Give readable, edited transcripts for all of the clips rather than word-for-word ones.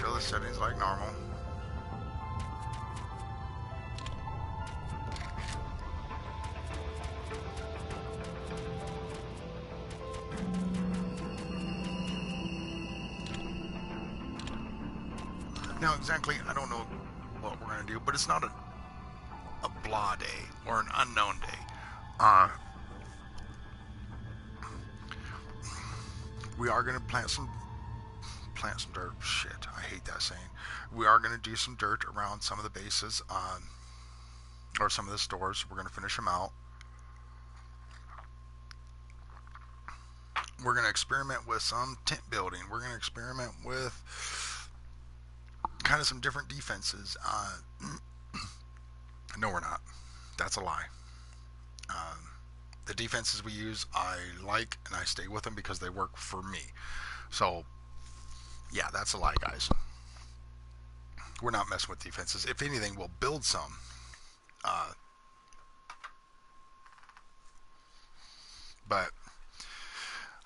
show the settings like normal. Now exactly, I don't know what we're going to do, but it's not a blah day or an unknown day. We are going to plant some dirt. Shit, I hate that saying. We are going to do some dirt around some of the bases, or some of the stores. We're going to finish them out. We're going to experiment with some tent building. We're going to experiment with kind of some different defenses. No, we're not. That's a lie. The defenses we use, I like, and I stay with them because they work for me. So, yeah, that's a lie, guys. We're not messing with defenses. If anything, we'll build some. But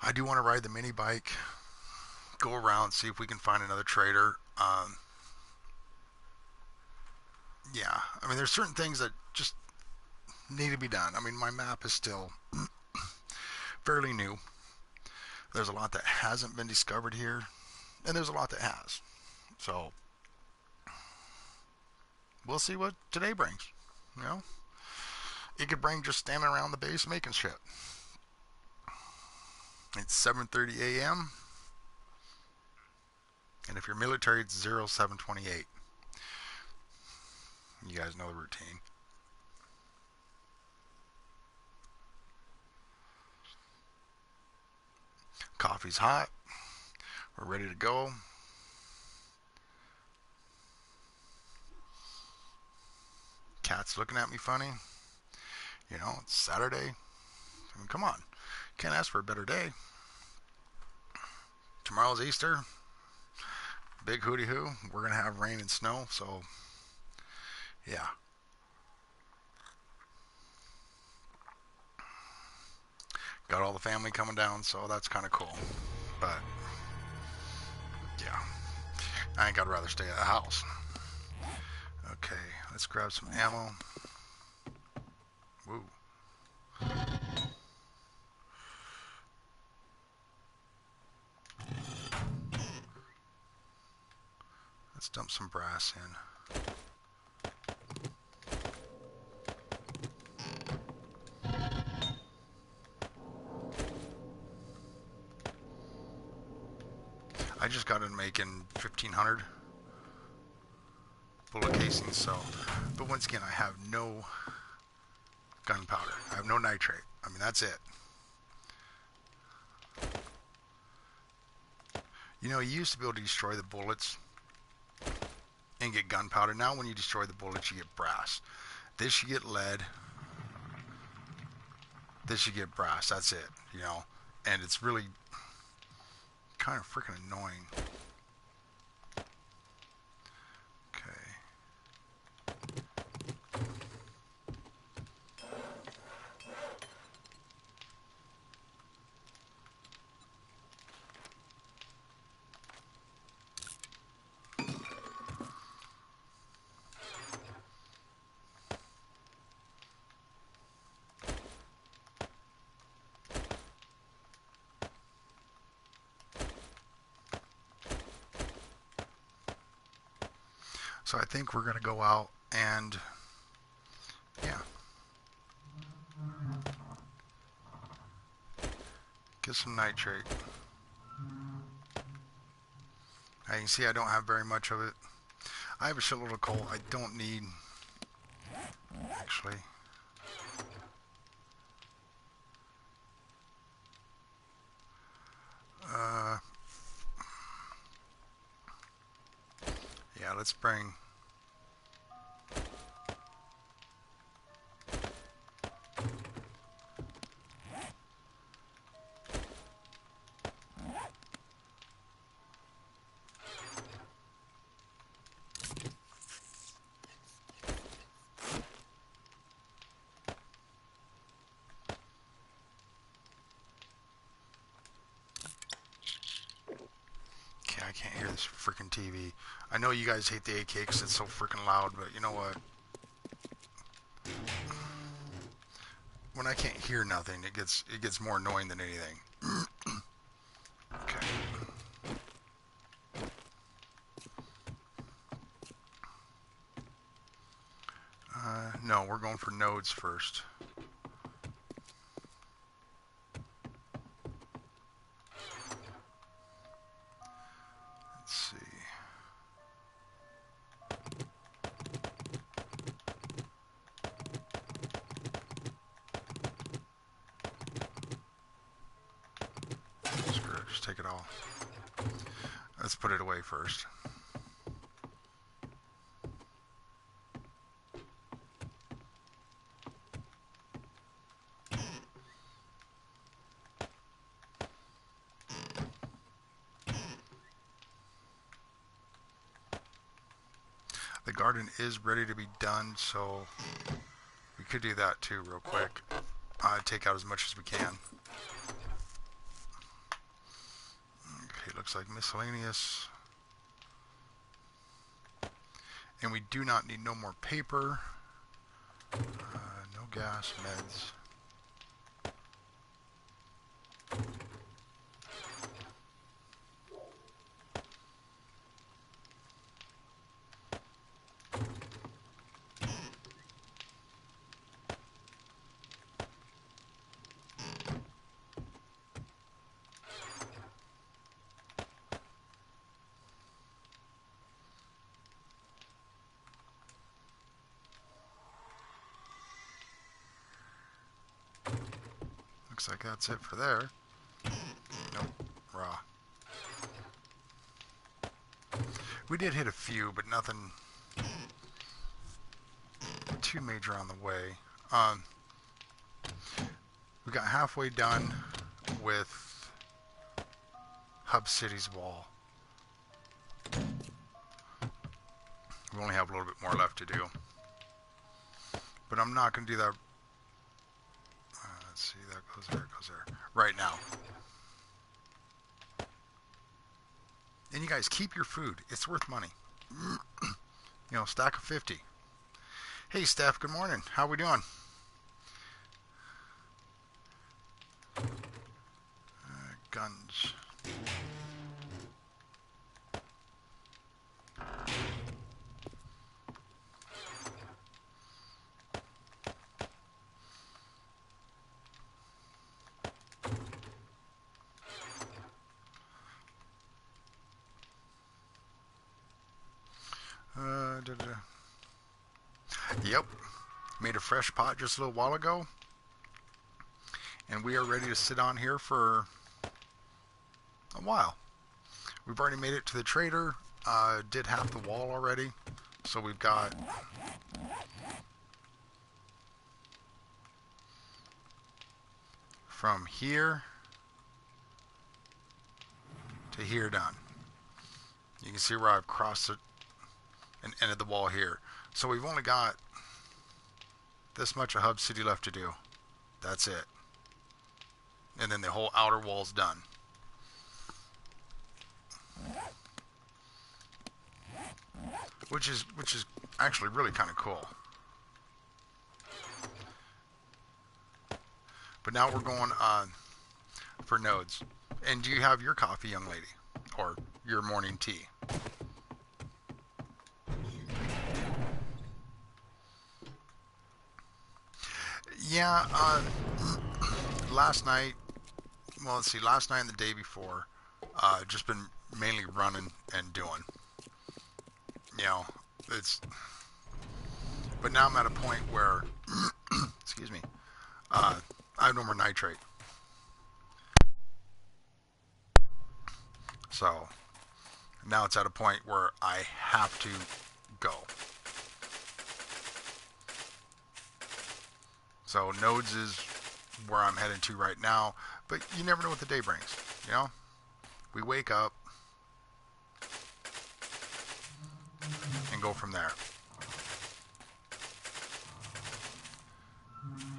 I do want to ride the mini bike, go around, see if we can find another trader. Yeah, I mean, there's certain things that just need to be done. I mean, my map is still fairly new. There's a lot that hasn't been discovered here, and there's a lot that has. So, we'll see what today brings. You know, it could bring just standing around the base making shit. It's 7:30 a.m. and if you're military, it's 0728. You guys know the routine. Coffee's hot. We're ready to go. Cat's looking at me funny. You know, it's Saturday. I mean, come on. Can't ask for a better day. Tomorrow's Easter. Big hooty hoo. We're going to have rain and snow, so yeah. Got all the family coming down, so that's kind of cool. But yeah, I think I'd rather stay at the house. Okay, let's grab some ammo. Woo. Let's dump some brass in. I just got in making 1,500 bullet casings, so, but once again, I have no gunpowder. I have no nitrate. I mean, that's it. You know, you used to be able to destroy the bullets and get gunpowder. Now when you destroy the bullets, you get brass. This you get lead. This you get brass. That's it, you know. And it's really kind of freaking annoying. So I think we're going to go out and, yeah, get some nitrate. As you can see, I don't have very much of it. I have a shitload of coal. I don't need, actually. Yeah, let's bring... I can't hear this freaking TV. I know you guys hate the AK because it's so freaking loud, but you know what? When I can't hear nothing, it gets more annoying than anything. Okay. No, we're going for nodes first. Let's see. Screw it, just take it all. Let's put it away first. The garden is ready to be done, so we could do that too real quick. Take out as much as we can. Okay, looks like miscellaneous. And we do not need no more paper. No gas, meds. Looks like that's it for there. Nope, raw. We did hit a few, but nothing too major on the way. We got halfway done with Hub City's wall. We only have a little bit more left to do. But I'm not going to do that. Let's see, that goes there. Right now. And you guys, keep your food. It's worth money. You know, stack of 50. Hey, Steph, good morning. How we doing? Guns. Yep, made a fresh pot just a little while ago, and we are ready to sit on here for a while. We've already made it to the trader, did half the wall already, so we've got from here to here done. You can see where I've crossed it and ended the wall here. So we've only got this much of Hub City left to do. That's it. And then the whole outer wall's done. Which is actually really kind of cool. But now we're going for nodes. And do you have your coffee, young lady? Or your morning tea? Yeah, last night, well, let's see, last night and the day before, just been mainly running and doing. You know, but now I'm at a point where, excuse me, I have no more nitrate. So, now it's at a point where I have to go. So nodes is where I'm heading to right now, but you never know what the day brings, you know? We wake up and go from there.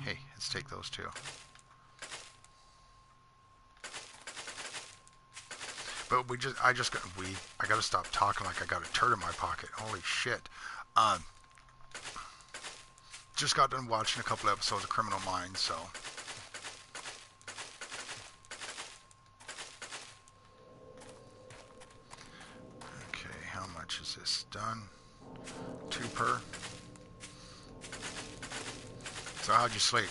Hey, let's take those two. But I gotta stop talking like I got a turd in my pocket. Holy shit. Um, just got done watching a couple episodes of Criminal Minds, so. Okay, how much is this done? 2 per. So how'd you sleep?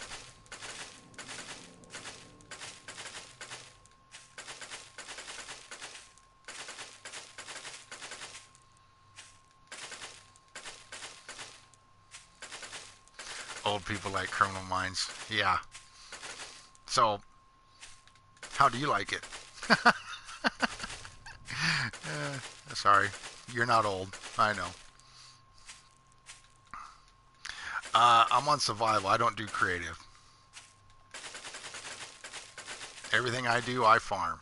Old people like Criminal Minds. Yeah. So, how do you like it? Sorry, you're not old. I know. I'm on survival. I don't do creative. Everything I do, I farm.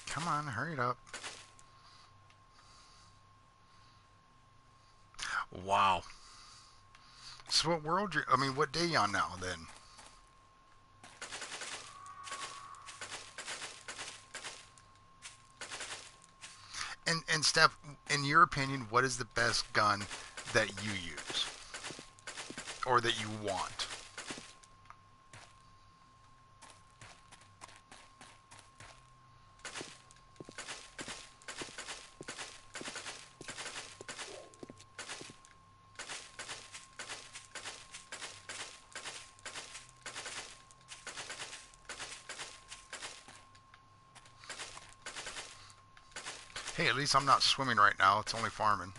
Come on, hurry it up. Wow. So what world I mean, what day you on now then? And Steph, in your opinion, what is the best gun that you use or that you want? Hey, at least I'm not swimming right now. It's only farming.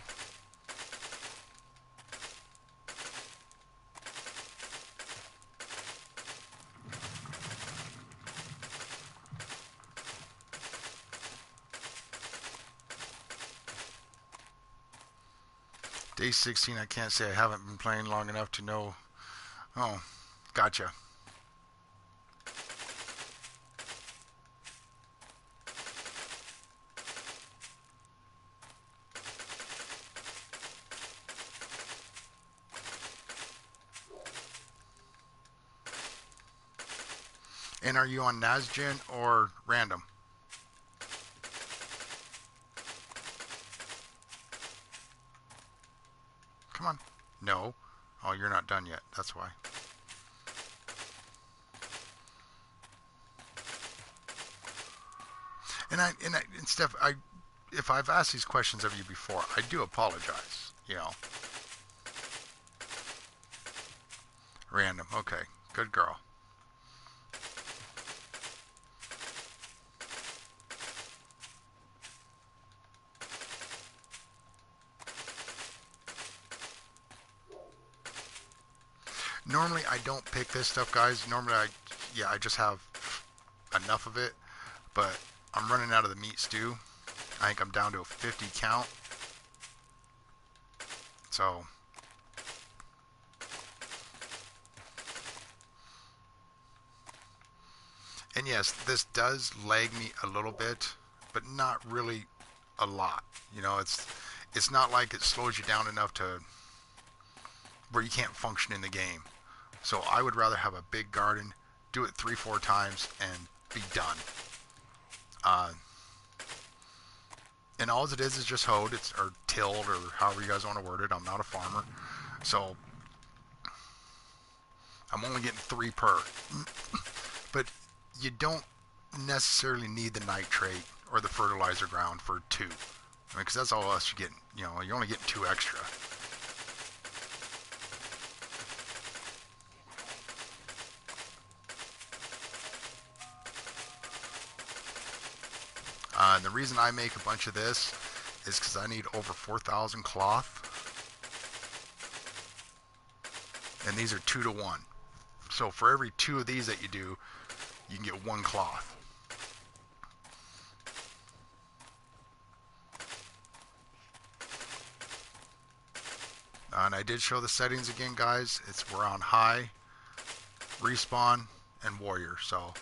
Day 16, I can't say I haven't been playing long enough to know. Oh, gotcha. And are you on NASGen or random? Come on. No. Oh, you're not done yet. That's why. And Steph, if I've asked these questions of you before, I do apologize. You know. Random. Okay. Good girl. Normally I don't pick this stuff, guys. Normally I just have enough of it, but I'm running out of the meat stew. I think I'm down to a 50 count. So, and yes, this does lag me a little bit, but not really a lot. You know, it's not like it slows you down enough to where you can't function in the game. So I would rather have a big garden, do it 3-4 times, and be done. Uh, and all it is just hoed, or tilled, or however you guys want to word it. I'm not a farmer, so I'm only getting 3 per. But you don't necessarily need the nitrate or the fertilizer ground for 2. I mean, because that's all else you're getting. You know, you're only getting 2 extra. And the reason I make a bunch of this is because I need over 4,000 cloth. And these are 2 to 1. So for every 2 of these that you do, you can get 1 cloth. And I did show the settings again, guys. We're on high, respawn, and warrior. So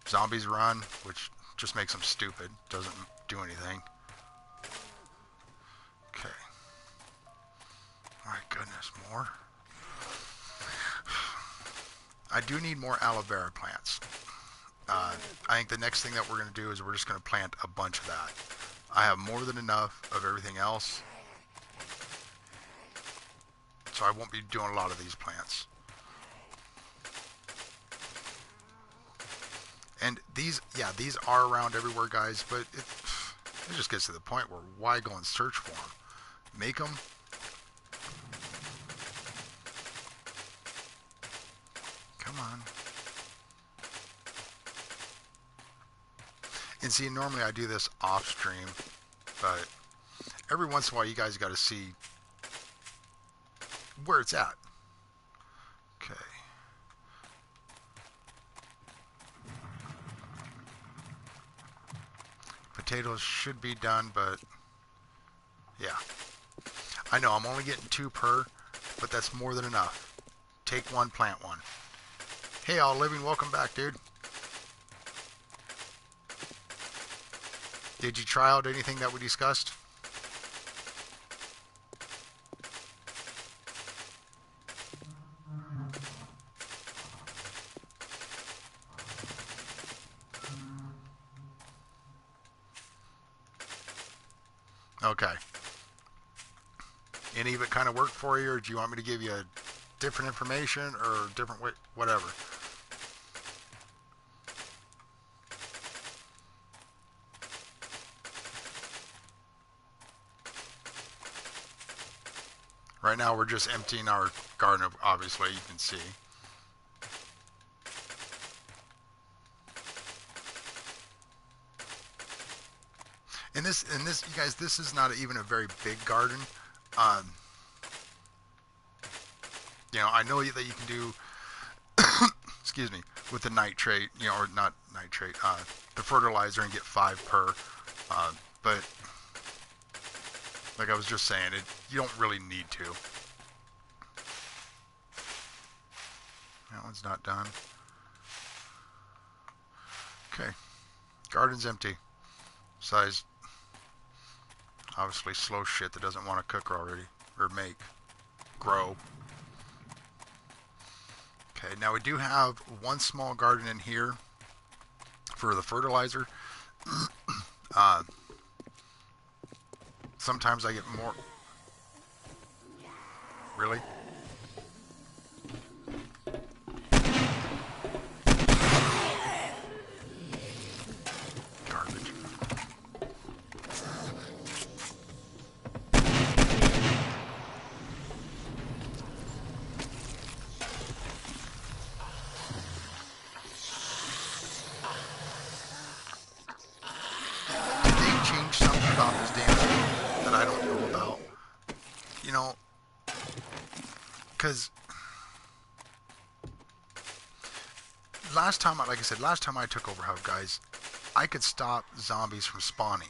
zombies run, which Just makes them stupid. Doesn't do anything. Okay. My goodness, more. I do need more aloe vera plants. I think the next thing that we're going to do is we're just going to plant a bunch of that. I have more than enough of everything else, so I won't be doing a lot of these plants. And these, yeah, these are around everywhere, guys, but it just gets to the point where why go and search for them? Make them. Come on. And see, normally I do this off stream, but every once in a while you guys got to see where it's at. Okay. Potatoes should be done, but yeah. I know I'm only getting 2 per, but that's more than enough. Take one, plant one. Hey, All Living, welcome back, dude. Did you try out anything that we discussed? Okay. Any of it kind of worked for you, or do you want me to give you a different information or different way, whatever? Right now we're just emptying our garden, obviously, you can see. And this, you guys, this is not even a very big garden. You know, I know that you can do, excuse me, with the nitrate, you know, or not nitrate, the fertilizer and get 5 per. But like I was just saying, you don't really need to. That one's not done. Okay, garden's empty. Besides, obviously slow shit that doesn't want to cook already, or grow. Okay, now we do have one small garden in here for the fertilizer. Sometimes I get more. Really? Garbage. Did they change something about this damn thing that I don't know about? You know, because last time, like I said, last time I took over Hub, guys, I could stop zombies from spawning.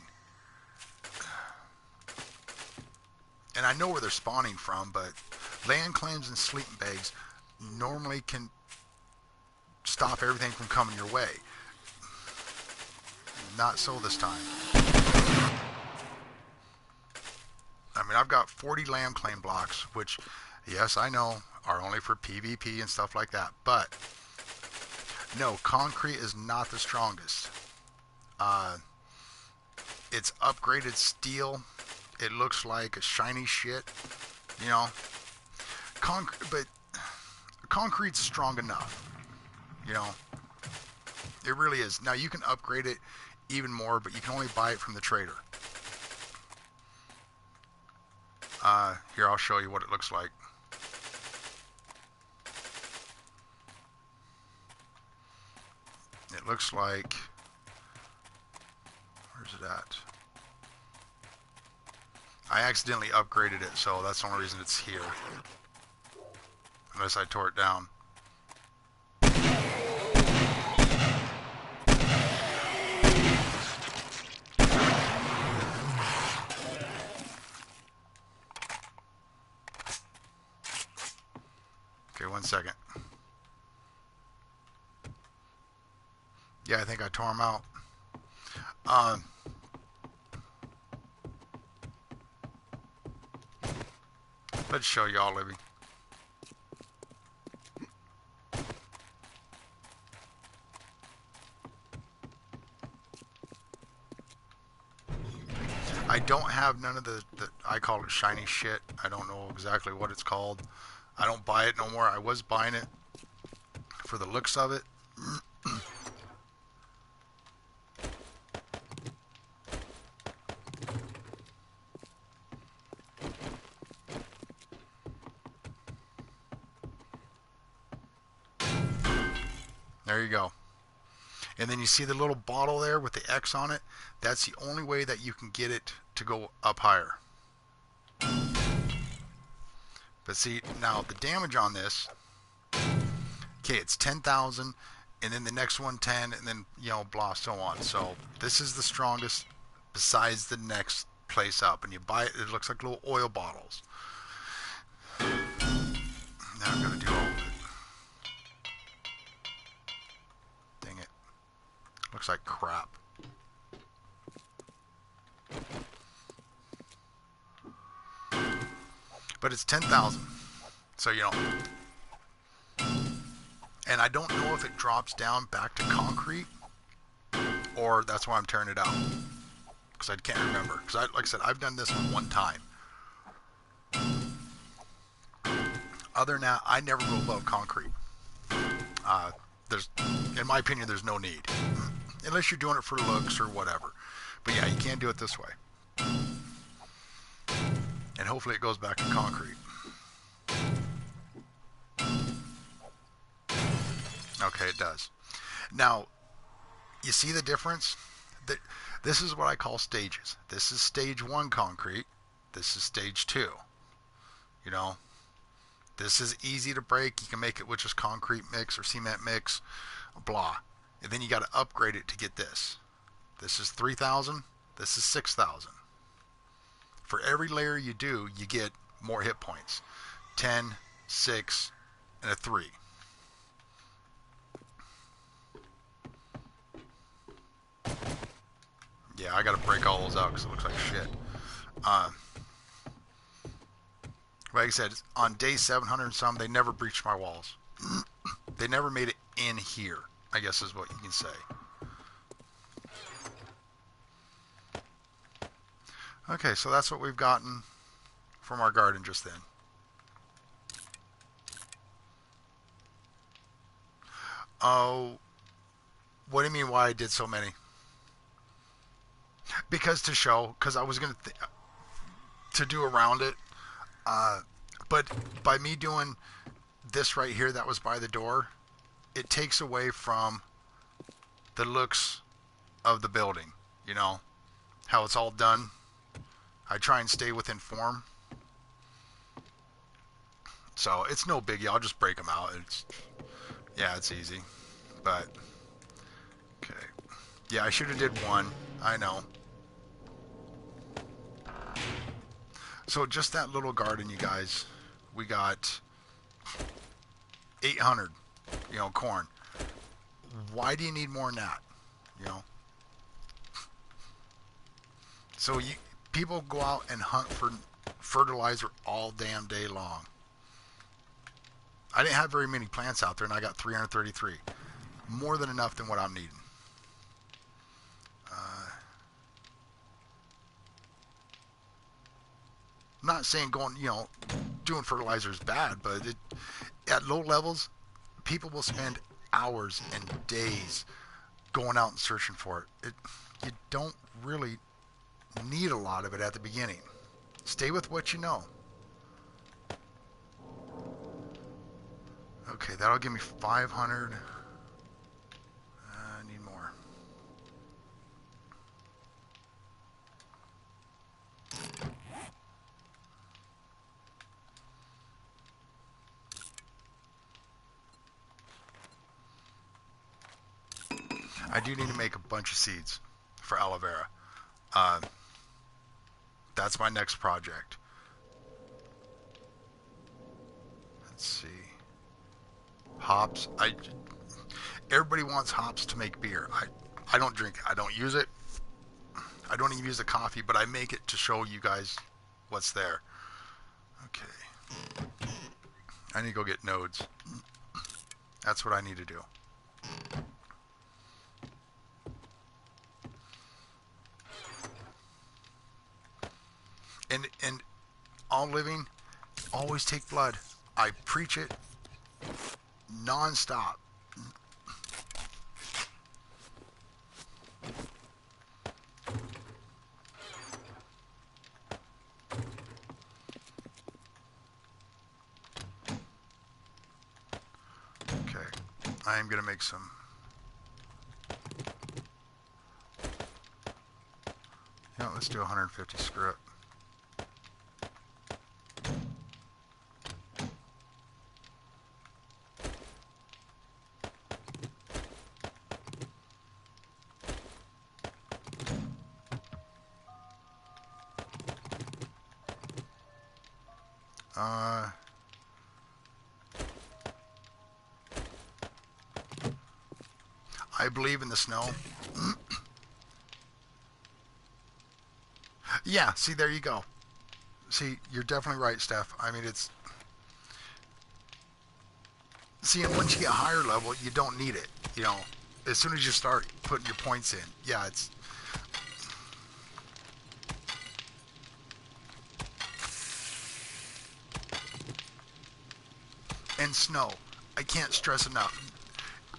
And I know where they're spawning from, but land claims and sleeping bags normally can stop everything from coming your way. Not so this time. I mean, I've got 40 lamb claim blocks, which, yes, I know, are only for PvP and stuff like that. But, no, concrete is not the strongest. It's upgraded steel. It looks like a shiny shit, you know. But concrete's strong enough, you know. It really is. Now, you can upgrade it even more, but you can only buy it from the trader. Here, I'll show you what it looks like. It looks like... Where's it at? I accidentally upgraded it, so that's the only reason it's here. Unless I tore it down. Okay, 1 second. Yeah, I think I tore them out. Um, let's show y'all living. I don't have none of the I call it shiny shit. I don't know exactly what it's called. I don't buy it no more. I was buying it for the looks of it. There you go. And then you see the little bottle there with the X on it. That's the only way that you can get it to go up higher. But see, now the damage on this, okay, it's 10,000, and then the next one 10, and then, you know, blah, so on. So this is the strongest besides the next place up. And you buy it, it looks like little oil bottles. Now I'm going to do all of it. Dang it. Looks like crap. But it's 10,000. So, you know. And I don't know if it drops down back to concrete or that's why I'm tearing it out. Because I can't remember. Because, like I said, I've done this one time. Other than that, I never go above concrete. There's, in my opinion, there's no need. Unless you're doing it for looks or whatever. But yeah, you can't do it this way. And hopefully it goes back to concrete. Okay, it does. Now, you see the difference? This is what I call stages. This is stage 1 concrete. This is stage 2. You know, this is easy to break. You can make it with just concrete mix or cement mix, blah. And then you got to upgrade it to get this. This is 3,000. This is 6,000. For every layer you do, you get more hit points. 10, 6, and a 3. Yeah, I got to break all those out because it looks like shit. Like I said, on day 700 and some, they never breached my walls. They never made it in here, I guess is what you can say. Okay, so that's what we've gotten from our garden just then. Oh, what do you mean why I did so many? Because to show, because I was going to do around it. But by me doing this right here that was by the door, it takes away from the looks of the building, you know, how it's all done. I try and stay within form. So it's no biggie. I'll just break them out. Yeah, it's easy. But, okay. Yeah, I should have did one. I know. So just that little garden, you guys, we got 800, you know, corn. Why do you need more than that? You know? So people go out and hunt for fertilizer all damn day long. I didn't have very many plants out there, and I got 333. More than enough than what I'm needing. I'm not saying going, you know, doing fertilizer is bad, but at low levels, people will spend hours and days going out and searching for it. You don't really need a lot of it at the beginning. Stay with what you know. Okay, that'll give me 500. I need more. I do need to make a bunch of seeds for aloe vera. That's my next project. Let's see. Hops. Everybody wants hops to make beer. I don't drink it. I don't use it. I don't even use the coffee, but I make it to show you guys what's there. Okay. I need to go get nodes. That's what I need to do. And all living always take blood. I preach it non-stop. Okay, I am gonna make some. Yeah, let's do 150. Screw it. I believe in the snow. Yeah, see, there you go. See, you're definitely right, Steph. I mean, it's... See, and once you get higher level, you don't need it. You know, as soon as you start putting your points in, yeah, it's... And snow. I can't stress enough.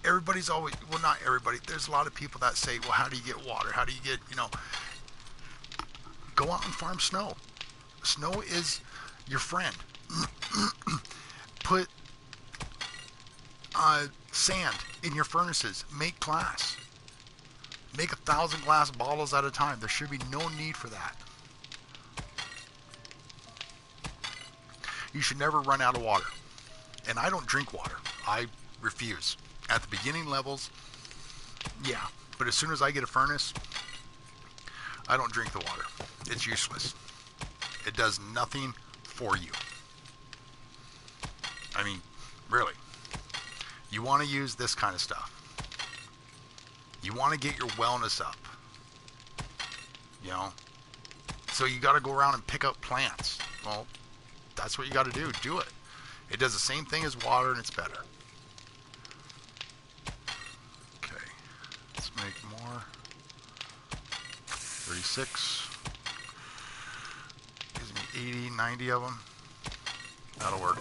Everybody's always... Well, not everybody. There's a lot of people that say, well, how do you get water? How do you get, you know... Go out and farm snow. Snow is your friend. Put sand in your furnaces. Make glass. Make 1,000 glass bottles at a time. There should be no need for that. You should never run out of water. And I don't drink water. I refuse. At the beginning levels, yeah. But as soon as I get a furnace, I don't drink the water. It's useless. It does nothing for you. I mean, really. You want to use this kind of stuff. You want to get your wellness up. You know? So you got to go around and pick up plants. Well, that's what you got to do. Do it. It does the same thing as water, and it's better. Okay. Let's make more. 36. Gives me 80, 90 of them. That'll work.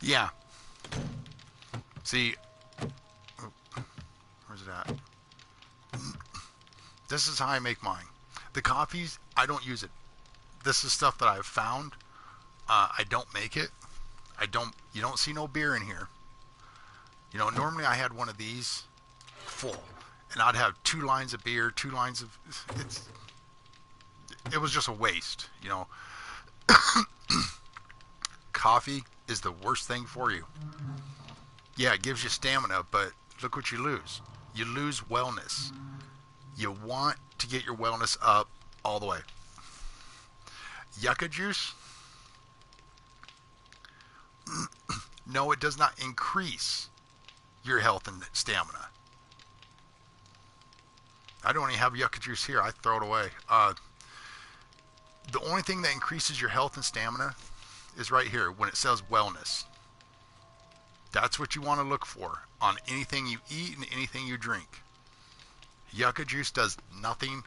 Yeah. See, where's it at? This is how I make mine. The coffees, I don't use it. This is stuff that I've found. I don't make it. You don't see no beer in here. You know, normally I had one of these full, and I'd have 2 lines of beer, 2 lines of, it was just a waste, you know. Coffee is the worst thing for you. Yeah, it gives you stamina, but look what you lose. You lose wellness. You want to get your wellness up all the way. Yucca juice? No, it does not increase your health and stamina. I don't even have yucca juice here. I throw it away. The only thing that increases your health and stamina is right here when it says wellness. That's what you want to look for on anything you eat and anything you drink. Yucca juice does nothing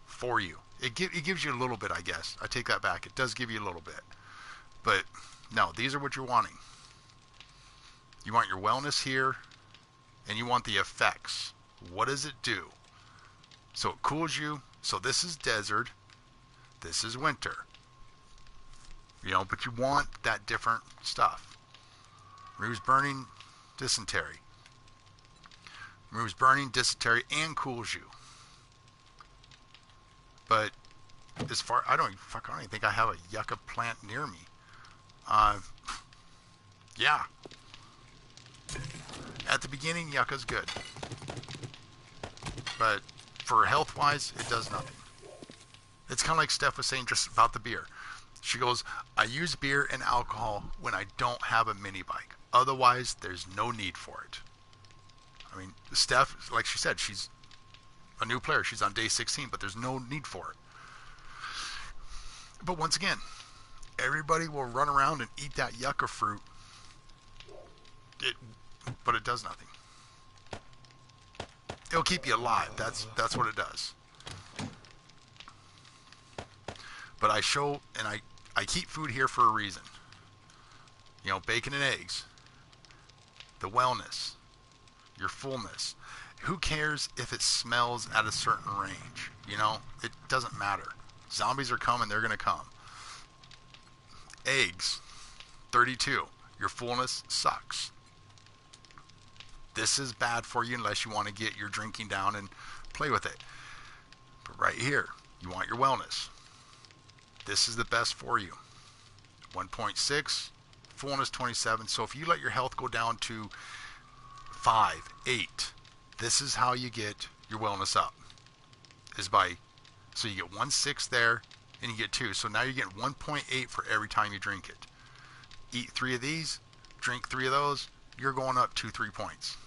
for you. It gives you a little bit, I guess. I take that back. It does give you a little bit. But no, these are what you're wanting. You want your wellness here, and you want the effects. What does it do? So it cools you. So this is desert. This is winter. You know, but you want that different stuff. Removes burning, dysentery. Removes burning, dysentery, and cools you. But as far, I don't even think I have a yucca plant near me. Yeah. At the beginning, yucca's good. But for health-wise, it does nothing. It's kind of like Steph was saying just about the beer. She goes, I use beer and alcohol when I don't have a mini bike. Otherwise, there's no need for it. I mean, Steph, like she said, she's a new player. She's on day 16, but there's no need for it. But once again, everybody will run around and eat that yucca fruit. But it does nothing. It'll keep you alive. That's what it does. But I show, and I keep food here for a reason. You know, bacon and eggs. The wellness. Your fullness. Who cares if it smells at a certain range? You know, it doesn't matter. Zombies are coming, they're going to come. Eggs. 32. Your fullness sucks. This is bad for you unless you want to get your drinking down and play with it. But right here, you want your wellness. This is the best for you. 1.6, fullness 27. So if you let your health go down to 5, 8, this is how you get your wellness up. So you get 1.6 there and you get 2. So now you're getting 1.8 for every time you drink it. Eat 3 of these, drink 3 of those, you're going up 2-3 points.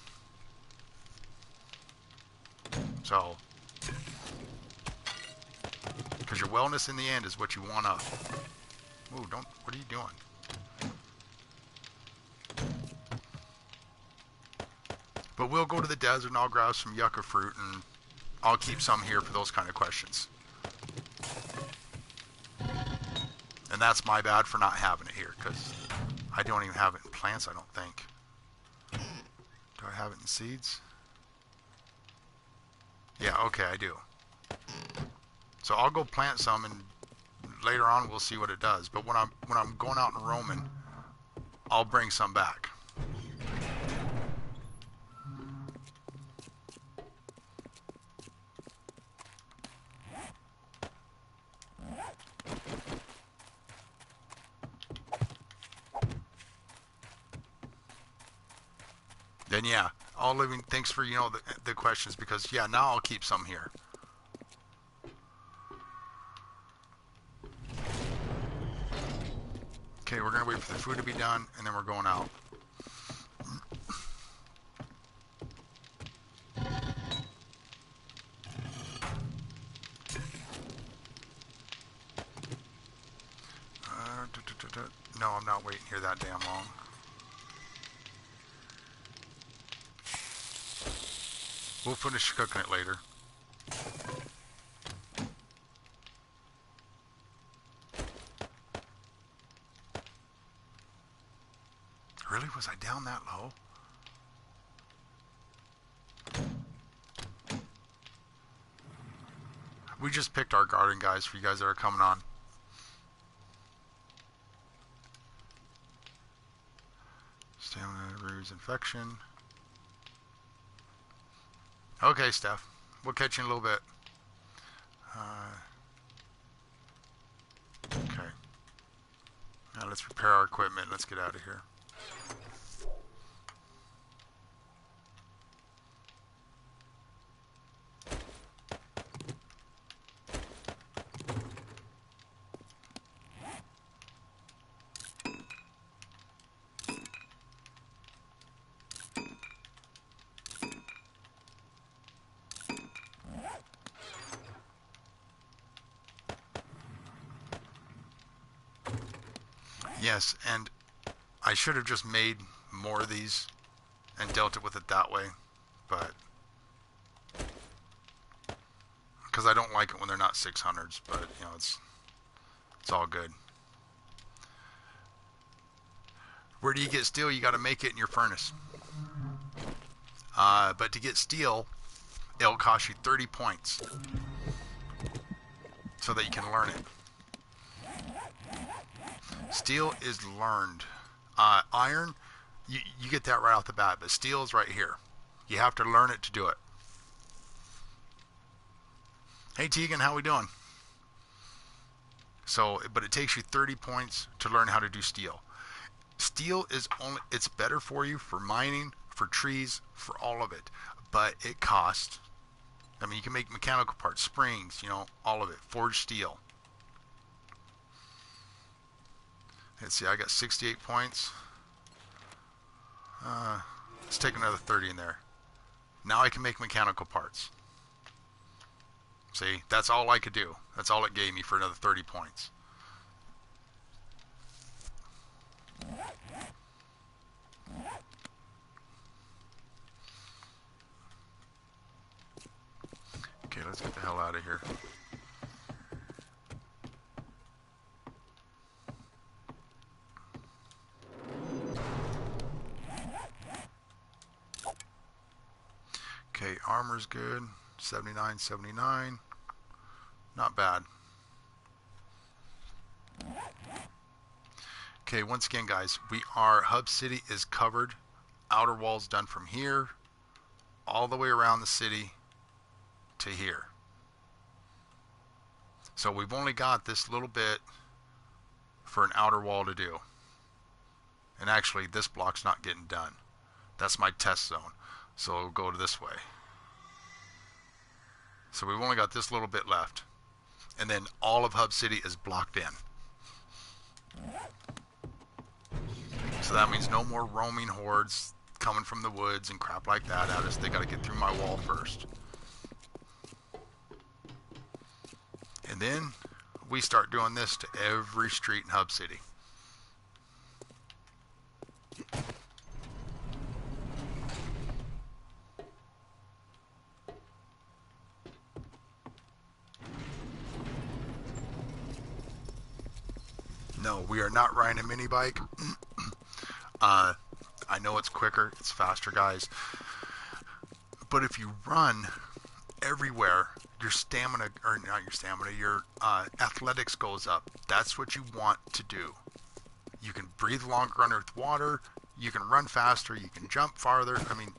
So, because your wellness in the end is what you want up. Ooh, what are you doing? But we'll go to the desert and I'll grab some yucca fruit and I'll keep some here for those kind of questions. And that's my bad for not having it here, because I don't even have it in plants, I don't think. Do I have it in seeds? Yeah, okay, I do. So I'll go plant some, and later on we'll see what it does. But when I'm going out and roaming, I'll bring some back. Then yeah, all living. Thanks for the questions, because yeah, now I'll keep some here. Okay, we're gonna wait for the food to be done, and then we're going out. No, I'm not waiting here that damn long. We'll finish cooking it later. Really? Was I down that low? We just picked our garden, guys, for you guys that are coming on. Stamina, ruse, infection. Okay, Steph. We'll catch you in a little bit. Okay. Now let's repair our equipment. Let's get out of here. Yes, and I should have just made more of these and dealt it with it that way, but because I don't like it when they're not 600s, but it's all good. Where do you get steel? You got to make it in your furnace. But to get steel, it'll cost you 30 points so that you can learn it. Steel is learned. Iron, you get that right off the bat, but steel is right here. You have to learn it to do it. Hey Tegan, how we doing? So, but it takes you 30 points to learn how to do steel. Steel is it's better for you for mining, for trees, for all of it, but it costs I mean, you can make mechanical parts, springs, you know, all of it. Forged steel. Let's see, I got 68 points. Let's take another 30 in there. Now I can make mechanical parts. See, that's all I could do. That's all it gave me for another 30 points. Okay, let's get the hell out of here. Okay, armor's good. 79, 79. Not bad. Okay, once again, guys, Hub City is covered. Outer walls done from here all the way around the city to here. So we've only got this little bit for an outer wall to do. And actually, this block's not getting done. That's my test zone. So it'll go to this way. So we've only got this little bit left. And then all of Hub City is blocked in. So that means no more roaming hordes coming from the woods and crap like that at us. They got to get through my wall first. And then we start doing this to every street in Hub City. No, we are not riding a mini bike. I know it's quicker, it's faster, guys. But if you run everywhere, your stamina, or not your stamina, your athletics goes up. That's what you want to do. You can breathe longer under water, you can run faster, you can jump farther. I mean,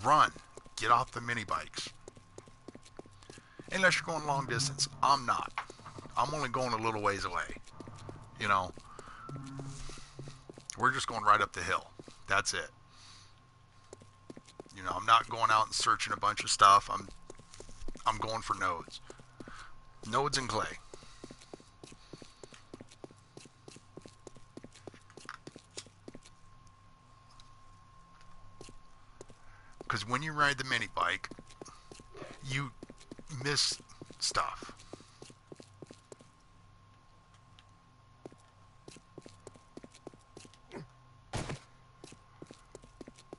run. Get off the mini bikes. Unless you're going long distance. I'm not. I'm only going a little ways away. You know, we're just going right up the hill. That's it. You know, I'm not going out and searching a bunch of stuff. I'm going for nodes. Nodes and clay. Because when you ride the mini bike, you miss stuff.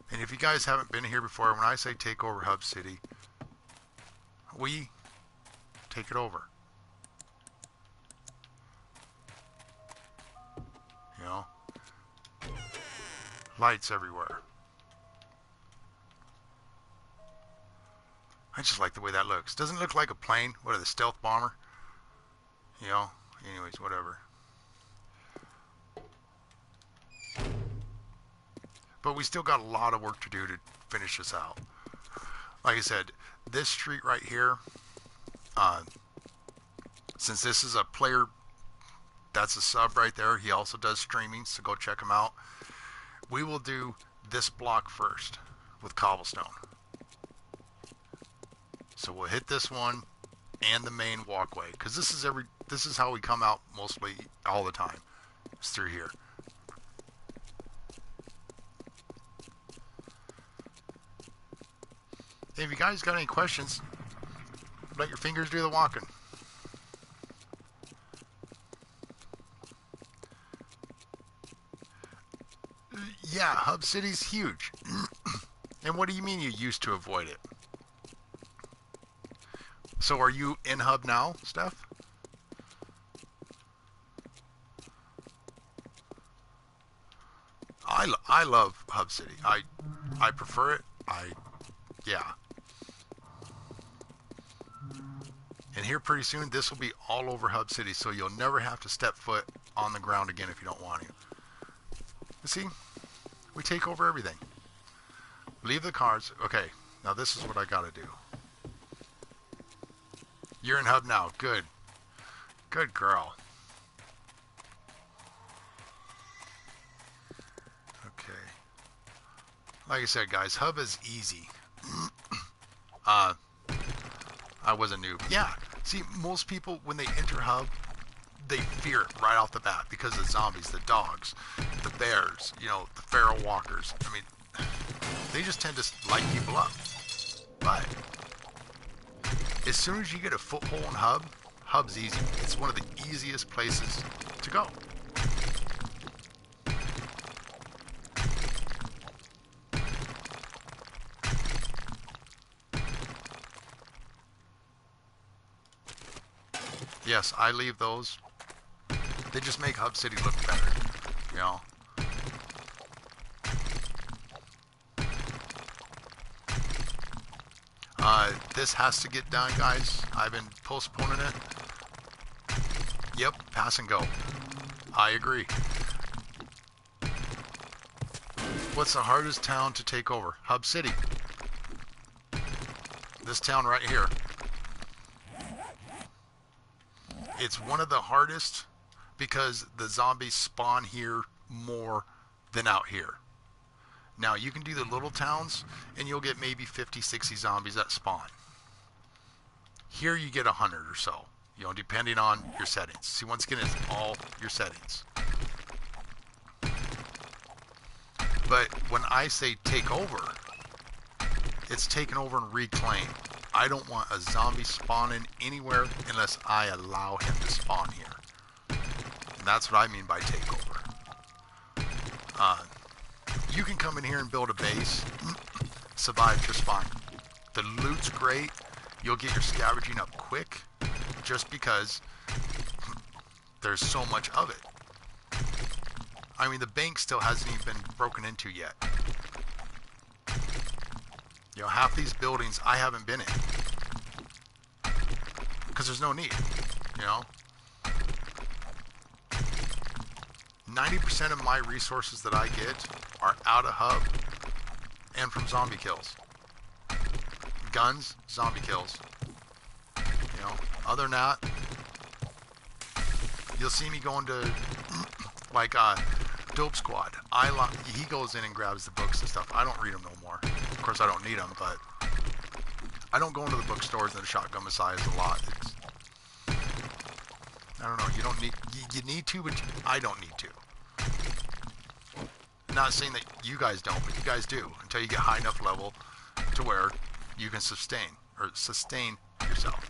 And if you guys haven't been here before, when I say take over Hub City, we take it over. You know? Lights everywhere. I just like the way that looks. Doesn't it look like a plane? What are the stealth bomber? You know? Anyways, whatever. But we still got a lot of work to do to finish this out. Like I said, this street right here, since this is a player, that's a sub right there. He also does streaming, so go check him out. We will do this block first with cobblestone. So we'll hit this one and the main walkway, because this is how we come out mostly all the time. It's through here. If you guys got any questions, let your fingers do the walking. Yeah, Hub City's huge. And what do you mean you used to avoid it? So are you in Hub now, Steph? I love Hub City. I prefer it. Yeah. And here pretty soon, this will be all over Hub City, so you'll never have to step foot on the ground again if you don't want to. You see, we take over everything. Leave the cars. Okay, now this is what I gotta do. You're in Hub now. Good. Good girl. Okay. Like I said, guys, Hub is easy. I was a noob. Yeah. See, most people, when they enter Hub, they fear it right off the bat because of the zombies, the dogs, the bears, you know, the feral walkers. I mean, they just tend to light people up. But as soon as you get a foothold in Hub, Hub's easy. It's one of the easiest places to go. Yes, I leave those. They just make Hub City look better, you know. This has to get done, guys. I've been postponing it. Yep, pass and go. I agree. What's the hardest town to take over? Hub City. This town right here. It's one of the hardest because the zombies spawn here more than out here. Now, you can do the little towns, and you'll get maybe 50, 60 zombies that spawn. Here you get 100 or so, you know, depending on your settings. See, once again, it's all your settings. But when I say take over, it's taken over and reclaim. I don't want a zombie spawning anywhere unless I allow him to spawn here. And that's what I mean by takeover. You can come in here and build a base, survive just fine. The loot's great. You'll get your scavenging up quick just because there's so much of it. I mean, the bank still hasn't even been broken into yet. You know, half these buildings I haven't been in because there's no need, you know. 90% of my resources that I get are out of Hub and from zombie kills. Guns, zombie kills. You know, other than that, you'll see me going to like Dope Squad. He goes in and grabs the books and stuff. I don't read them no more. Of course, I don't need them, but I don't go into the bookstores and the shotgun messiahs a lot. I don't know. You don't need. You need to, but I don't need to. Not saying that you guys don't, but you guys do until you get high enough level to where you can sustain yourself.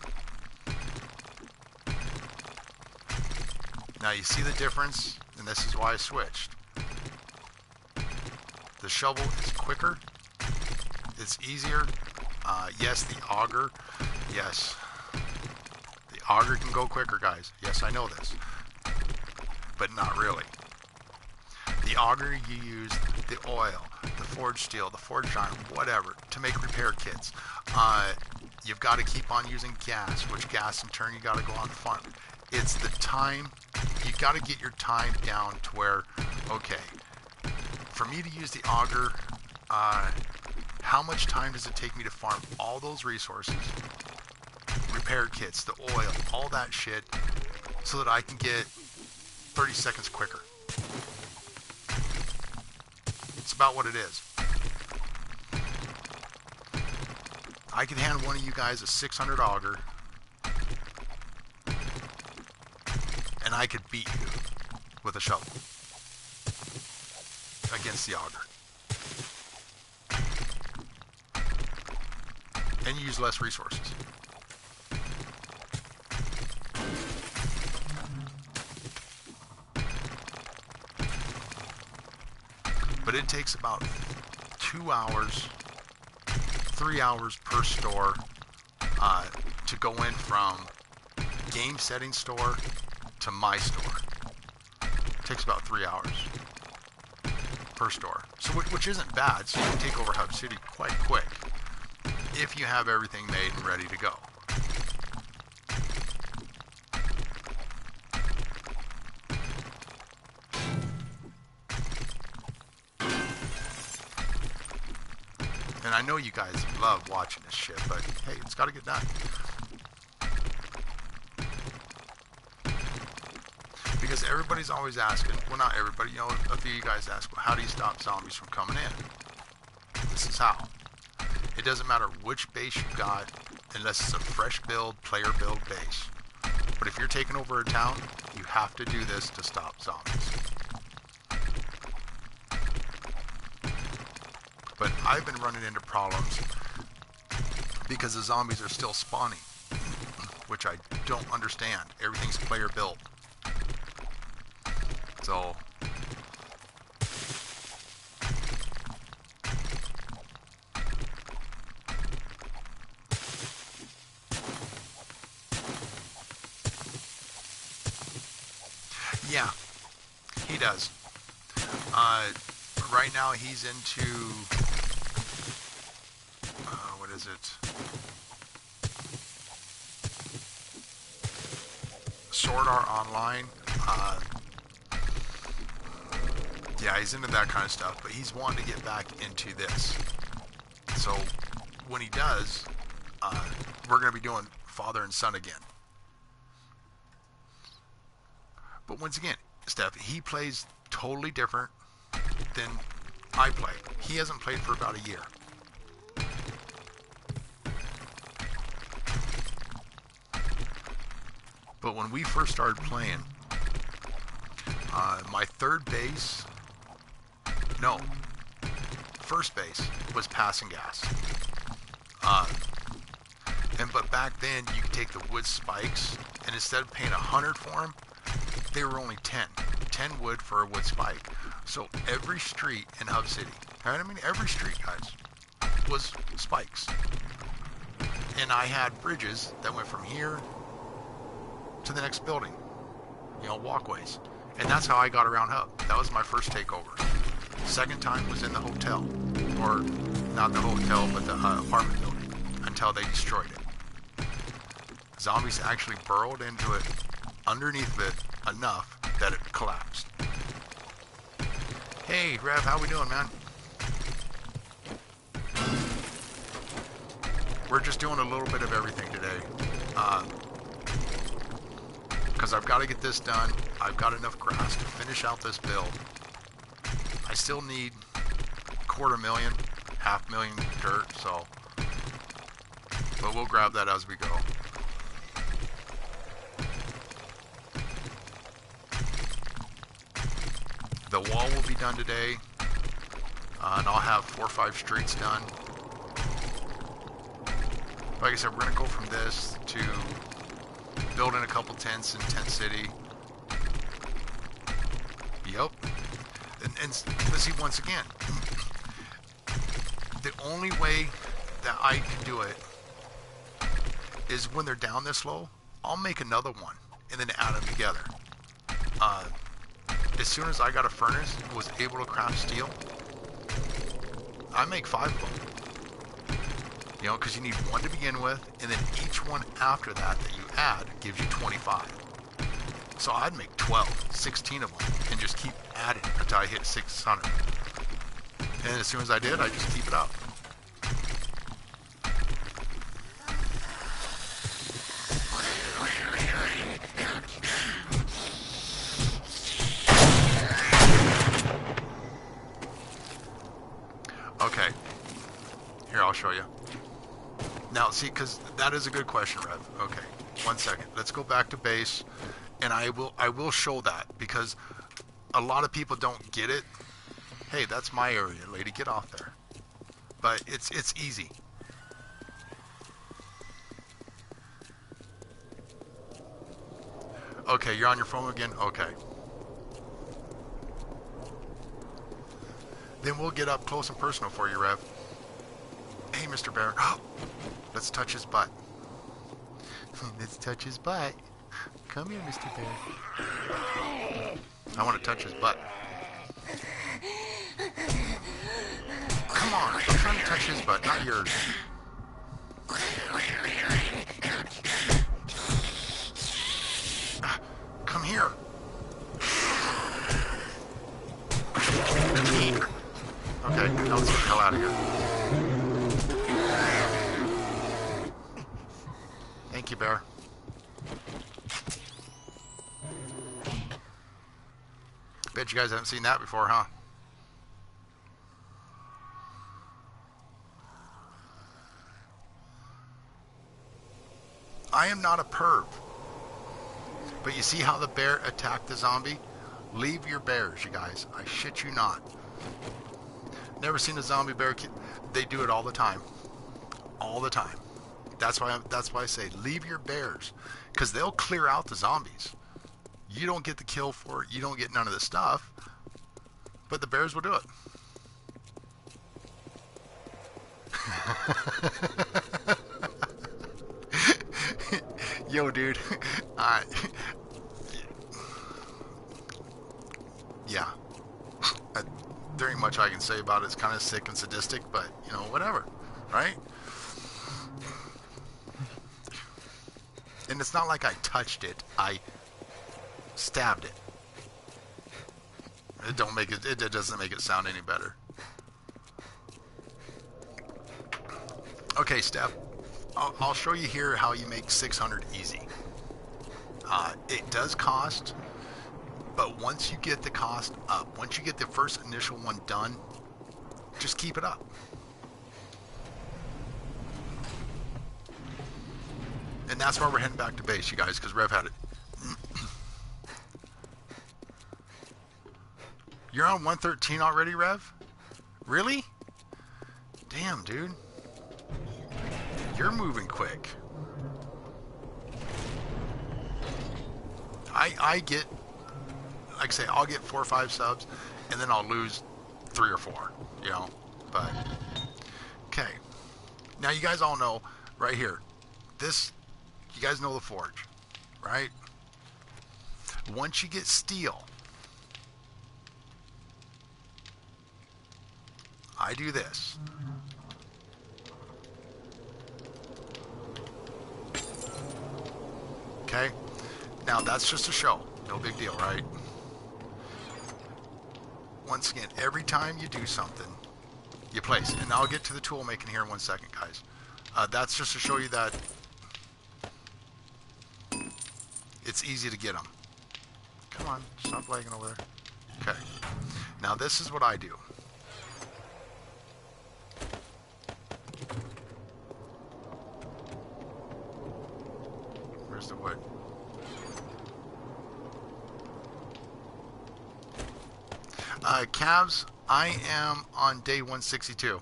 Now you see the difference, and this is why I switched. The shovel is quicker. It's easier. Yes, the auger. Yes. The auger can go quicker, guys. Yes, I know this. But not really. The auger, you use the oil, the forged steel, the forged iron, whatever, to make repair kits. You've got to keep on using gas, which gas in turn you got to go on farm. It's the time. You got to get your time down to where, okay, for me to use the auger, how much time does it take me to farm all those resources, repair kits, the oil, all that shit, so that I can get 30 seconds quicker? It's about what it is. I could hand one of you guys a 600 auger, and I could beat you with a shovel against the auger. And use less resources. But it takes about 2 hours, 3 hours per store to go in from game setting store to my store. It takes about 3 hours per store, so which isn't bad. So you can take over Hub City quite quick if you have everything made and ready to go. And I know you guys love watching this shit, but hey, it's got to get done. Because everybody's always asking, well, not everybody, you know, a few of you guys ask, well, how do you stop zombies from coming in? This is how. It doesn't matter which base you got unless it's a fresh build, player build base. But if you're taking over a town, you have to do this to stop zombies. But I've been running into problems because the zombies are still spawning, which I don't understand. Everything's player built. So yeah, he does. Right now he's into what is it? Sword Art Online. Yeah, he's into that kind of stuff, but he's wanting to get back into this. So when he does, we're going to be doing father and son again. But once again, Steph, he plays totally different than I play. He hasn't played for about a year. But when we first started playing, my first base was passing gas. But back then you could take the wood spikes, and instead of paying 100 for them, they were only 10 wood for a wood spike. So every street in Hub City, right? I mean every street, guys, was spikes. And I had bridges that went from here to the next building, walkways. And that's how I got around Hub. That was my first takeover. Second time was in the hotel, or not the hotel, but the apartment building, until they destroyed it. Zombies actually burrowed into it, underneath it, enough that it collapsed. Hey, Rev, how we doing, man? We're just doing a little bit of everything today. Because I've got to get this done. I've got enough grass to finish out this build. I still need $250,000, $500,000 dirt, so. But we'll grab that as we go. The wall will be done today, and I'll have 4 or 5 streets done. Like I said, we're going to go from this to building a couple tents in Tent City. Yep. And let's see, once again, the only way that I can do it is when they're down this low, I'll make another one and then add them together. As soon as I got a furnace and was able to craft steel, I make 5 of them. Because you need 1 to begin with, and then each one after that you add gives you 25. So I'd make 12, 16 of them, and just keep adding until I hit 600. And as soon as I did, I just keep it up. Okay, here, I'll show you. Now, see, because that is a good question, Rev. Okay, 1 second. Let's go back to base, and I will show that, because a lot of people don't get it. Hey, that's my area, lady. Get off there. But it's easy. Okay, you're on your phone again? Okay. Then we'll get up close and personal for you, Rev. Hey, Mr. Bear. Let's touch his butt. Let's touch his butt. Come here, Mr. Bear. I want to touch his butt. Come on, I'm trying to touch his butt, not yours. Come here. Okay, now let's get the hell out of here. Thank you, Bear. Bet you guys haven't seen that before, huh? I am not a perv. But you see how the bear attacked the zombie? Leave your bears, you guys. I shit you not. Never seen a zombie bear. They do it all the time. All the time. That's why I say leave your bears, because they'll clear out the zombies. You don't get the kill for it. You don't get none of the stuff. But the bears will do it. Yo, dude. Yeah. There ain't much I can say about it. It's kind of sick and sadistic, but, you know, whatever. Right? And it's not like I touched it. I stabbed it. It doesn't make it sound any better. Okay, Steph. I'll show you here how you make 600 easy. It does cost, but once you get the cost up, once you get the first initial one done, just keep it up. And that's why we're heading back to base, you guys, because Rev had it. You're on 113 already, Rev? Really? Damn, dude. You're moving quick. I get, like I say, I'll get 4 or 5 subs, and then I'll lose 3 or 4, you know? But, okay. Now, you guys all know, right here, this, you guys know the forge, right? Once you get steel, I do this. Okay? Now, that's just a show. No big deal, right? Once again, every time you do something, you place. And I'll get to the tool making here in 1 second, guys. That's just to show you that it's easy to get them. Come on, stop lagging over there. Okay. Now, this is what I do. Where's the wood? Calves, I am on day 162.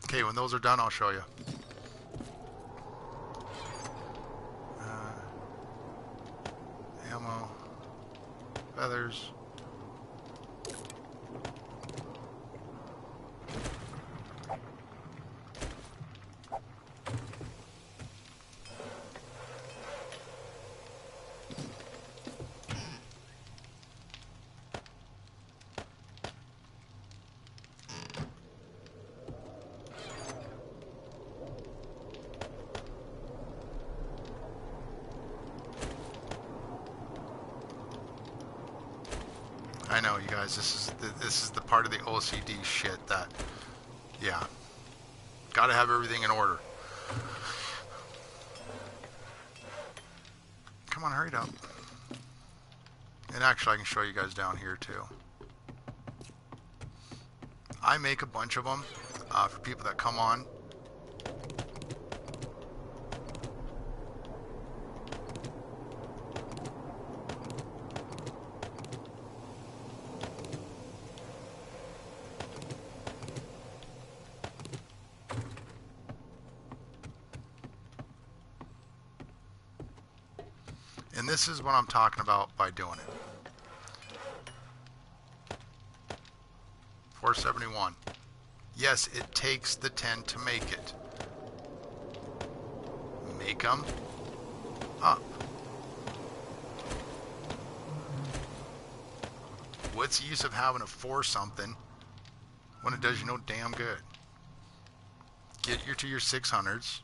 Okay, when those are done, I'll show you. Ammo, feathers. I know, you guys. This is the part of the OCD shit that, yeah, got to have everything in order. Come on, hurry it up. And actually, I can show you guys down here too. I make a bunch of them for people that come on. And this is what I'm talking about by doing it. 471. Yes, it takes the 10 to make it. Make them up. What's the use of having a 4 something when it does you no damn good? Get to your 600s.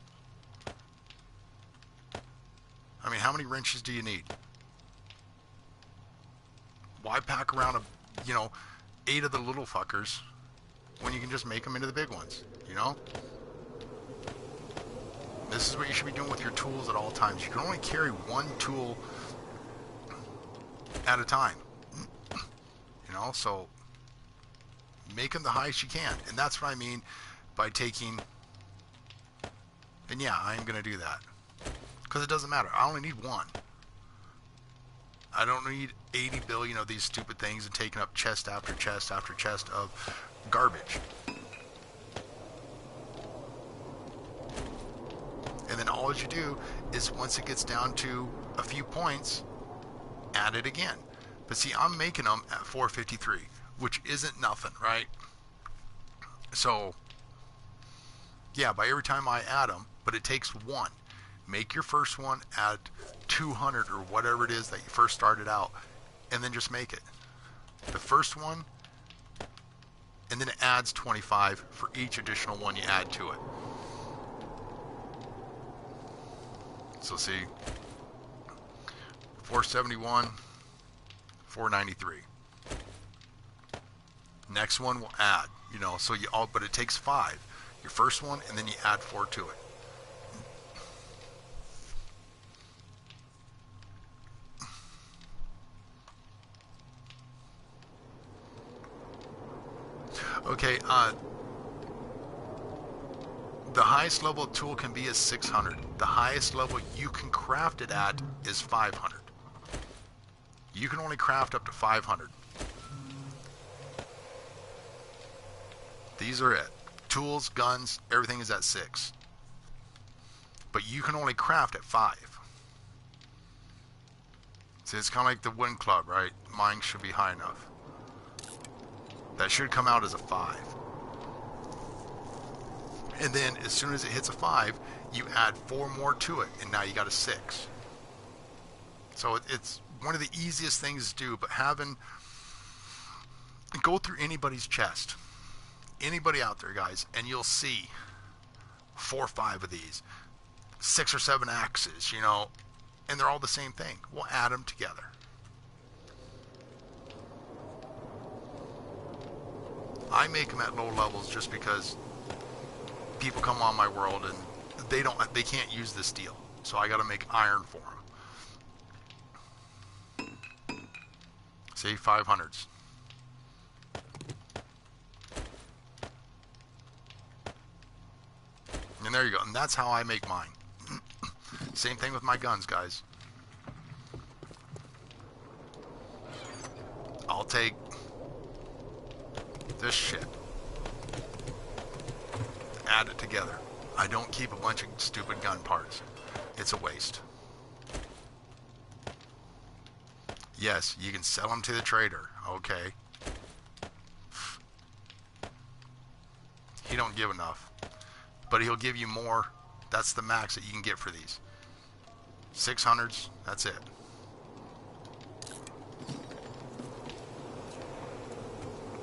I mean, how many wrenches do you need? Why pack around 8 of the little fuckers when you can just make them into the big ones, you know? This is what you should be doing with your tools at all times. You can only carry one tool at a time. You know, so make them the highest you can. And that's what I mean by taking... And yeah, I am going to do that. Because it doesn't matter. I only need one. I don't need 80 billion of these stupid things and taking up chest after chest after chest of garbage. And then all you do is once it gets down to a few points, add it again. But see, I'm making them at 453, which isn't nothing, right? So, yeah, by every time I add them, but it takes one. Make your first one, add 200 or whatever it is that you first started out, and then just make it. The first one, and then it adds 25 for each additional one you add to it. So see, 471, 493. Next one will add, you know, so you all, but it takes 5. Your first one, and then you add 4 to it. Okay, the highest level tool can be is 600. The highest level you can craft it at is 500. You can only craft up to 500. These are it. Tools, guns, everything is at 6. But you can only craft at 5. See, it's kind of like the wind club, right? Mine should be high enough. That should come out as a 5. And then as soon as it hits a 5, you add 4 more to it, and now you got a 6. So it's one of the easiest things to do, but go through anybody's chest. Anybody out there, guys, and you'll see 4 or 5 of these. 6 or 7 axes, you know, and they're all the same thing. We'll add them together. I make them at low levels just because people come on my world and they can't use the steel, so I got to make iron for them. See, 500s. And there you go. And that's how I make mine. Same thing with my guns, guys. I'll take this shit, add it together. I don't keep a bunch of stupid gun parts. It's a waste. Yes, you can sell them to the trader. Okay. He don't give enough, but he'll give you more. That's the max that you can get for these. 600s, that's it.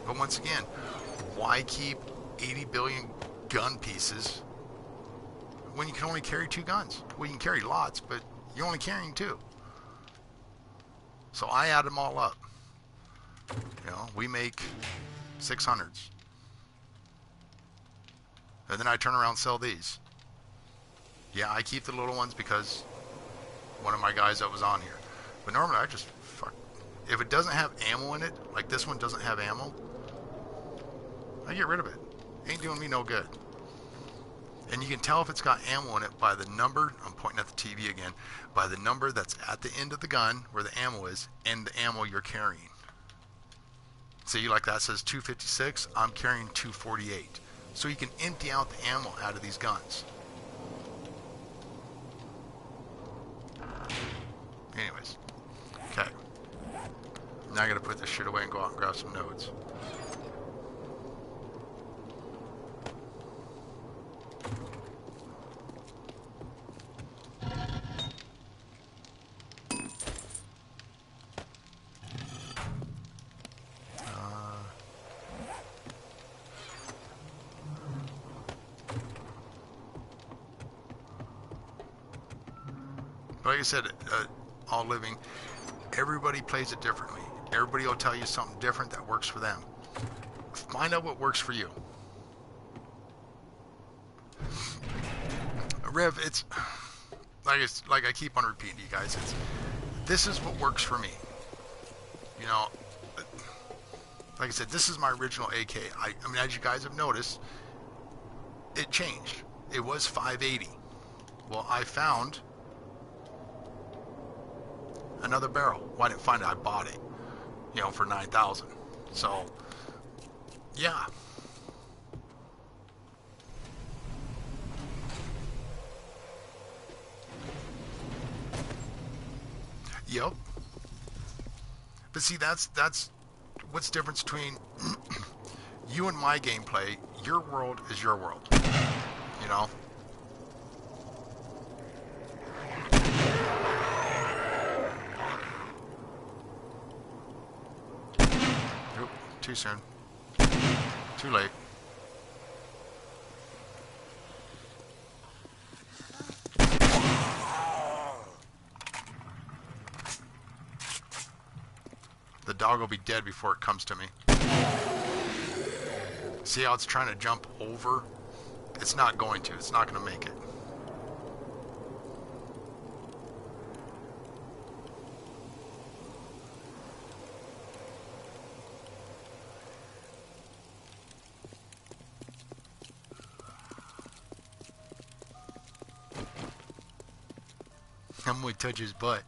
But once again, why keep 80 billion gun pieces when you can only carry 2 guns? Well, you can carry lots, but you're only carrying 2. So I add them all up. You know, we make 600s. And then I turn around and sell these. Yeah, I keep the little ones because one of my guys that was on here. But normally I just, if it doesn't have ammo in it, like this one doesn't have ammo, I get rid of it. Ain't doing me no good. And you can tell if it's got ammo in it by the number, I'm pointing at the TV again, by the number that's at the end of the gun where the ammo is and the ammo you're carrying. See, like that says 256, I'm carrying 248. So you can empty out the ammo out of these guns. Anyways, okay. Now I gotta put this shit away and go out and grab some nodes. Like I said, all living, everybody plays it differently. Everybody will tell you something different that works for them. Find out what works for you. Riv, it's like I keep on repeating to you guys. This is what works for me. You know, like I said, this is my original AK. I mean, as you guys have noticed, it changed. It was 580. Well, I found another barrel. Well, I didn't find it. I bought it. You know, for 9,000. So, yeah. Yep. But see, that's what's the difference between you and my gameplay. Your world is your world. You know? Oop, too soon. Too late. The dog will be dead before it comes to me. See how it's trying to jump over? It's not going to. It's not going to make it. I'm going to touch his butt.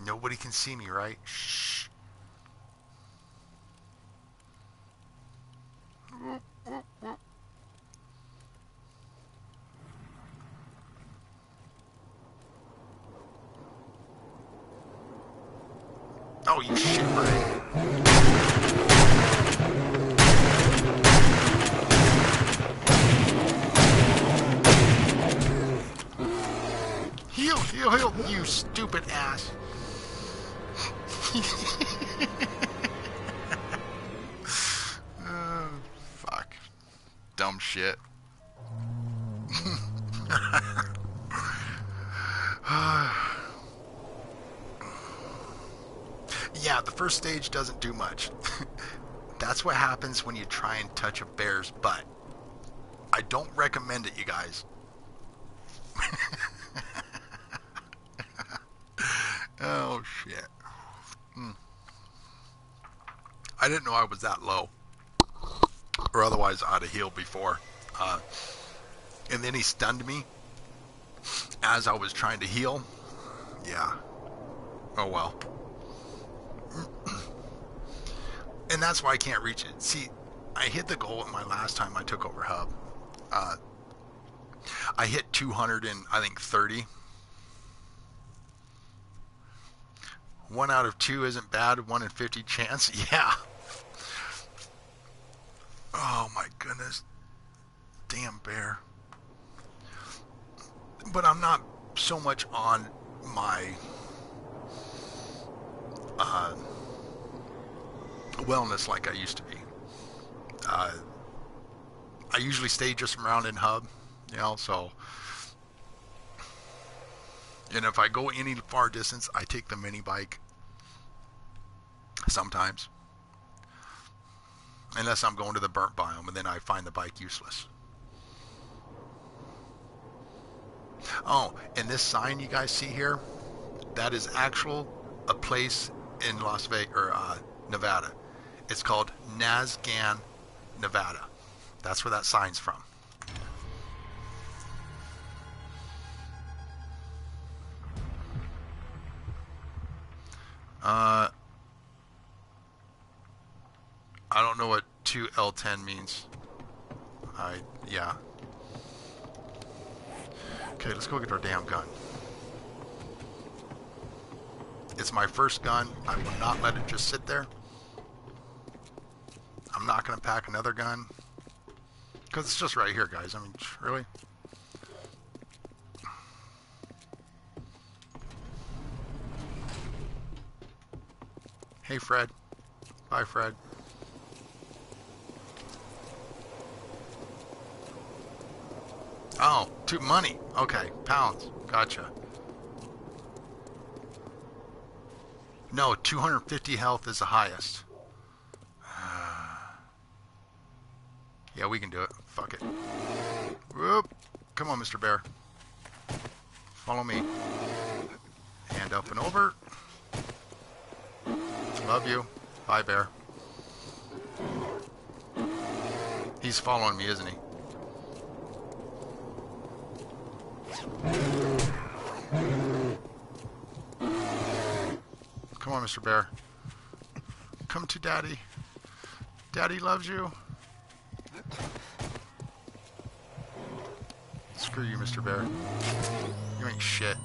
Nobody can see me, right? Shh. Oh, you shit, right? Heal, heal, heal, you stupid ass. Oh, fuck. Dumb shit. Yeah, the first stage doesn't do much. That's what happens when you try and touch a bear's butt. I don't recommend it, you guys. Oh, shit. I didn't know I was that low. Or otherwise I'd have healed before. And then he stunned me as I was trying to heal. Yeah. Oh, well. And that's why I can't reach it. See, I hit the goal at my last time I took over Hub. I hit 230. 1 out of 2 isn't bad. 1 in 50 chance. Yeah. Oh my goodness. Damn bear. But I'm not so much on my wellness like I used to be. I usually stay just around in Hub, you know, so. And if I go any far distance, I take the mini bike. Sometimes. Unless I'm going to the burnt biome, and then I find the bike useless. Oh, and this sign you guys see here, that is a place in Las Vegas, or Nevada. It's called Nazgan, Nevada. That's where that sign's from. I don't know what 2L10 means. Yeah. Okay, let's go get our damn gun. It's my first gun. I will not let it just sit there. I'm not going to pack another gun. Because it's just right here, guys. I mean, really? Hey, Fred. Bye, Fred. Oh, money. Okay, pounds. Gotcha. No, 250 health is the highest. Yeah, we can do it. Fuck it. Whoop. Come on, Mr. Bear. Follow me. Hand up and over. Love you. Bye, Bear. He's following me, isn't he? Come on, Mr. Bear. Come to Daddy. Daddy loves you. Screw you, Mr. Bear. You ain't shit.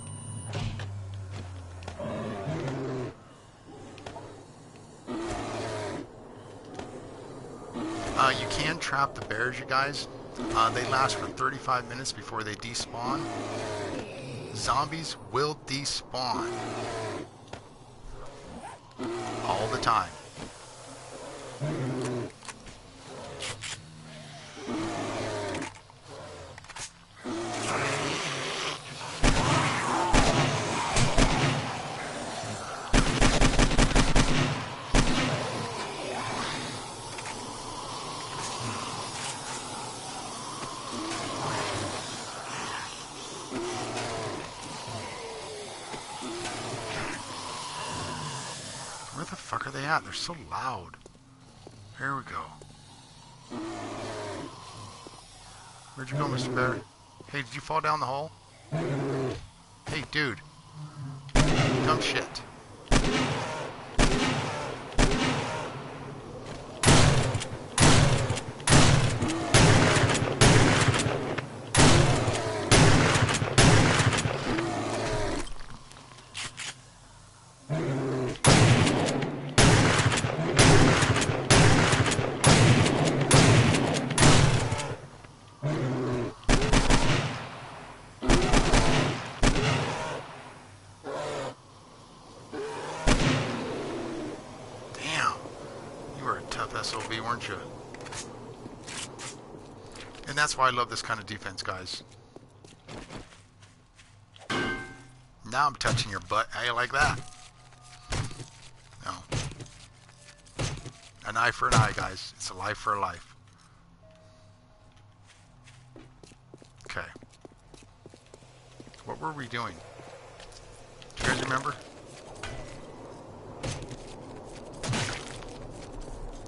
You can trap the bears, you guys. They last for 35 minutes before they despawn. Zombies will despawn. All the time. Where the fuck are they at? They're so loud. Here we go. Where'd you go, Mr. Bear? Hey, did you fall down the hole? Hey, dude. Dumb shit. SOB, weren't you? And that's why I love this kind of defense, guys. Now I'm touching your butt. How you like that? No. An eye for an eye, guys. It's a life for a life. Okay. What were we doing? Do you guys remember?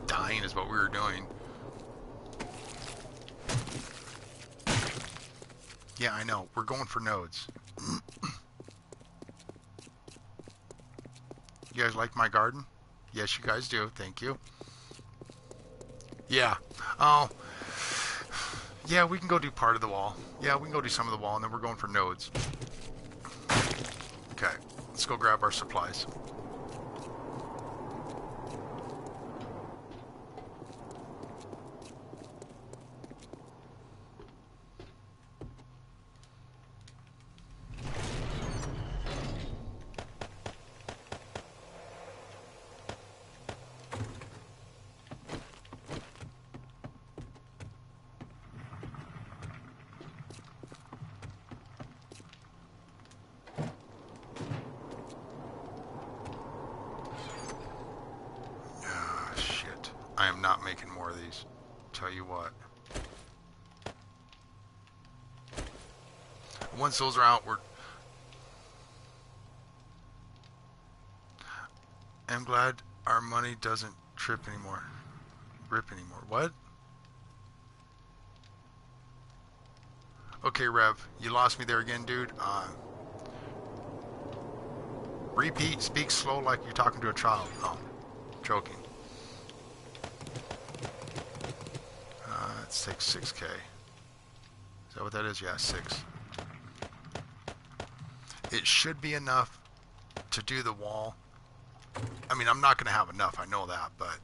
Dying is what we were doing. Yeah, I know. We're going for nodes. You guys like my garden? Yes, you guys do. Thank you. Yeah. Oh. Yeah, we can go do part of the wall. Yeah, we can go do some of the wall, and then we're going for nodes. Okay. Let's go grab our supplies. I am not making more of these. Tell you what. Once those are out, I'm glad our money doesn't rip anymore. What? Okay, Rev, you lost me there again, dude. Repeat, speak slow like you're talking to a child. Oh, joking. Let's take 6K. Is that what that is? Yeah, 6. It should be enough to do the wall. I mean, I'm not going to have enough, I know that, but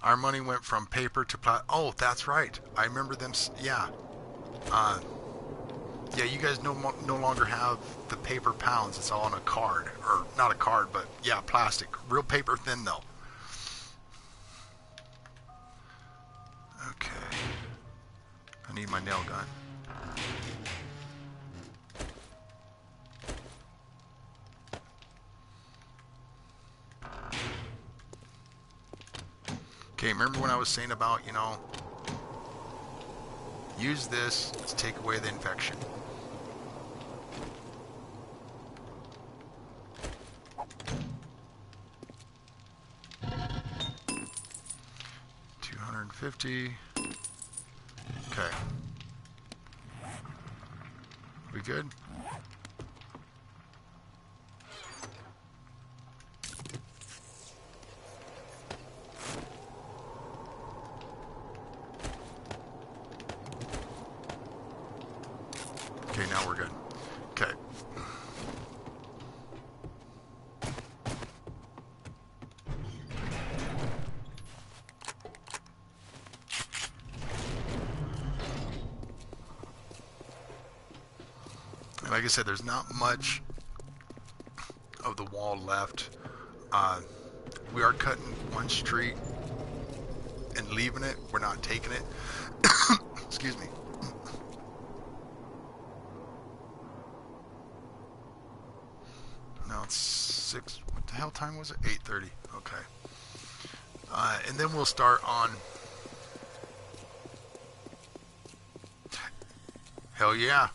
our money went from paper to plastic. Oh, that's right. I remember them. Yeah. Yeah, you guys no longer have the paper pounds. It's all on a card. Or, not a card, but, yeah, plastic. Real paper thin, though. Okay. I need my nail gun. Okay, remember when I was saying about, you know, use this to take away the infection. $250. Okay. We good? Okay, now we're good. Okay. And like I said, there's not much of the wall left. We are cutting one street and leaving it. We're not taking it. Excuse me. Now it's 6. What the hell time was it? 8:30. Okay. And then we'll start on. Hell yeah.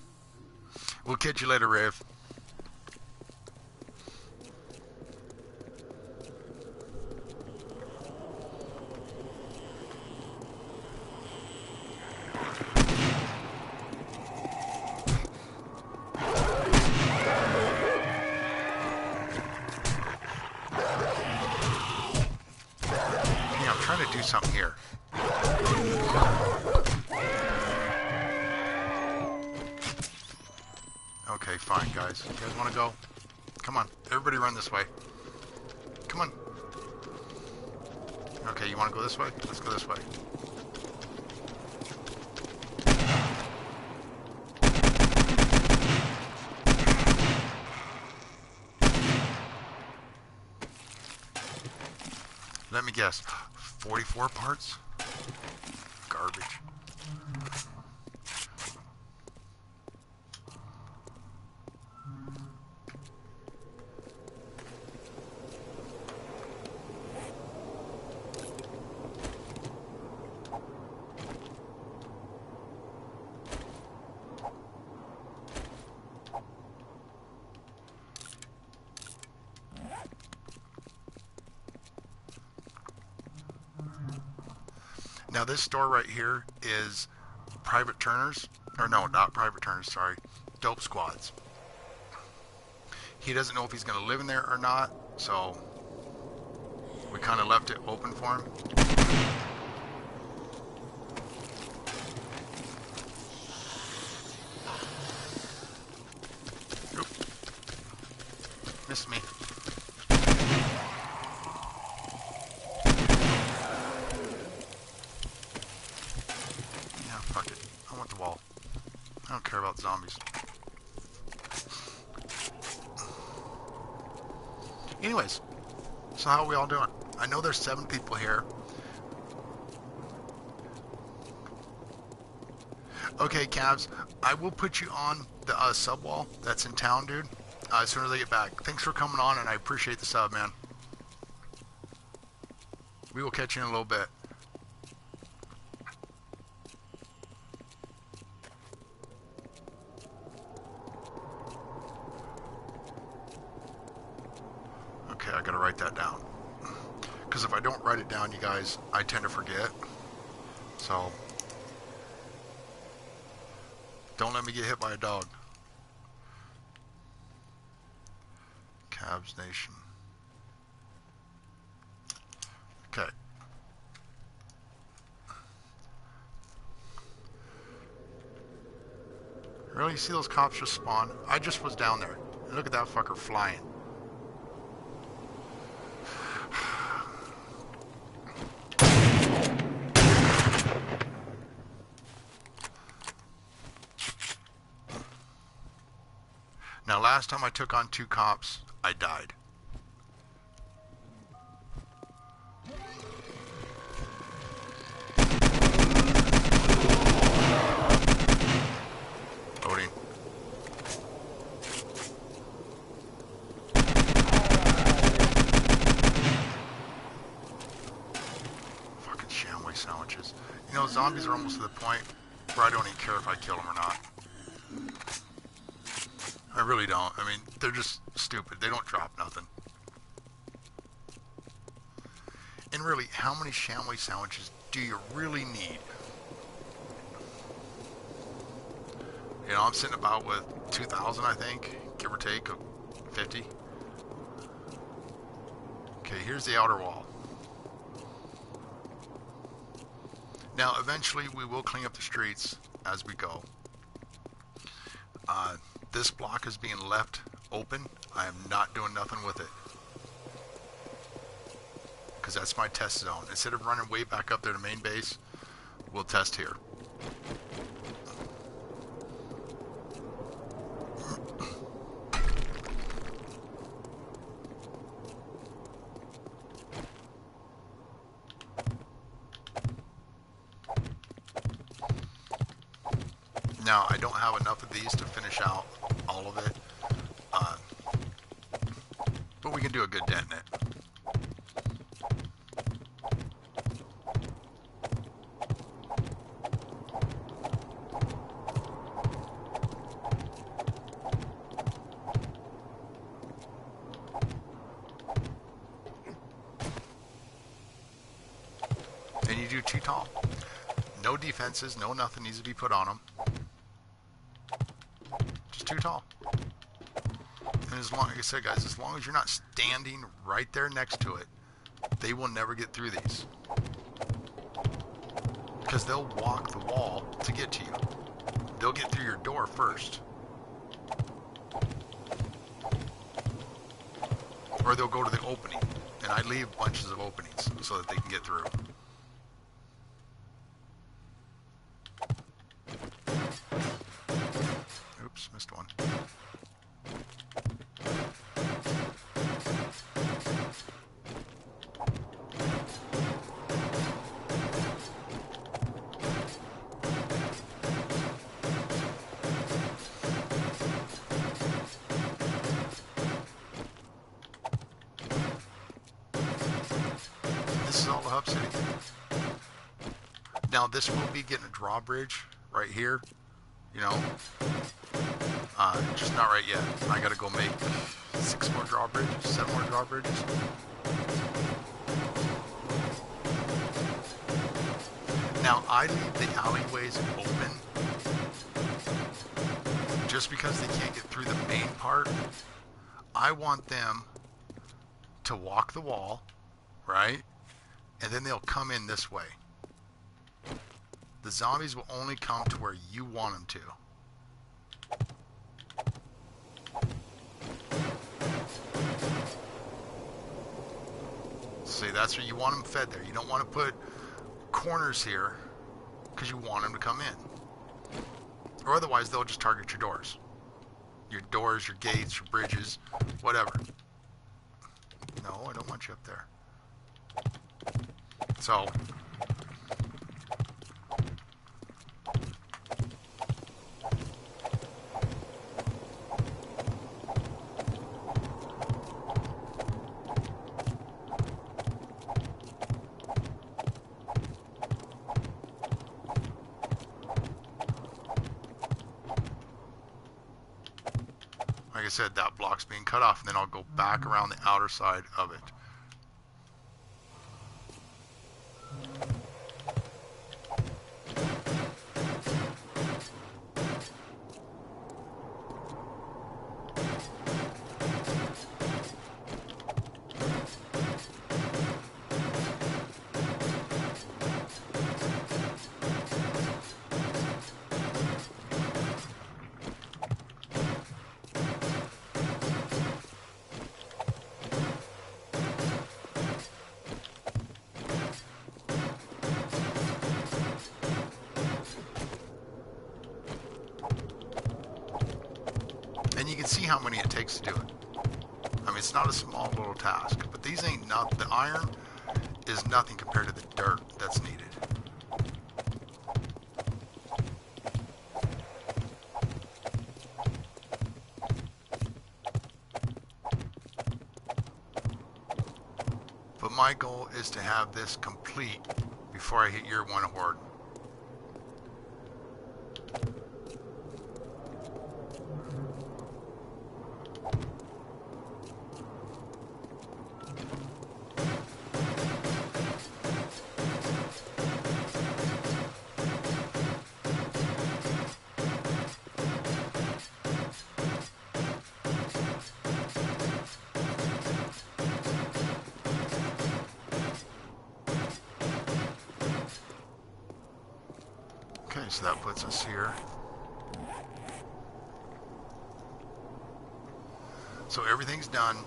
We'll catch you later, Rafe. Do something here. Okay, fine, guys. You guys want to go? Come on. Everybody run this way. Come on. Okay, you want to go this way? Let's go this way. Let me guess. 44 parts? Garbage. Now this store right here is Private Turners, or no, not Private Turners, sorry, Dope Squads. He doesn't know if he's going to live in there or not, so we kind of left it open for him. Oop. Missed me. Wall. I don't care about zombies. Anyways, so how are we all doing? I know there's 7 people here. Okay, Cavs, I will put you on the sub wall that's in town, dude, as soon as I get back. Thanks for coming on, and I appreciate the sub, man. We will catch you in a little bit. Okay, I gotta write that down. Because if I don't write it down, you guys, I tend to forget. So, don't let me get hit by a dog. Cabs Nation. Okay. Really? You see those cops just spawn? I just was down there. Look at that fucker flying. Now, last time I took on 2 cops, I died. zombies are almost to the point where I don't even care if I kill them or not. I really don't. I mean, they're just stupid. They don't drop nothing. And really, how many Shamley sandwiches do you really need? You know, I'm sitting about with 2,000, I think, give or take, 50. Okay, here's the outer wall. Now, eventually, we will clean up the streets as we go. This block is being left open. I am not doing nothing with it, because that's my test zone. Instead of running way back up there to main base, we'll test here. Now, I don't have enough of these to finish out all of it, but we can do a good dent in it. And you do too tall. No defenses, no nothing needs to be put on them. Just too tall. And as long, like I said, guys, as long as you're not standing right there next to it, they will never get through these. Because they'll walk the wall to get to you. They'll get through your door first. Or they'll go to the opening. And I leave bunches of openings so that they can get through. Oops, missed one. This is all the hub city. Now this will be getting a drawbridge right here, you know, just not right yet. I gotta go make 6 more drawbridges, 7 more drawbridges. Now I leave the alleyways open just because they can't get through the main part. I want them to walk the wall, right? And then they'll come in this way. The zombies will only come to where you want them to. See, that's where you want them fed there. You don't want to put corners here because you want them to come in. Or otherwise, they'll just target your doors. Your doors, your gates, your bridges, whatever. No, I don't want you up there. So, like I said, that block's being cut off, and then I'll go back around the outer side of it. And you can see how many it takes to do it. I mean, it's not a small little task, but these ain't not, the iron is nothing compared to the dirt that's needed. But my goal is to have this complete before I hit year 1 horde. So that puts us here. So everything's done.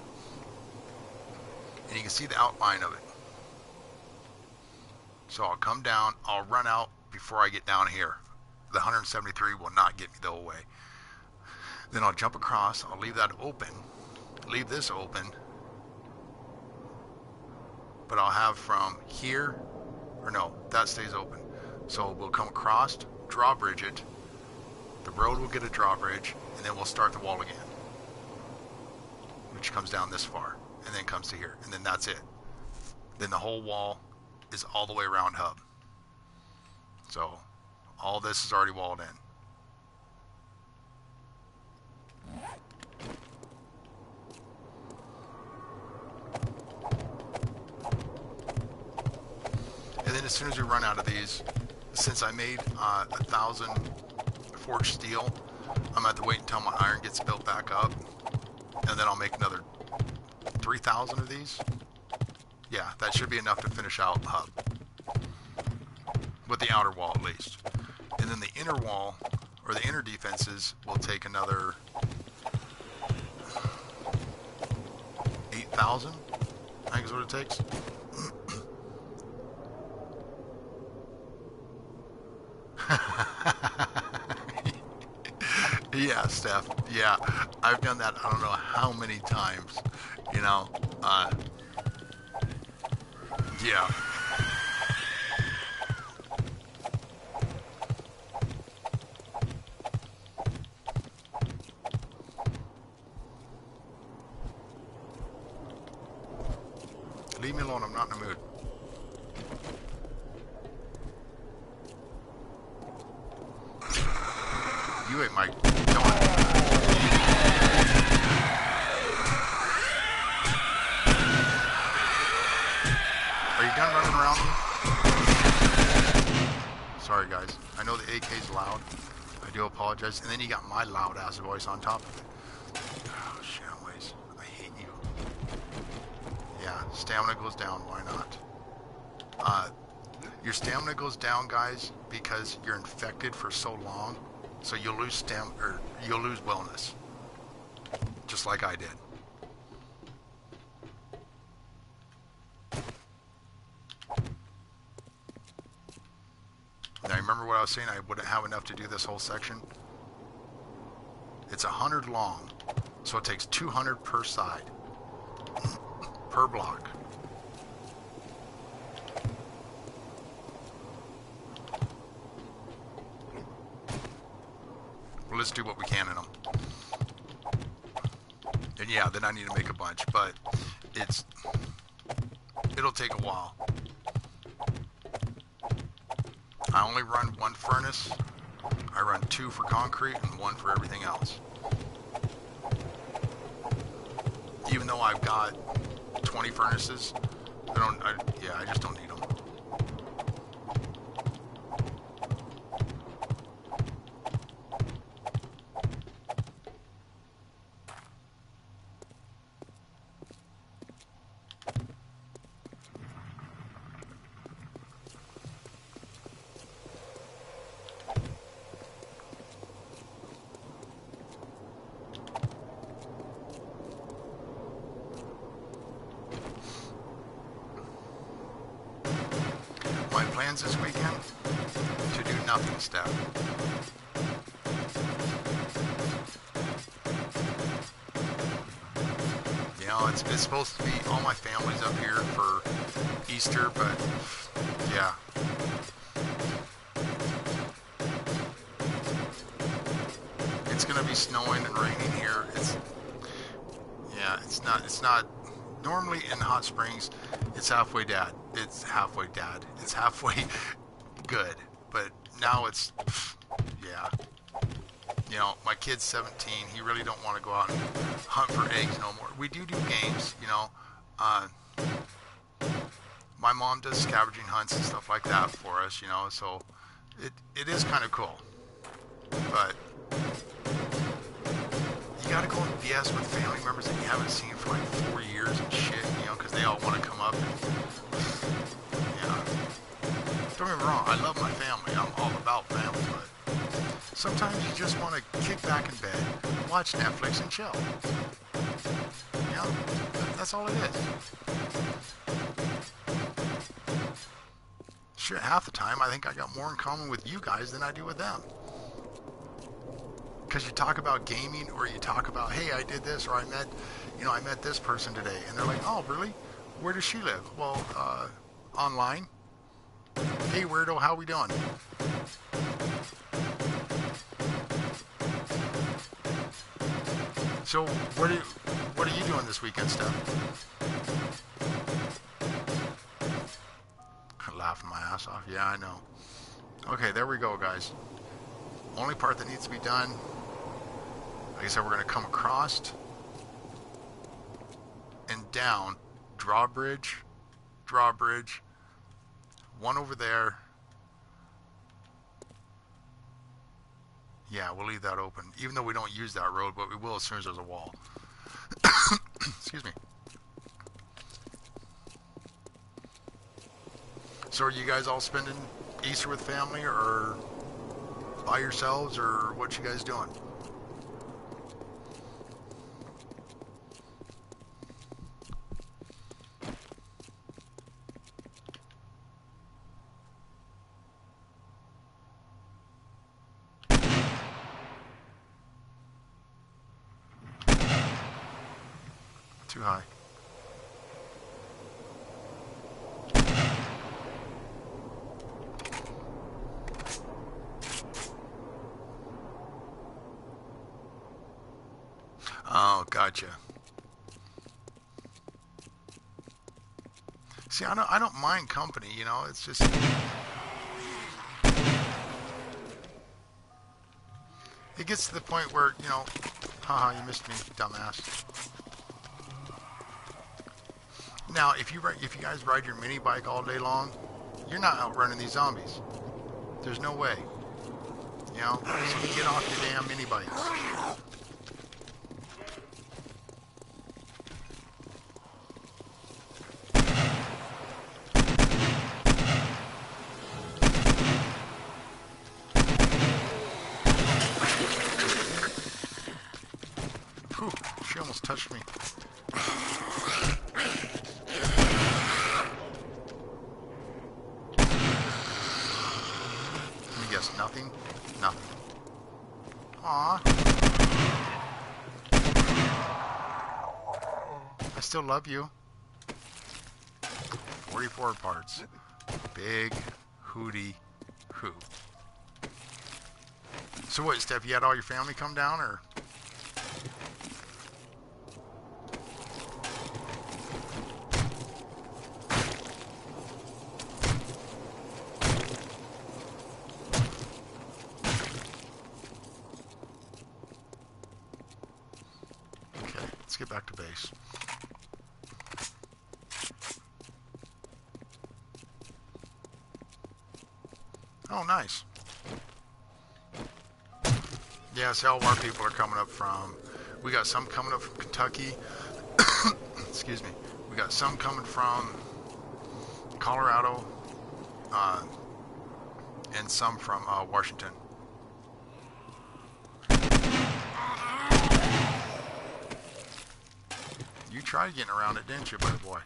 And you can see the outline of it. So I'll come down, I'll run out before I get down here. The 173 will not get me the whole way. Then I'll jump across, I'll leave that open, leave this open, but I'll have from here, or no, that stays open. So we'll come across, drawbridge it, the road will get a drawbridge, and then we'll start the wall again, which comes down this far, and then comes to here, and then that's it. Then the whole wall is all the way around hub. So all this is already walled in. And then as soon as we run out of these, since I made 1,000 forged steel, I'm going to have to wait until my iron gets built back up, and then I'll make another 3,000 of these. Yeah, that should be enough to finish out the hub, with the outer wall at least. And then the inner wall, or the inner defenses, will take another 8,000, I think is what it takes. Yeah, Steph. Yeah, I've done that I don't know how many times, you know. Yeah. Leave me alone, I'm not in the mood. You ate my donut. Are you done running around me? Sorry guys, I know the AK's loud. I do apologize. And then you got my loud ass voice on top of it. Oh, Shamways, I hate you. Yeah, stamina goes down, why not? Your stamina goes down, guys, because you're infected for so long. So you'll lose you'll lose wellness, just like I did. Now remember what I was saying? I wouldn't have enough to do this whole section. It's 100 long, so it takes 200 per side, per block. Let's do what we can in them. And yeah, then I need to make a bunch, but it'll take a while. I only run one furnace. I run 2 for concrete and 1 for everything else. Even though I've got 20 furnaces, I just don't need them. My plans this weekend, to do nothing, Steph. You know, it's supposed to be all my family's up here for Easter, but yeah. It's gonna be snowing and raining here. It's not normally in Hot Springs, it's halfway dad. It's halfway good, but now it's, yeah. You know, my kid's 17. He really don't want to go out and hunt for eggs no more. We do games, you know. My mom does scavenging hunts and stuff like that for us, you know, so it is kind of cool. But you gotta go and BS with family members that you haven't seen for like 4 years and shit, you know, because they all want to come up and, yeah. Don't get me wrong, I love my family. I'm all about family, but sometimes you just want to kick back in bed, watch Netflix, and chill. You know, that's all it is. Shit, half the time I think I got more in common with you guys than I do with them. Because you talk about gaming, or you talk about, hey, I did this, or I met this person today, and they're like, oh, really? Where does she live? Well, online. Hey, weirdo, how we doing? So, what are you doing this weekend, Steph? Laughing my ass off. Yeah, I know. Okay, there we go, guys. Only part that needs to be done. Like I said, we're going to come across and down. Drawbridge. One over there. Yeah, we'll leave that open. Even though we don't use that road, but we will as soon as there's a wall. Excuse me. So are you guys all spending Easter with family, or by yourselves, or what you guys doing? Too high. Oh, gotcha. See, I don't mind company, you know. It's just it gets to the point where, you know, haha, you missed me, dumbass. Now, if you guys ride your mini bike all day long, you're not outrunning these zombies. There's no way. You know, so you get off your damn mini bikes. Whew, she almost touched me. Nothing? Nothing. Aww. I still love you. 44 parts. Big hootie hoo. So what, Steph, you had all your family come down, or? Get back to base. Oh, nice. Yeah, see, all of our people are coming up from... We got some coming up from Kentucky. Excuse me. We got some coming from Colorado. And some from Washington. You tried getting around it, didn't you, buddy boy?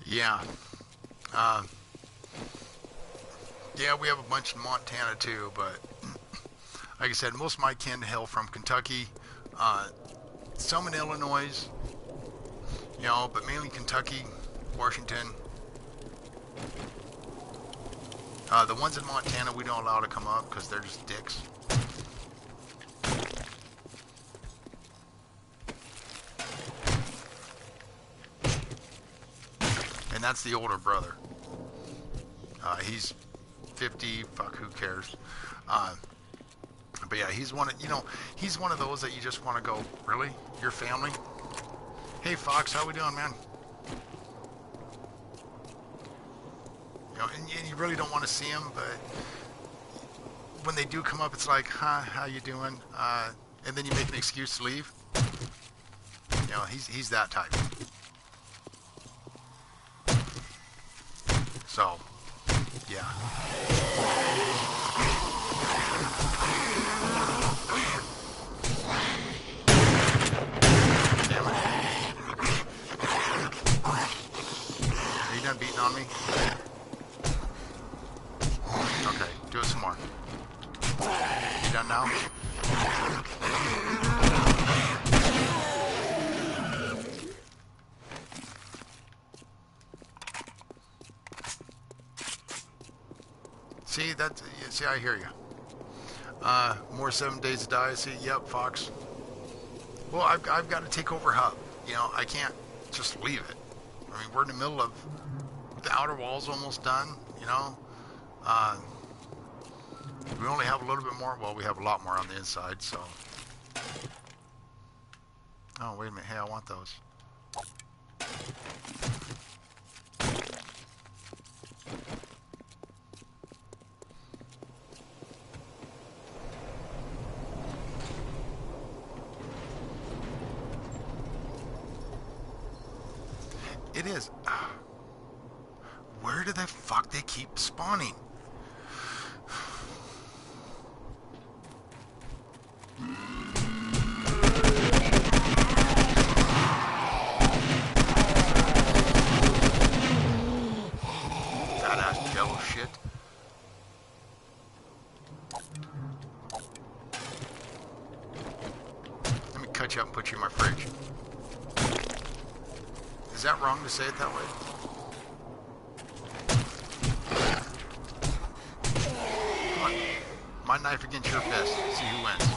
Yeah. Yeah, we have a bunch in Montana too, but like I said, most of my kin hail from Kentucky, some in Illinois, you know, but mainly Kentucky, Washington. The ones in Montana we don't allow to come up because they're just dicks. And that's the older brother. He's 50, fuck, who cares? Uh, but yeah, he's one of, he's one of those that you just want to go, really? Your family? Hey Fox, how we doing, man? And you really don't want to see him, but when they do come up, it's like, huh, how you doing? And then you make an excuse to leave. He's that type. So, yeah. Damn it. Are you done beating on me? Okay, do it some more. You done now? See, I hear you. More 7 days to die. See, yep, Fox. Well, I've got to take over Hub. I can't just leave it. I mean, we're in the middle of the outer wall's almost done. We only have a little bit more. Well, we have a lot more on the inside, so. Oh, wait a minute. Hey, I want those. It is. Where the fuck they keep spawning? Badass jello shit. Let me cut you up and put you in my fridge. Is that wrong to say it that way? Come on. My knife against your fist. See who wins.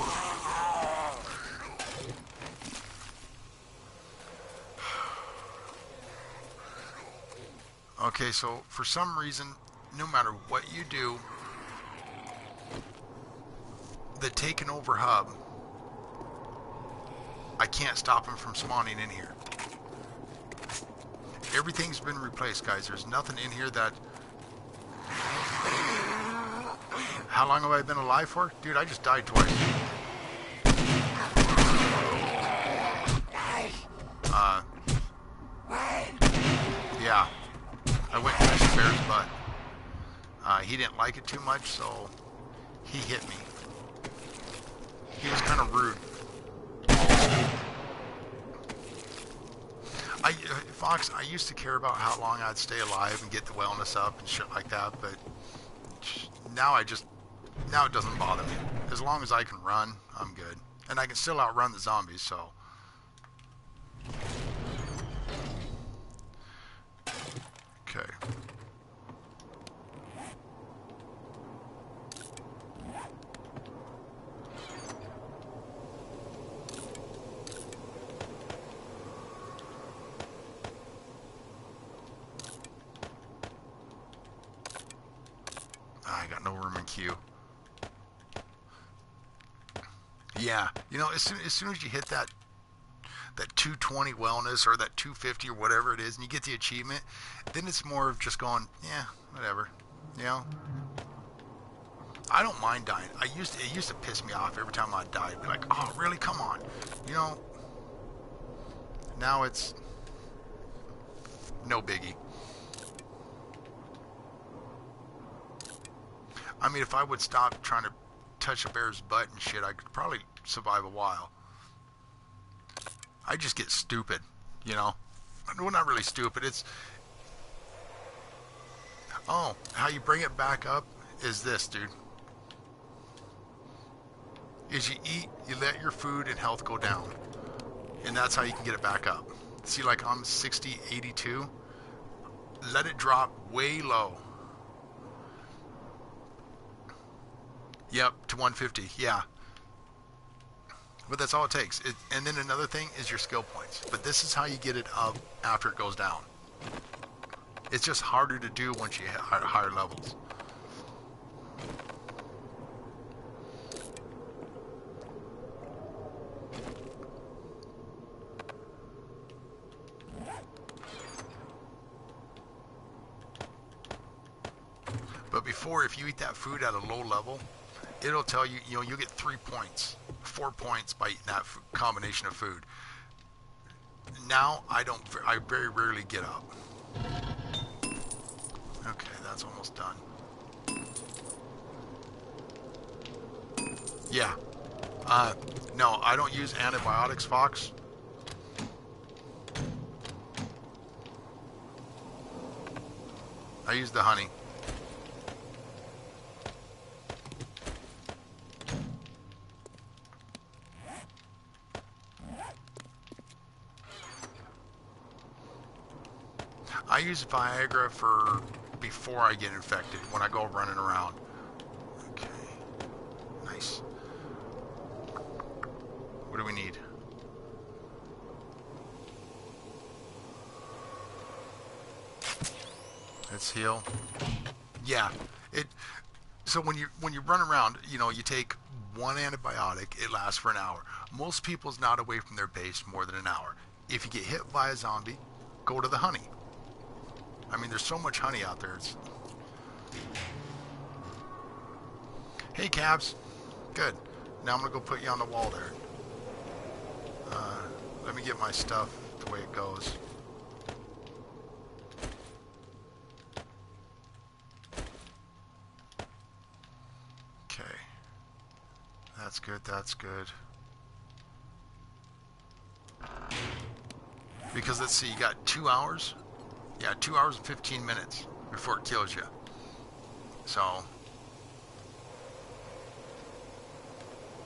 Okay, so for some reason, no matter what you do, the taken over hub, I can't stop him from spawning in here. Everything's been replaced, guys. There's nothing in here that... How long have I been alive for? Dude, I just died twice. Yeah. I went and pushed the bear's butt. He didn't like it too much, so he hit me. He was kind of rude. Fox, I used to care about how long I'd stay alive and get the wellness up and shit like that, but now it doesn't bother me. As long as I can run, I'm good. And I can still outrun the zombies, so. Okay. I got no room in queue. Yeah, as soon as you hit that 220 wellness or that 250 or whatever it is, and you get the achievement, then it's more of just going, yeah, whatever, I don't mind dying. It used to piss me off every time I died. Be like, oh, really? Come on, Now it's no biggie. I mean, if I would stop trying to touch a bear's butt and shit, I could probably survive a while. I just get stupid, Well, not really stupid. It's... Oh, how you bring it back up is this, dude. Is you eat, you let your food and health go down. And that's how you can get it back up. See, like I'm 60, 82. Let it drop way low. Yep, to 150, yeah. But that's all it takes. And then another thing is your skill points. But this is how you get it up after it goes down. It's just harder to do once you hit higher levels. before, if you eat that food at a low level, it'll tell you, you know, you'll get 3 points, 4 points by eating that combination of food. Now, I very rarely get up. Okay, that's almost done. Yeah. No, I don't use antibiotics, Fox. I use the honey. I use Viagra for before I get infected, when I go running around. Okay. Nice. What do we need? Let's heal. Yeah. So when you run around, you know, you take one antibiotic, it lasts for an hour. Most people's not away from their base more than an hour. If you get hit by a zombie, go to the honey. I mean, there's so much honey out there. Hey, Cabs. Good. Now I'm going to go put you on the wall there. Let me get my stuff the way it goes. Okay. That's good, that's good. Because let's see, you got 2 hours? Yeah, 2 hours and 15 minutes before it kills you. So,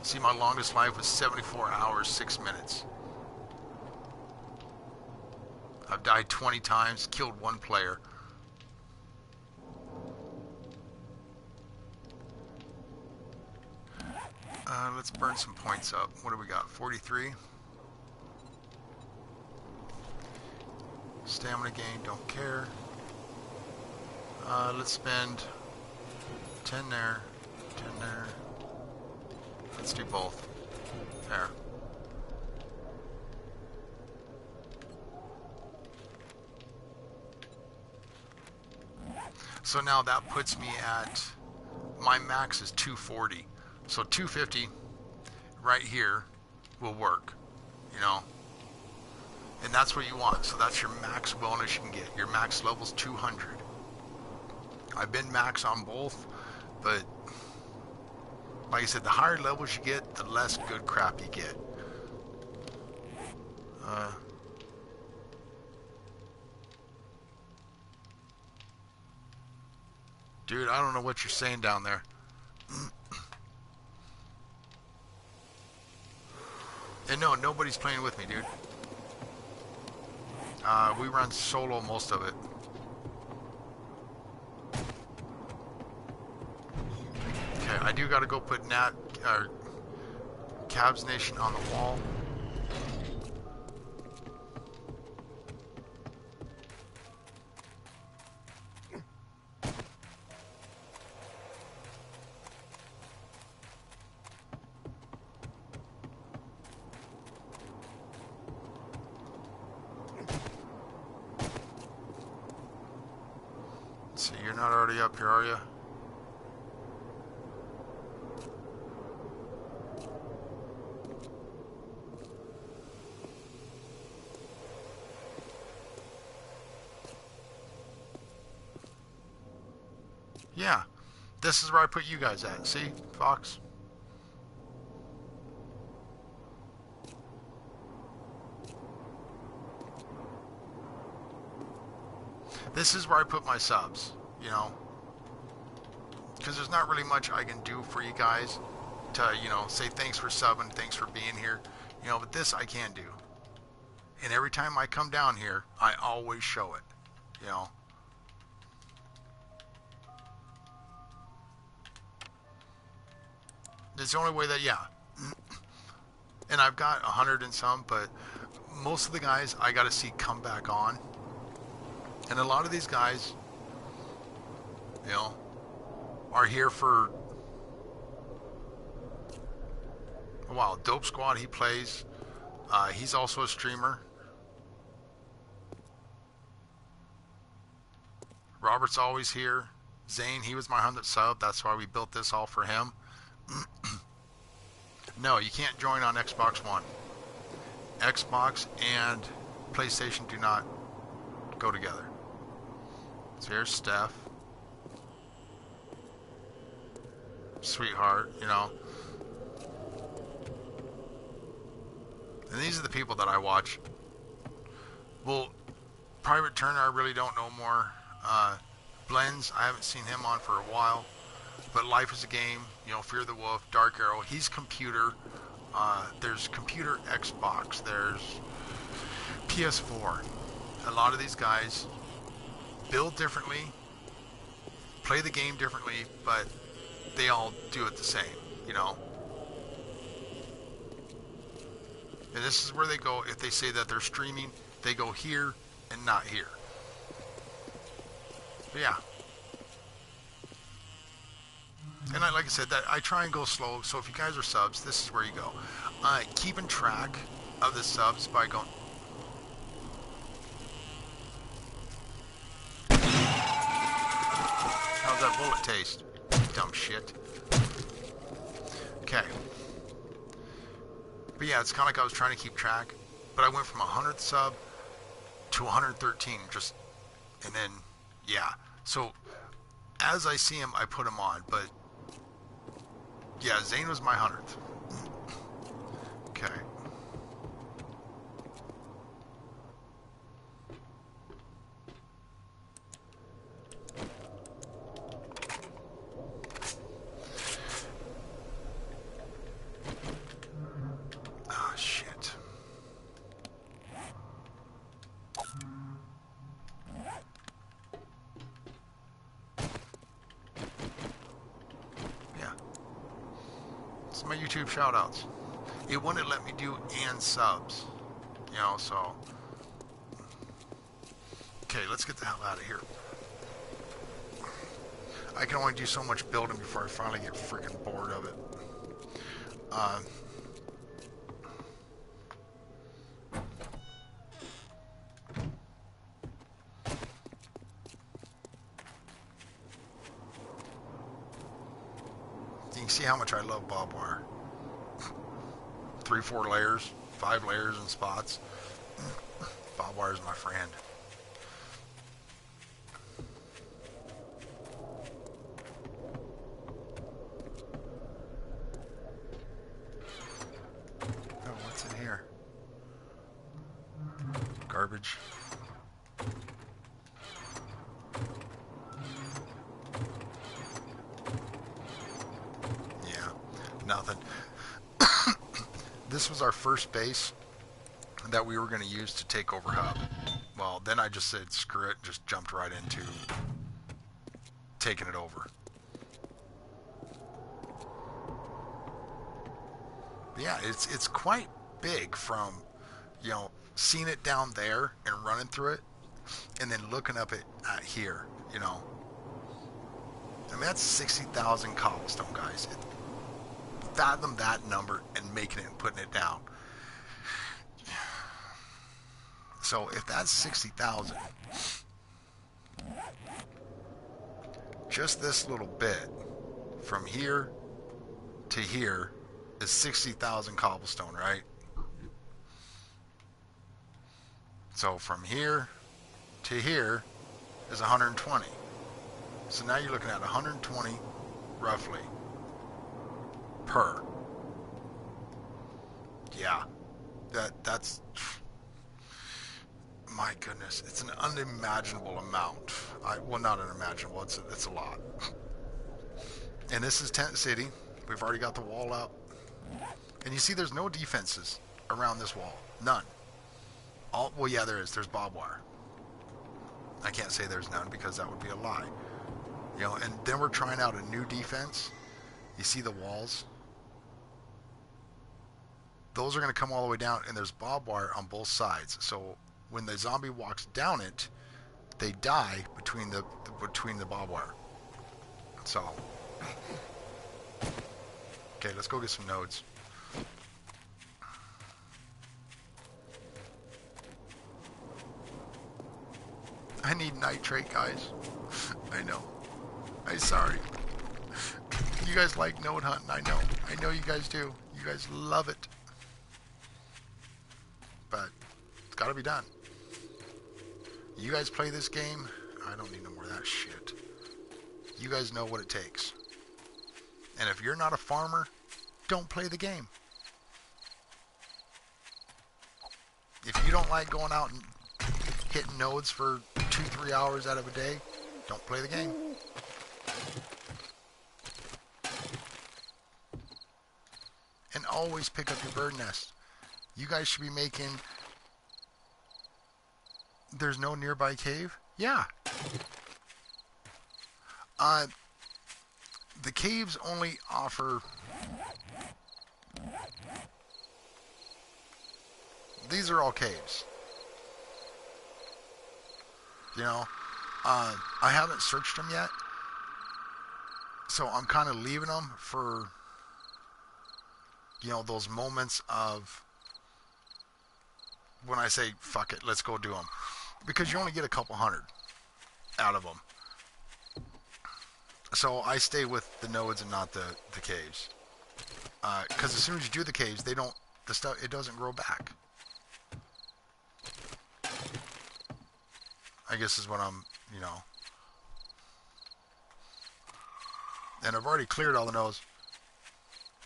see, my longest life was 74 hours, 6 minutes. I've died 20 times, killed 1 player. Let's burn some points up. What do we got? 43? Stamina gain, don't care. Let's spend 10 there, 10 there. Let's do both. There. So now that puts me at, my max is 240. So 250 right here will work, you know. And that's what you want. So that's your max wellness you can get. Your max level's 200. I've been max on both, but like I said, the higher levels you get, the less good crap you get. Dude, I don't know what you're saying down there. And no, nobody's playing with me, dude. We run solo most of it. Okay, I do gotta go put Cabs Nation on the wall. So you're not already up here, are you? Yeah. This is where I put you guys at. See, Fox? This is where I put my subs, you know, because there's not really much I can do for you guys to, you know, say thanks for subbing, thanks for being here, you know, but this I can do. And every time I come down here, I always show it, you know. It's the only way that, yeah. And I've got 100 and some, but most of the guys I got to see come back on. And a lot of these guys, you know, are here for a while. Dope Squad, he plays. He's also a streamer. Robert's always here. Zane, he was my 100th sub. That's why we built this all for him. No, you can't join on Xbox One. Xbox and PlayStation do not go together. So here's Steph. Sweetheart, you know. And these are the people that I watch. Well, Private Turner, I really don't know more. Blends, I haven't seen him on for a while. But Life is a Game, you know, Fear the Wolf, Dark Arrow, he's computer. There's computer Xbox, there's PS4. A lot of these guys build differently, play the game differently, but they all do it the same, you know. And this is where they go. If they say that they're streaming, they go here and not here. But yeah. And like I said, that I try and go slow. So if you guys are subs, this is where you go. Keeping track of the subs by going. How's that bullet taste? Dumb shit. Okay. But yeah, it's kind of like I was trying to keep track. But I went from 100th sub to 113, just, and then, yeah. So, as I see him, I put him on. But, yeah, Zane was my 100th. Okay. Oh, shit. Yeah. It's my YouTube shoutouts. It wouldn't let me do and subs. You know, so. Okay, let's get the hell out of here. I can only do so much building before I finally get freaking bored of it. You can see how much I love barbed wire. 3, 4 layers, 5 layers in spots. Barbed wire is my friend. Oh, what's in here? Garbage. Yeah, nothing. This was our first base that we were going to use to take over hub. Well, then I just said screw it, just jumped right into taking it over. But yeah, it's quite big from, you know, seeing it down there and running through it, and then looking up at here, you know. I mean, that's 60,000 cobblestone, guys. Fathom that number and making it and putting it down. So if that's 60,000, just this little bit from here to here is 60,000 cobblestone, right? So from here to here is 120. So now you're looking at 120 roughly per. Yeah, that's, my goodness, it's an unimaginable amount. Well, not unimaginable, it's a lot. And this is Tent City. We've already got the wall up. And you see there's no defenses around this wall. None. Well, yeah, there is. There's barbed wire. I can't say there's none because that would be a lie. You know, and then we're trying out a new defense. You see the walls? Those are going to come all the way down, and there's barbed wire on both sides. So when the zombie walks down it, they die between the barbed wire. So, okay, let's go get some nodes. I need nitrate, guys. I know. I'm sorry. You guys like node hunting, I know. I know you guys do. You guys love it. But it's gotta be done. You guys play this game? I don't need no more of that shit. You guys know what it takes. And if you're not a farmer, don't play the game. If you don't like going out and hitting nodes for 2-3 hours out of a day, don't play the game. And always pick up your bird nest. You guys should be making... There's no nearby cave? Yeah. The caves only offer... These are all caves. You know? I haven't searched them yet. So I'm kind of leaving them for... You know, those moments of... When I say, fuck it, let's go do them. Because you only get a couple hundred out of them. So I stay with the nodes and not the caves. Because as soon as you do the caves, they don't... The stuff, it doesn't grow back. I guess is what I'm, you know... And I've already cleared all the nodes.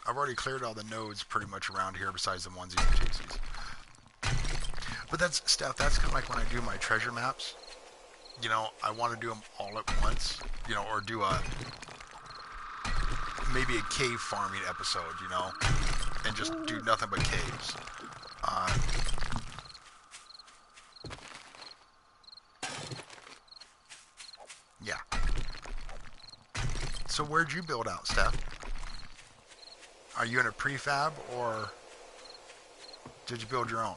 I've already cleared all the nodes pretty much around here besides the onesies and twosies. But that's, Steph, that's kind of like when I do my treasure maps. You know, I want to do them all at once. You know, or do a... Maybe a cave farming episode, you know? And just do nothing but caves. Yeah. So where'd you build out, Steph? Are you in a prefab, or did you build your own?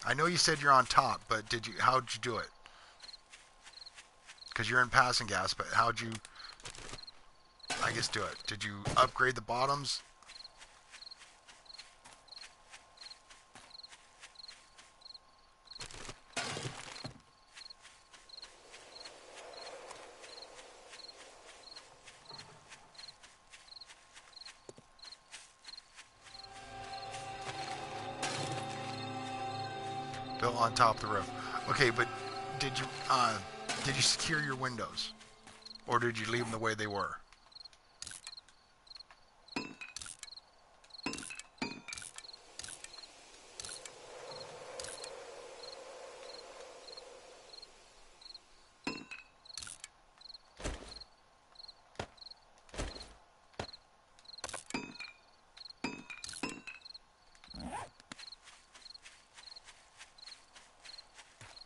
I know you said you're on top, but did you? How'd you do it? Because you're in passing gas, but how'd you, I guess, do it? Did you upgrade the bottoms? Built on top of the roof. Okay, but did you secure your windows, or did you leave them the way they were?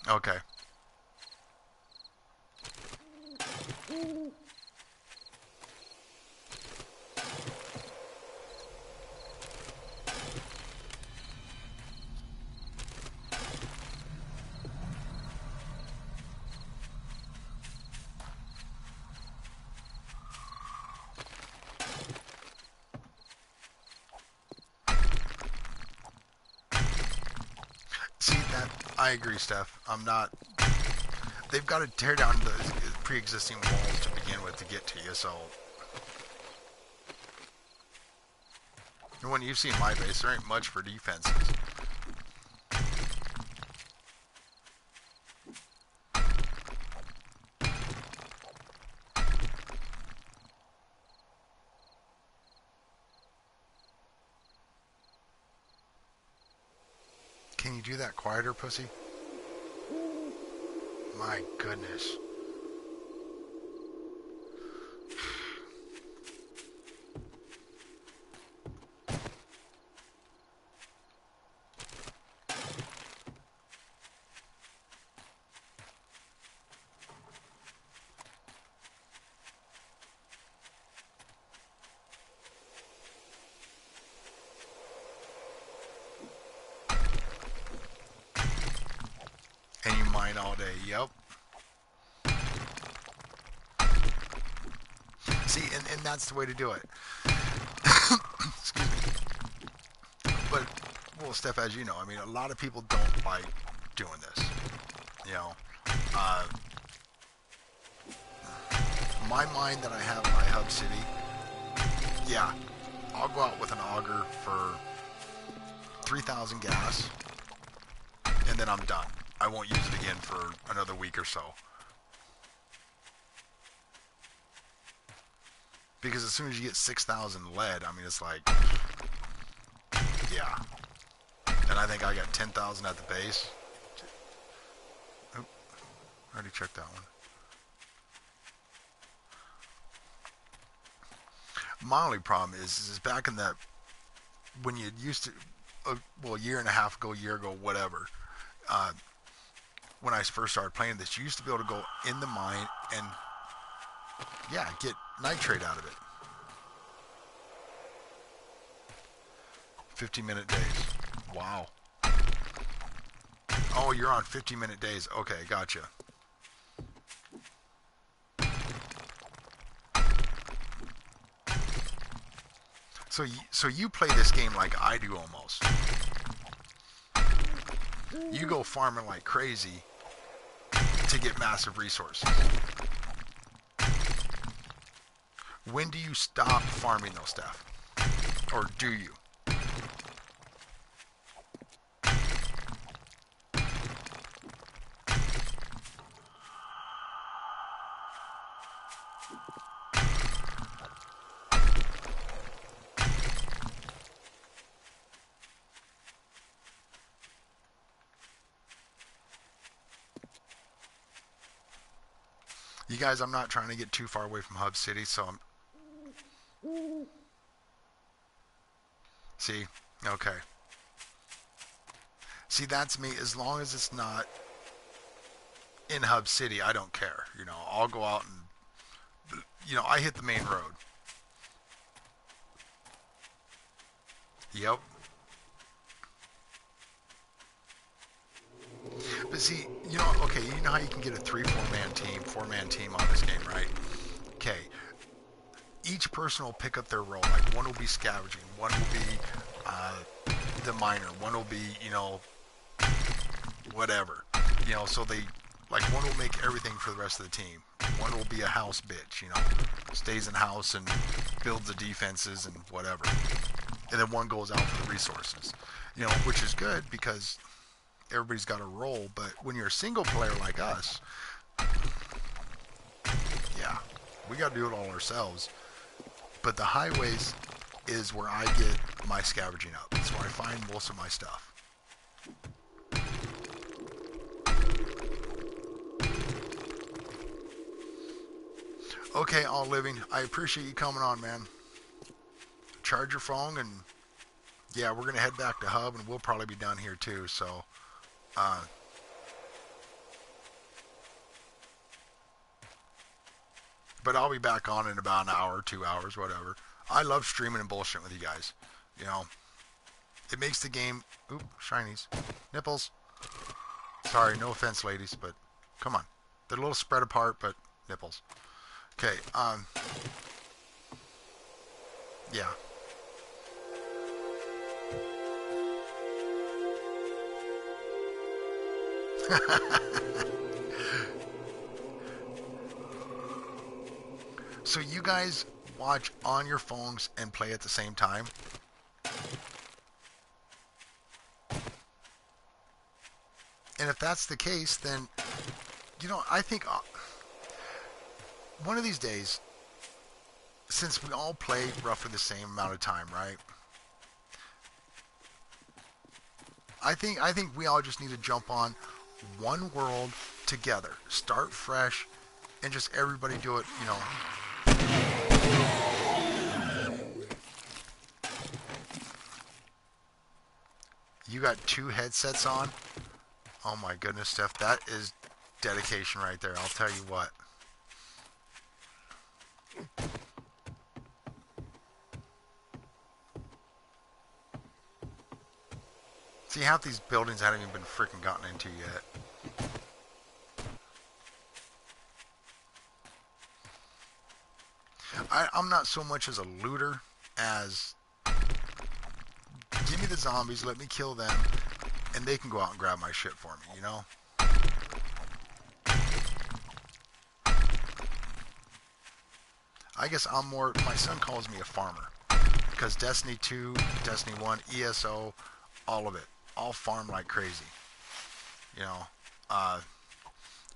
Okay. See, that I agree, Steph. I'm not. They've got to tear down the pre-existing walls to begin with to get to you. So, and when you've seen my base, there ain't much for defenses. Can you do that quieter, pussy? My goodness. And you mine all day, yep. See, and that's the way to do it. Excuse me. But, well, Steph, as you know, I mean, a lot of people don't like doing this. You know, my mine that I have in my hub city, yeah, I'll go out with an auger for 3,000 gas, and then I'm done. I won't use it again for another week or so. Because as soon as you get 6,000 lead, I mean, it's like, yeah. And I think I got 10,000 at the base. Oop, I already checked that one. My only problem is back in that, when you used to, well, a year and a half ago, year ago, whatever, when I first started playing this, you used to be able to go in the mine and, yeah, get nitrate out of it. 50-minute days. Wow. Oh, you're on 50-minute days. Okay, gotcha. So you play this game like I do almost. You go farming like crazy to get massive resources. When do you stop farming those stuff? Or do you? You guys, I'm not trying to get too far away from Hub City, so I'm... See? Okay. See, that's me. As long as it's not in Hub City, I don't care. You know, I'll go out and... You know, I hit the main road. Yep. But see, you know, okay, you know how you can get a 4-man team on this game, right? Okay. Each person will pick up their role. Like, one will be scavenging, one will be the miner, one will be, you know, whatever. You know, so they, like, one will make everything for the rest of the team. One will be a house bitch, you know, stays in house and builds the defenses and whatever. And then one goes out for the resources, you know, which is good because everybody's got a role. But when you're a single player like us, yeah, we got to do it all ourselves. But the highways is where I get my scavenging up. It's where I find most of my stuff. Okay, All Living, I appreciate you coming on, man. Charge your phone, and yeah, we're gonna head back to Hub, and we'll probably be done here too. So, but I'll be back on in about an hour, 2 hours, whatever. I love streaming and bullshit with you guys. You know, it makes the game. Oop, shinies, nipples. Sorry, no offense, ladies, but come on, they're a little spread apart, but nipples. Okay, yeah. So you guys watch on your phones and play at the same time? And if that's the case, then, you know, I think one of these days, since we all play roughly the same amount of time, right? I think we all just need to jump on one world together, start fresh, and just everybody do it, you know. You got 2 headsets on? Oh my goodness, Steph, that is dedication right there, I'll tell you what. See, half these buildings I haven't even been freaking gotten into yet. I'm not so much as a looter as give me the zombies, let me kill them, and they can go out and grab my shit for me, you know? I guess I'm more. My son calls me a farmer because Destiny 2, Destiny 1, ESO, all of it, all farm like crazy. You know, uh,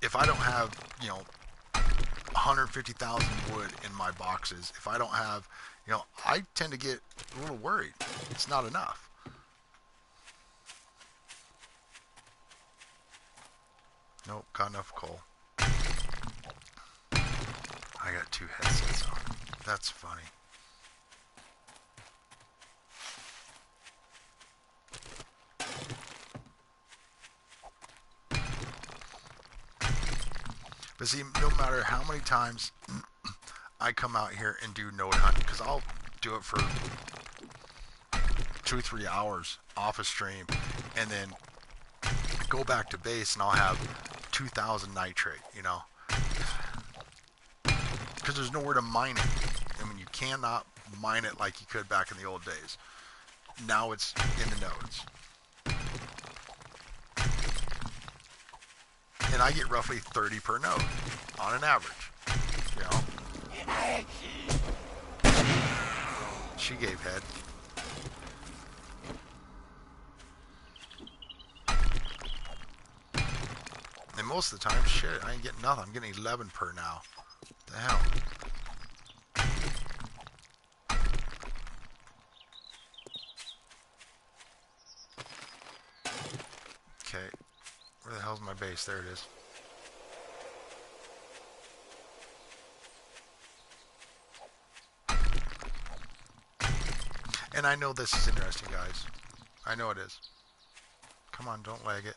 if I don't have 150,000 wood in my boxes, if I don't have, I tend to get a little worried. It's not enough. Nope, got enough coal. I got 2 headsets on. That's funny. But see, no matter how many times I come out here and do node hunting, because I'll do it for 2-3 hours off a stream, and then go back to base and I'll have 2,000 nitrate, because there's nowhere to mine it. I mean, you cannot mine it like you could back in the old days. Now it's in the nodes. And I get roughly 30 per node on an average. She gave head. And most of the time, shit, I ain't getting nothing. I'm getting 11 per now. What the hell? Okay. Where the hell's my base? There it is. And I know this is interesting, guys. I know it is. Come on, don't lag it.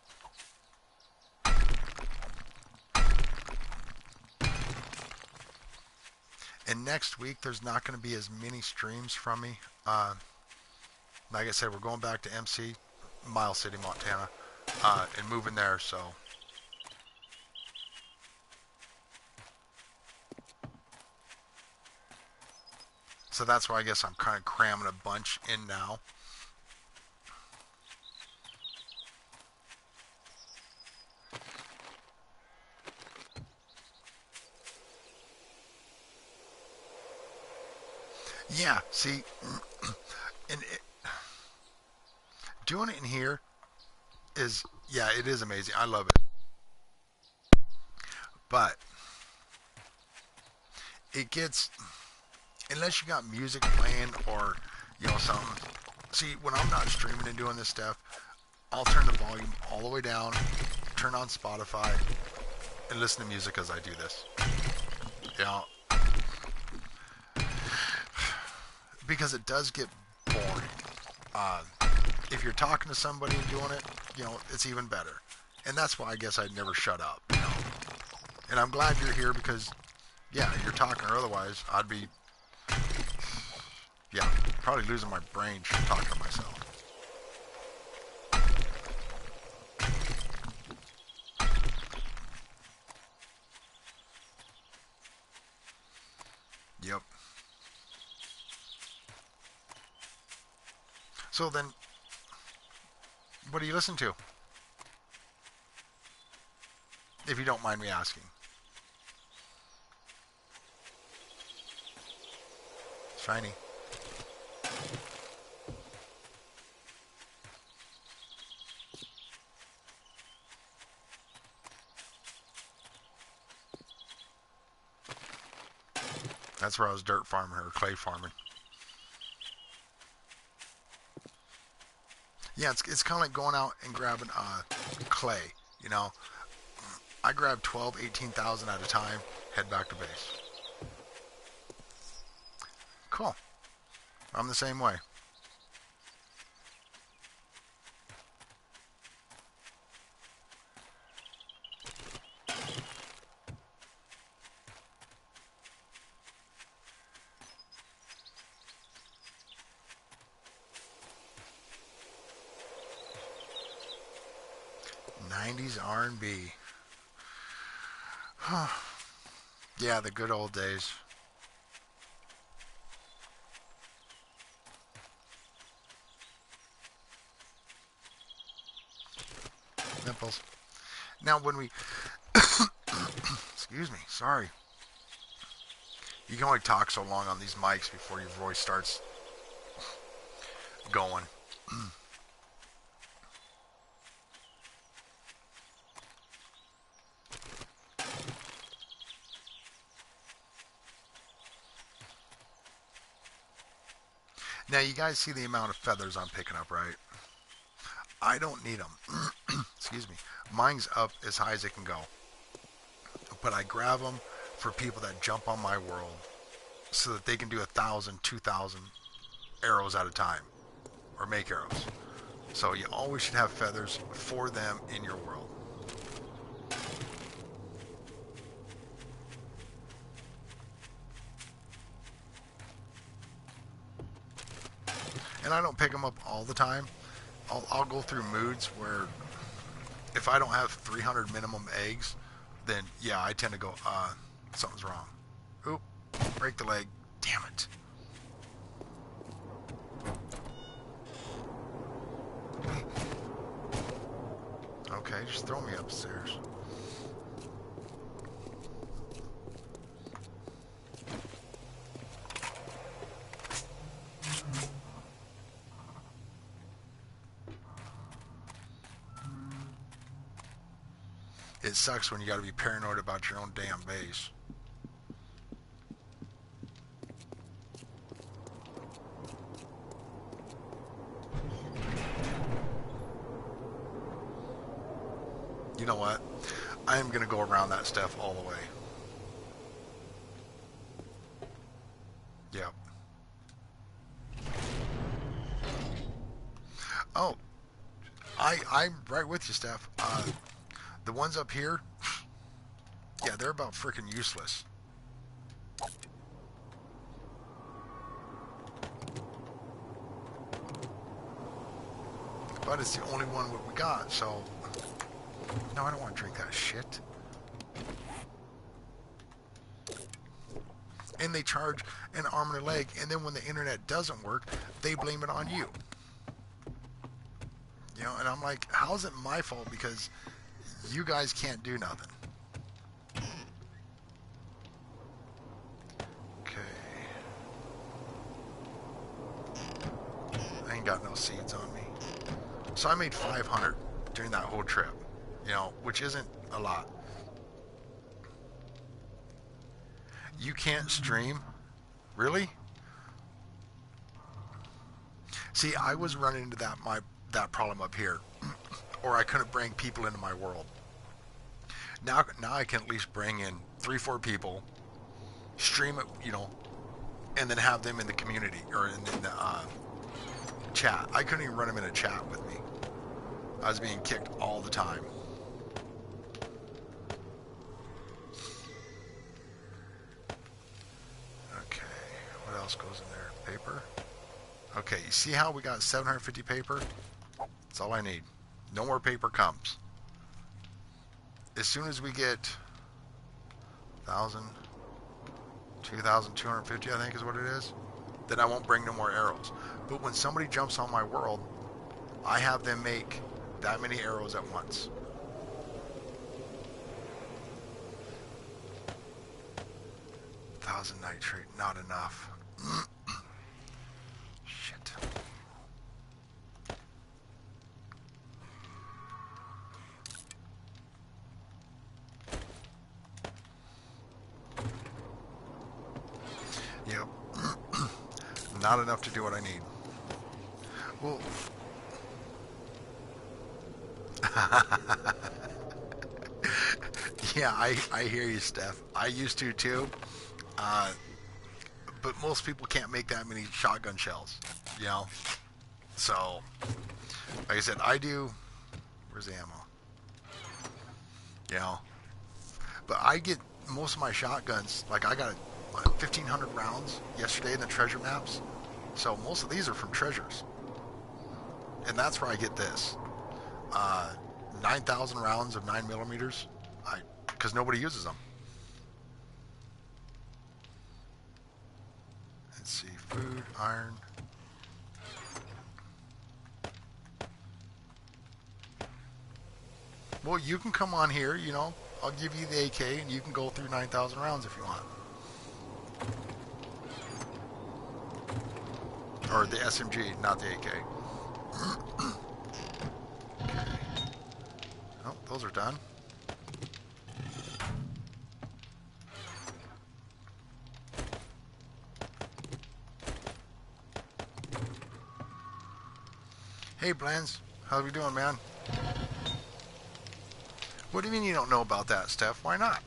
And next week, there's not going to be as many streams from me. Like I said, we're going back to MC, Miles City, Montana, and moving there, so. So that's why I guess I'm kind of cramming a bunch in now. Yeah, see, doing it in here is, yeah, it is amazing. I love it. But it gets, unless you got music playing or, something. See, when I'm not streaming and doing this stuff, I'll turn the volume all the way down, turn on Spotify, and listen to music as I do this. Because it does get boring. If you're talking to somebody and doing it, it's even better. And that's why I guess I'd never shut up, And I'm glad you're here because, yeah, you're talking, or otherwise I'd be, probably losing my brain talking to myself. Yep. So then, what do you listen to? If you don't mind me asking. Shiny. That's where I was dirt farming or clay farming. Yeah, it's kind of like going out and grabbing clay, I grab 12, 18,000 at a time, head back to base. Cool. I'm the same way. '90s R&B. Yeah, the good old days. Nipples. Now when we excuse me, sorry. You can only talk so long on these mics before your voice starts going. Now you guys see the amount of feathers I'm picking up, right? I don't need them. Excuse me. Mine's up as high as it can go. But I grab them for people that jump on my world so that they can do 1,000, 2,000 arrows at a time. Or make arrows. So you always should have feathers for them in your world. And I don't pick them up all the time. I'll go through moods where if I don't have 300 minimum eggs, then yeah, I tend to go, something's wrong. Oop, break the leg. Damn it. Okay, just throw me upstairs. It sucks when you gotta be paranoid about your own damn base. You know what? I am gonna go around that stuff all the way. Yep. Oh, I'm right with you, Steph. The ones up here, yeah, they're about freaking useless. But it's the only one that we got, so... No, I don't want to drink that shit. And they charge an arm and a leg, and then when the internet doesn't work, they blame it on you. You know, and I'm like, how is it my fault? Because you guys can't do nothing. Okay. I ain't got no seeds on me. So I made 500 during that whole trip. You know, which isn't a lot. You can't stream? Really? See, I was running into that problem up here. Or I couldn't bring people into my world. Now I can at least bring in 3-4 people, stream it, you know, and then have them in the community or in the chat. I couldn't even run them in a chat with me. I was being kicked all the time. Okay, what else goes in there? Paper. Okay, you see how we got 750 paper? That's all I need. No more paper comes. As soon as we get 1,000, 2,250, I think is what it is, then I won't bring no more arrows. But when somebody jumps on my world, I have them make that many arrows at once. $1,000 nitrate, not enough. Shit. Yep. Not enough to do what I need. Well, yeah, I hear you, Steph. I used to too. But most people can't make that many shotgun shells, you know? So, like I said, I do... Where's the ammo? You know? But I get most of my shotguns, like I got 1,500 rounds yesterday in the treasure maps. So most of these are from treasures. And that's where I get this. 9,000 rounds of 9mm. Because nobody uses them. Let's see, food, iron. Well, you can come on here, you know. I'll give you the AK and you can go through 9,000 rounds if you want. Or the SMG, not the AK. Okay. Oh, those are done. Hey, Blans. How are we doing, man? What do you mean you don't know about that, Steph? Why not?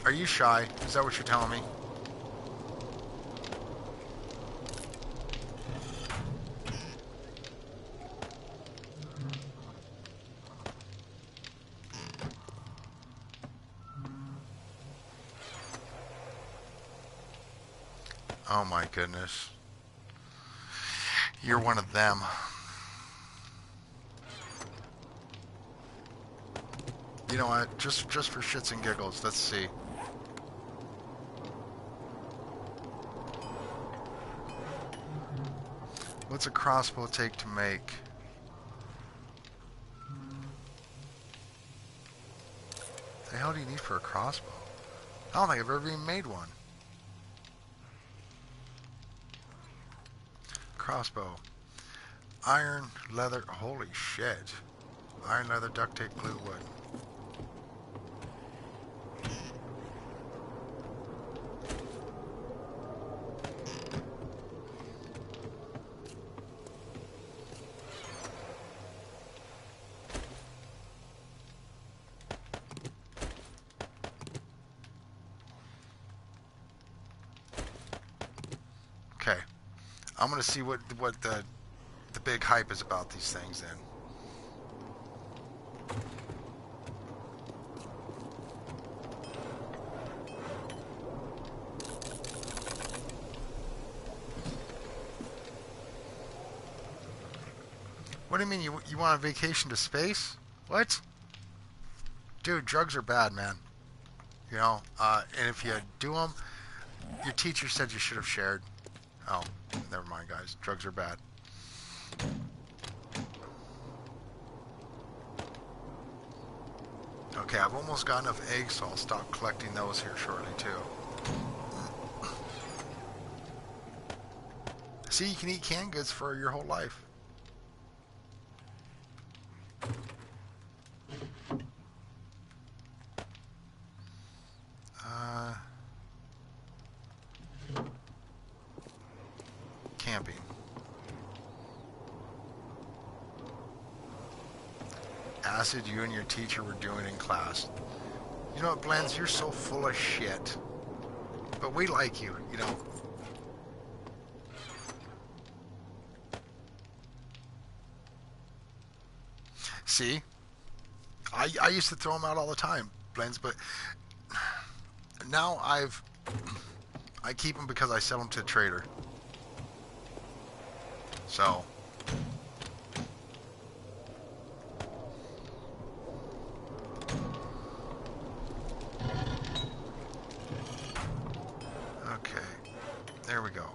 Are you shy? Is that what you're telling me? Oh my goodness. You're one of them. You know what? Just for shits and giggles, let's see. What's a crossbow take to make? The hell do you need for a crossbow? I don't think I've ever even made one. Crossbow. Iron, leather, holy shit. Iron, leather, duct tape, glue, wood. Okay. I'm gonna see what the big hype is about these things then. What do you mean you want a vacation to space? What? Dude, drugs are bad, man. You know, and if you do them, your teacher said you should have shared. Oh, never mind, guys. Drugs are bad. Okay, I've almost got enough eggs, so I'll stop collecting those here shortly, too. See, you can eat canned goods for your whole life. Camping. Acid you and your teacher were doing in class. You know what, Blends? You're so full of shit. But we like you, you know. See? I used to throw them out all the time, Blends, but now I keep them because I sell them to a trader. So okay, there we go.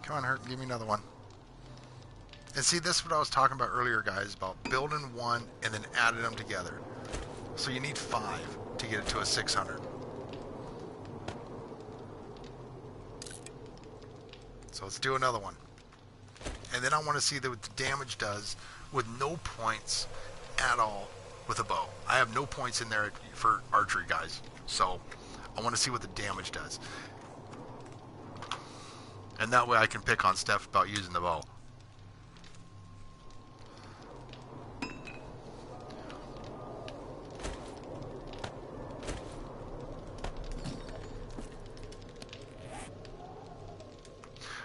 Come on, Hurt, give me another one. And see, this is what I was talking about earlier, guys, about building one and then adding them together. So you need 5 to get it to a 600. So let's do another one. And then I want to see what the damage does with no points at all with a bow. I have no points in there for archery, guys. So I want to see what the damage does. And that way I can pick on Steph about using the bow.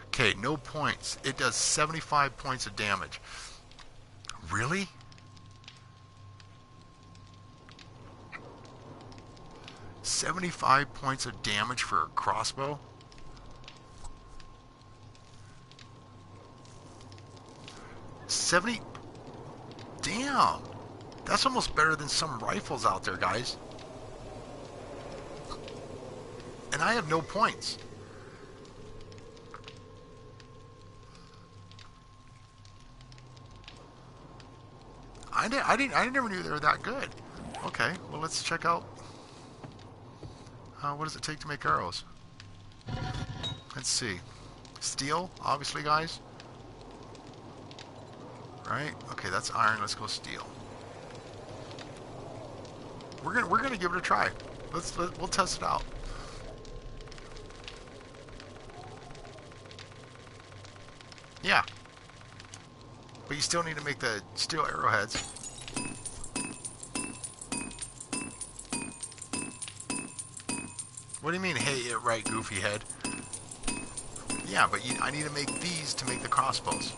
Okay, no points. It does 75 points of damage. Really? $75 points of damage for a crossbow? Damn! That's almost better than some rifles out there, guys. And I have no points. I never knew they were that good. Okay, well let's check out. What does it take to make arrows? Let's see. Steel, obviously, guys. Right? Okay, that's iron. Let's go steel. We're gonna give it a try. We'll test it out. Yeah. But you still need to make the steel arrowheads. What do you mean, hey, right, goofy head? Yeah, but I need to make these to make the crossbows.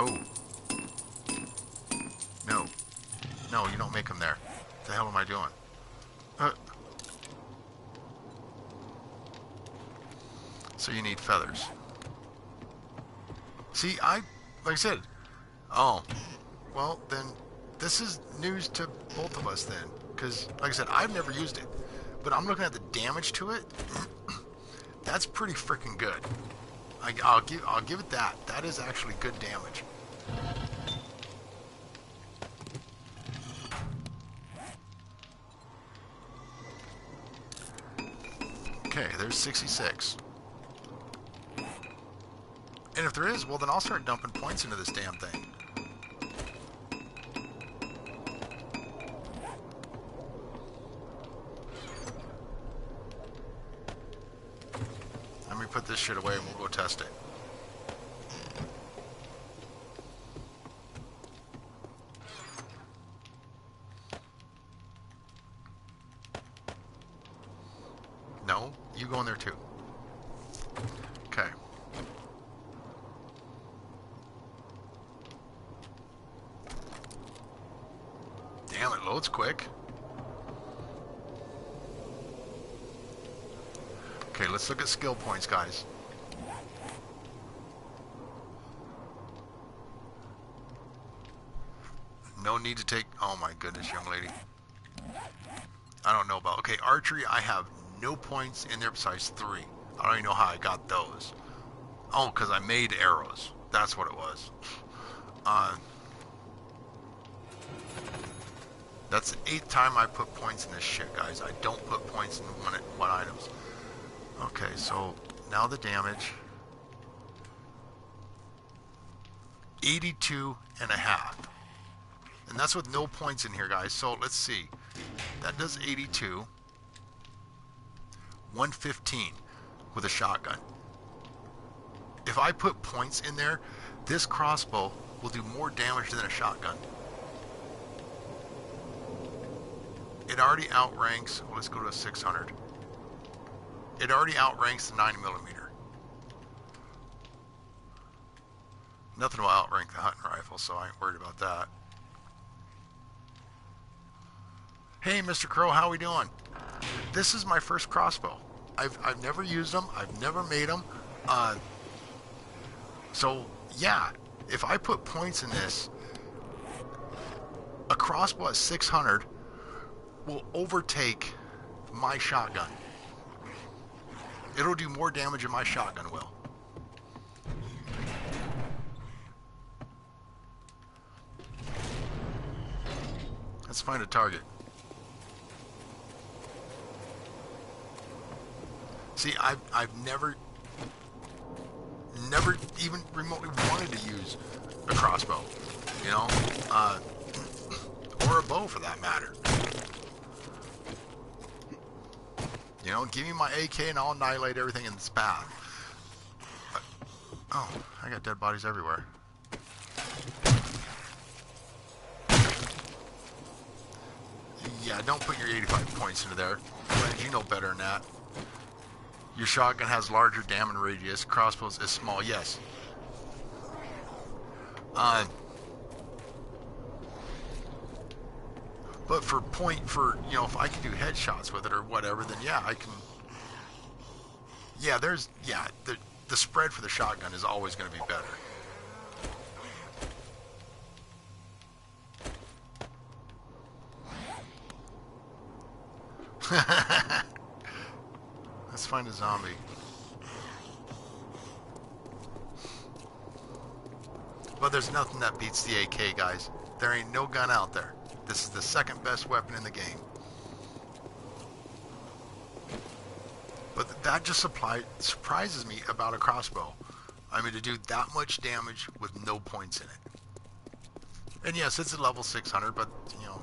Oh. No. No, you don't make them there. What the hell am I doing? So you need feathers. See, like I said, oh, well then, this is news to both of us then, because like I said, I've never used it, but I'm looking at the damage to it. That's pretty freaking good. I'll give it that. That is actually good damage. Okay, there's 66. And if there is, well then I'll start dumping points into this damn thing. Let me put this shit away and we'll go test it. No, you go in there too. Okay. Damn, it loads quick. Okay, let's look at skill points, guys. No need to take... Oh my goodness, young lady. I don't know about... Okay, archery, I have no points in there besides 3. I don't even know how I got those. Oh, because I made arrows. That's what it was. That's the 8th time I put points in this shit, guys. I don't put points in one items. Okay, so now the damage. 82.5. And that's with no points in here, guys. So let's see. That does 82. 115 with a shotgun. If I put points in there, this crossbow will do more damage than a shotgun. It already outranks, well, let's go to a 600. It already outranks the 9mm. Nothing will outrank the hunting rifle, so I ain't worried about that. Hey, Mr. Crow, how we doing? This is my first crossbow. I've never used them. I've never made them. So, yeah, if I put points in this, a crossbow at 600 will overtake my shotgun. It'll do more damage than my shotgun will. Let's find a target. See, I've never even remotely wanted to use a crossbow, you know, or a bow for that matter. You know, give me my AK and I'll annihilate everything in its path. But, oh, I got dead bodies everywhere. Yeah, don't put your 85 points into there. You know better than that. Your shotgun has larger damage radius. Crossbows is small. Yes. But for you know, if I can do headshots with it or whatever, then yeah, I can. Yeah, the spread for the shotgun is always going to be better. Let's find a zombie. But there's nothing that beats the AK, guys. There ain't no gun out there. This is the second best weapon in the game. But that just surprises me about a crossbow. I mean, to do that much damage with no points in it. And yes, it's a level 600, but, you know,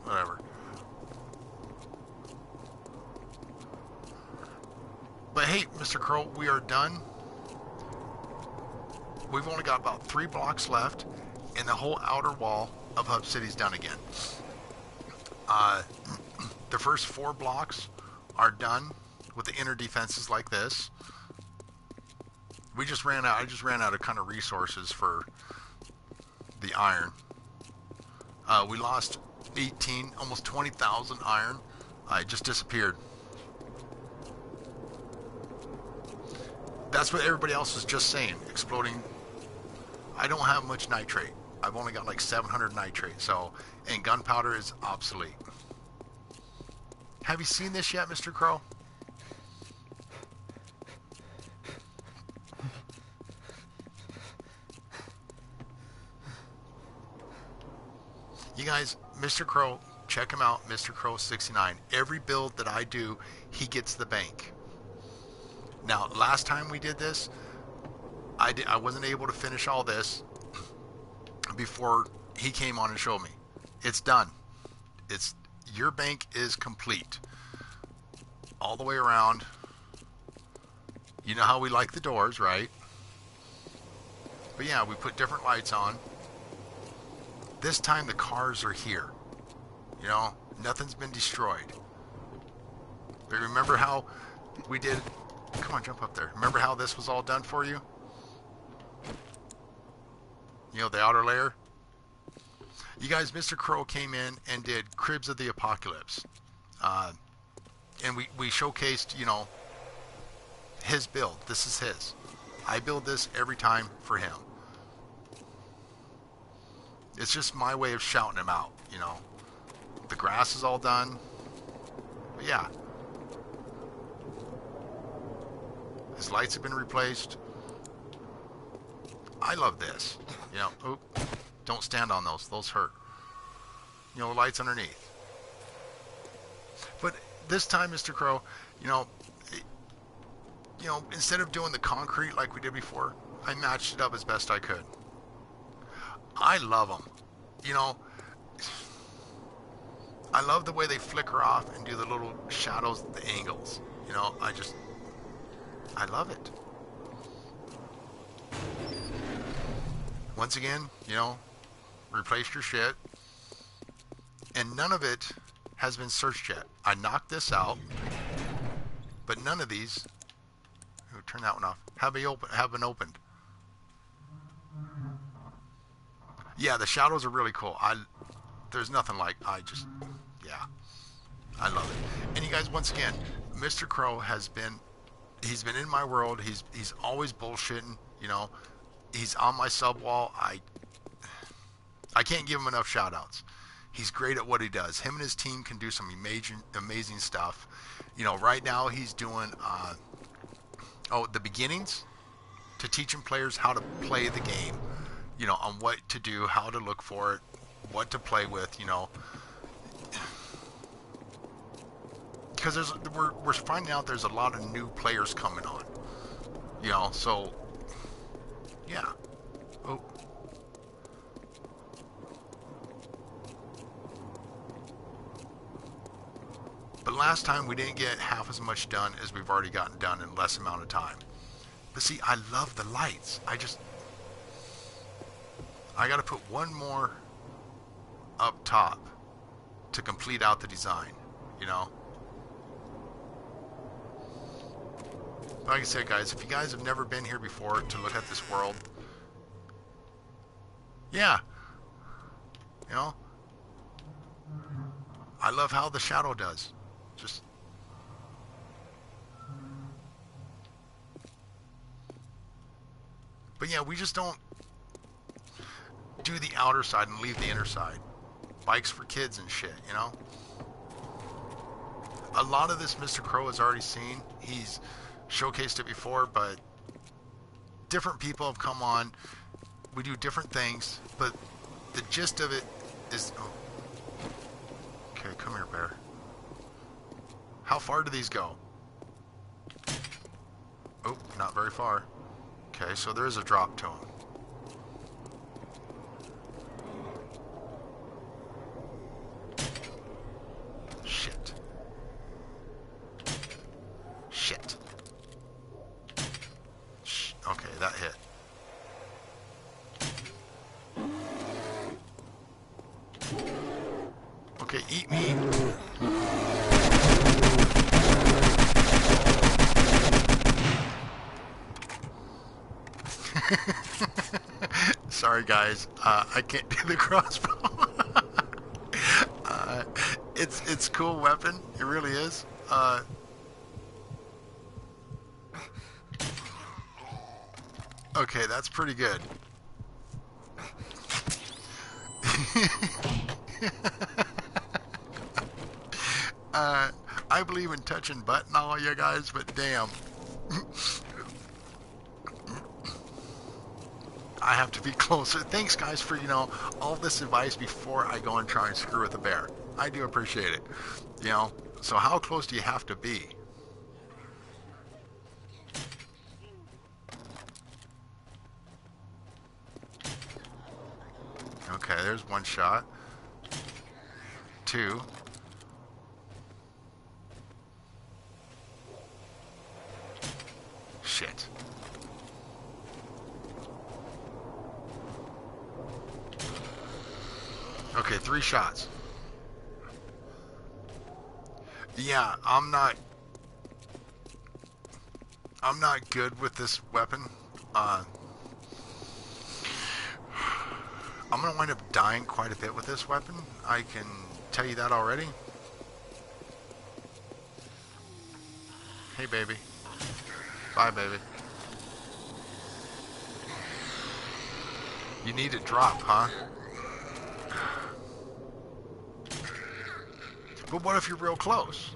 whatever. But hey, Mr. Crow, we are done. We've only got about 3 blocks left, and the whole outer wall of Hub City's done again. The first 4 blocks are done with the inner defenses like this. I just ran out of kind of resources for the iron. We lost 18, almost 20,000 iron. It just disappeared. That's what everybody else was just saying. Exploding. I don't have much nitrate. I've only got like 700 nitrate. So, and gunpowder is obsolete. Have you seen this yet, Mr. Crow? You guys, Mr. Crow, check him out, Mr. Crow 69. Every build that I do, he gets the bank. Now, last time we did this, I wasn't able to finish all this before he came on and showed me. It's done. Your bank is complete. All the way around. You know how we like the doors, right? But yeah, we put different lights on. This time the cars are here. You know, nothing's been destroyed. But remember how we did... Come on, jump up there. Remember how this was all done for you? You know, the outer layer? You guys, Mr. Crow came in and did Cribs of the Apocalypse. And we showcased, you know, his build. This is his. I build this every time for him. It's just my way of shouting him out, you know. The grass is all done. But yeah. His lights have been replaced. I love this. You know, oop, don't stand on those. Those hurt. You know, lights underneath. But this time, Mr. Crow, you know, instead of doing the concrete like we did before, I matched it up as best I could. I love them. You know, I love the way they flicker off and do the little shadows, the angles. You know, I love it. Once again, you know, replace your shit. And none of it has been searched yet. I knocked this out, but none of these, turn that one off, have been opened. Yeah, the shadows are really cool. There's nothing like, yeah, I love it. And you guys, once again, Mr. Crow he's been in my world. He's always bullshitting, you know. He's on my sub wall. I can't give him enough shout outs. He's great at what he does. Him and his team can do some amazing stuff. You know, right now he's doing the beginnings to teaching players how to play the game. You know, on what to do, how to look for it, what to play with, you know. Because we're finding out there's a lot of new players coming on. You know, so yeah. Oh. But last time we didn't get half as much done as we've already gotten done in less amount of time. But see, I love the lights. I got to put one more up top to complete out the design, you know. But like I said, guys, if you guys have never been here before to look at this world, yeah, you know, I love how the shadow does. Just but yeah, we just don't do the outer side and leave the inner side. Bikes for kids and shit, you know? a lot of this Mr. Crow has already seen. He's showcased it before, but different people have come on. We do different things, but the gist of it is... Oh. Okay, come here, bear. How far do these go? Oh, not very far. Okay, so there is a drop to them. Shit. Shit. Okay, that hit. Okay, eat me. Sorry guys, I can't do the crossbow. It's a cool weapon, it really is. Okay, that's pretty good. I believe in touching butt and all, you guys, but damn. I have to be closer. Thanks, guys, for, all this advice before I go and try and screw with the bear. I do appreciate it. So how close do you have to be? Okay, there's one shot. Two. Shit. Okay, 3 shots. Yeah, I'm not good with this weapon. I'm gonna wind up dying quite a bit with this weapon. I can tell you that already. Hey, baby. Bye, baby. You need a drop, huh? But what if you're real close?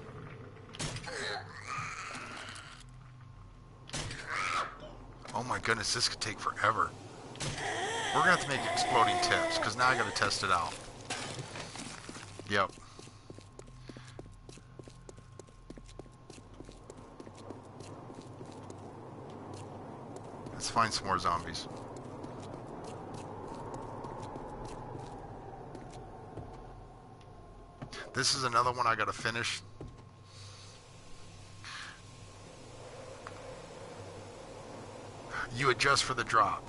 Oh my goodness, this could take forever. We're gonna have to make exploding tips, because now I gotta test it out. Yep. Let's find some more zombies. This is another one I gotta finish. You adjust for the drop.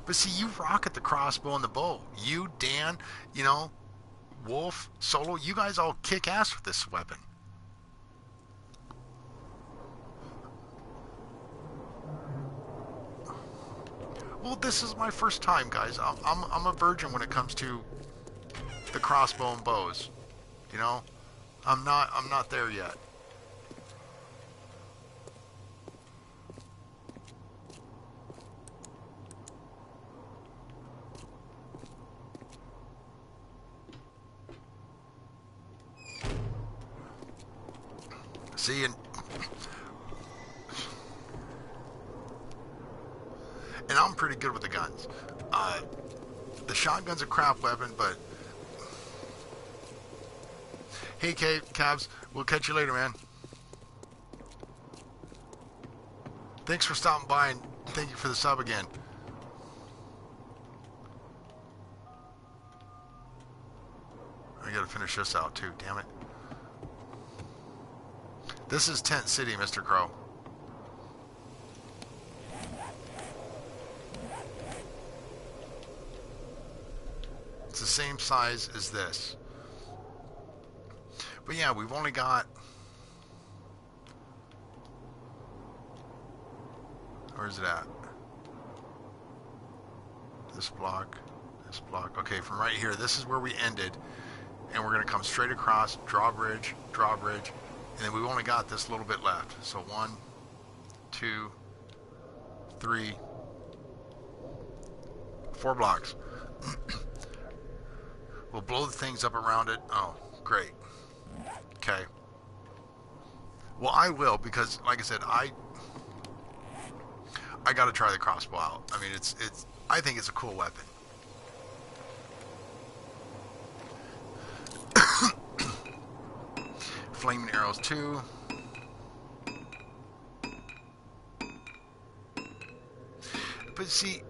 But see, you rock at the crossbow and the bow. You, Dan, Wolf, Solo, you guys all kick ass with this weapon. Well, this is my first time, guys. I'm a virgin when it comes to the crossbow and bows. I'm not there yet. See, and I'm pretty good with the guns. The shotgun's a crap weapon, but hey, Cabs, we'll catch you later, man. Thanks for stopping by, and thank you for the sub again. I gotta finish this out too, damn it. This is Tent City, Mr. Crow. It's the same size as this. But yeah, we've only got... Where's it at? This block. This block. Okay, from right here, this is where we ended. And we're going to come straight across, drawbridge, and then we've only got this little bit left. So 1, 2, 3, 4 blocks. We'll blow the things up around it. Oh, great. Okay. Well, I will because, like I said, I got to try the crossbow out. I mean, it's I think it's a cool weapon. Flaming arrows too. But see,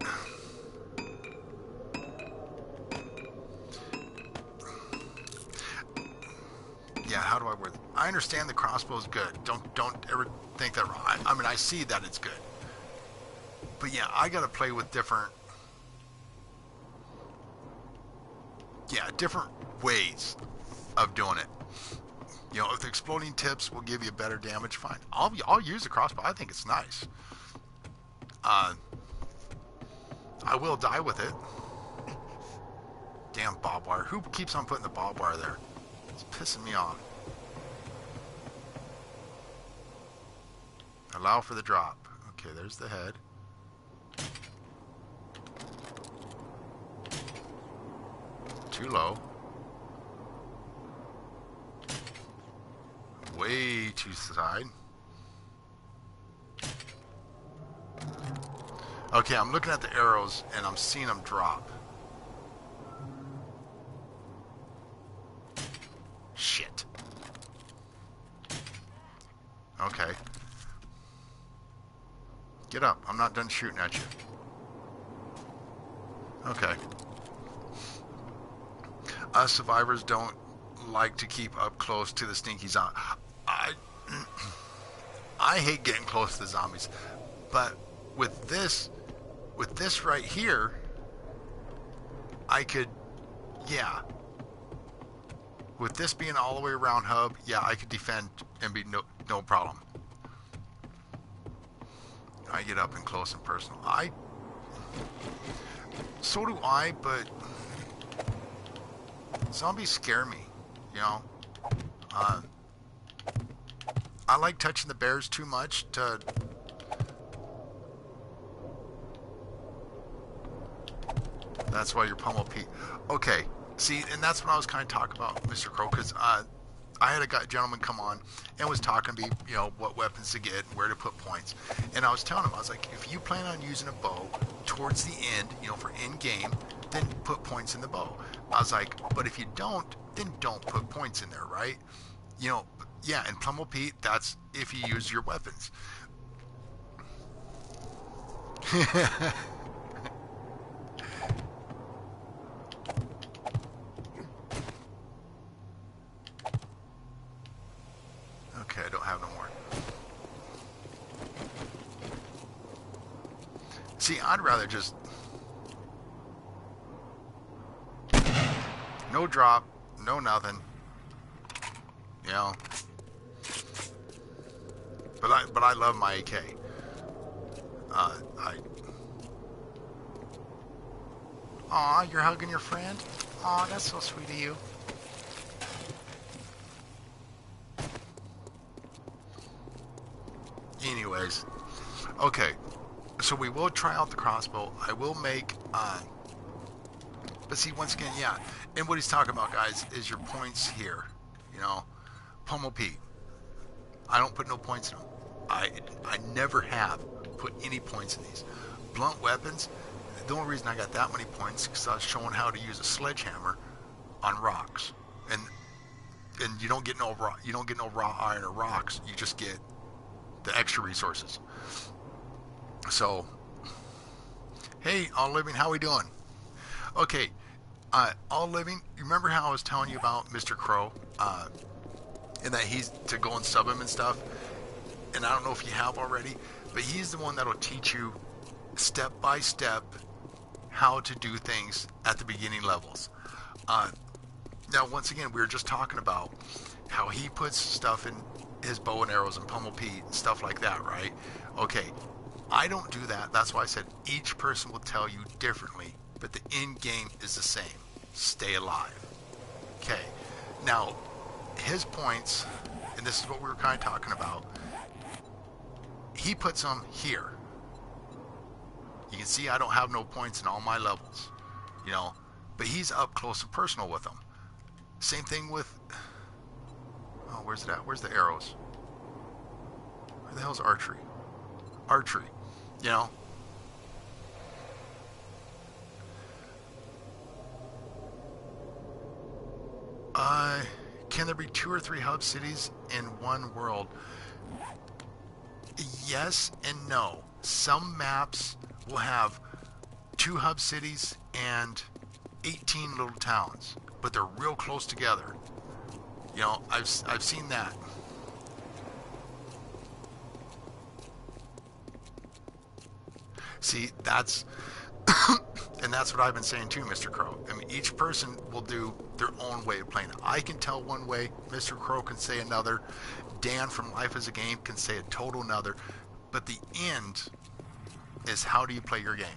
yeah, how do I word it? I understand the crossbow is good. Don't ever think that wrong. I mean, I see that it's good. But yeah, I got to play with different ways of doing it. You know, if the exploding tips will give you better damage, fine. I'll use the crossbow. I think it's nice. Uh, I will die with it. Damn barbed wire. Who keeps on putting the barbed wire there? It's pissing me off. Allow for the drop. Okay, there's the head. Too low. Way too side. Okay, I'm looking at the arrows and I'm seeing them drop. Shit. Okay. Get up. I'm not done shooting at you. Okay. Us survivors don't like to keep up close to the stinky zombie. I hate getting close to the zombies, but with this right here, I could, yeah. With this being all the way around hub, yeah, I could defend and be no problem. I get up and close and personal. So do I, but zombies scare me, you know. I like touching the bears too much to. That's why you're pummel Pete. Okay, see, and that's what I was kind of talking about, Mr. Crow, because I had a gentleman come on and was talking to me, you know, what weapons to get, where to put points, and I was telling him, I was like, if you plan on using a bow towards the end, you know, for end game, then put points in the bow. I was like, but if you don't, then don't put points in there, right? You know, yeah, and pummel Pete, that's if you use your weapons. Okay, I don't have no more. See, I'd rather just no drop, no nothing. You know. But I love my AK. Aw, you're hugging your friend? Aw, that's so sweet of you. Anyways, okay, so we will try out the crossbow. I will make, but see, once again, yeah, and what he's talking about, guys, is your points here, you know, pummel Pete. I don't put no points in them. I never have put any points in these. Blunt weapons, the only reason I got that many points is because I was showing how to use a sledgehammer on rocks, and you don't get no raw iron or rocks. You just get the extra resources. So, hey, All Living, how we doing? Okay, All Living, you remember how I was telling you about Mr. Crow, and that he's to go and sub him and stuff? And I don't know if you have already, but he's the one that'll teach you step by step how to do things at the beginning levels. Now, once again, we were just talking about how he puts stuff in his bow and arrows and pummel Pete and stuff like that, right? Okay, I don't do that. That's why I said each person will tell you differently, but the end game is the same. Stay alive. Okay, now his points, and this is what we were kind of talking about, he puts them here. You can see I don't have no points in all my levels, you know, but he's up close and personal with them. Same thing with, oh, where's it at? Where's the arrows? Who the hell's archery? Archery. You know? Can there be 2 or 3 hub cities in one world? Yes and no. Some maps will have 2 hub cities and 18 little towns, but they're real close together. You know, I've seen that. See, that's and that's what I've been saying too, Mr. Crow. I mean, each person will do their own way of playing. I can tell one way, Mr. Crow can say another, Dan from Life as a Game can say a total another, but the end is how do you play your game.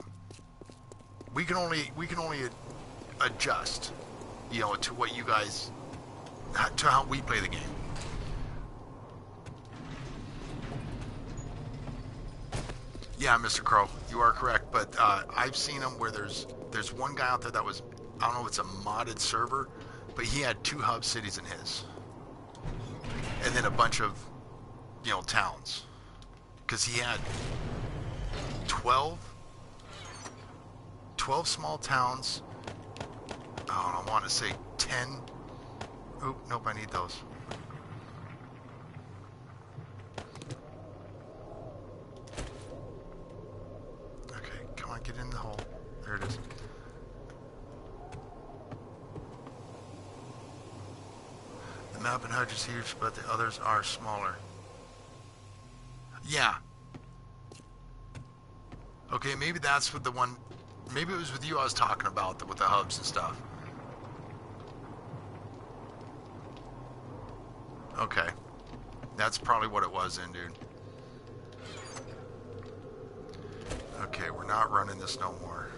We can only adjust, you know, to what you guys, to how we play the game. Yeah, Mr. Crow, you are correct, but I've seen them where there's one guy out there that was, I don't know if it's a modded server, but he had 2 hub cities in his, and then a bunch of, you know, towns, because he had 12 small towns. Oh, I want to say 10. Oop, nope, I need those. Okay, come on, get in the hole. There it is. The map in Hudge is huge, but the others are smaller. Yeah. Okay, maybe that's with the one. Maybe it was with you I was talking about, with the hubs and stuff. Okay. That's probably what it was then, dude. Okay, we're not running this no more.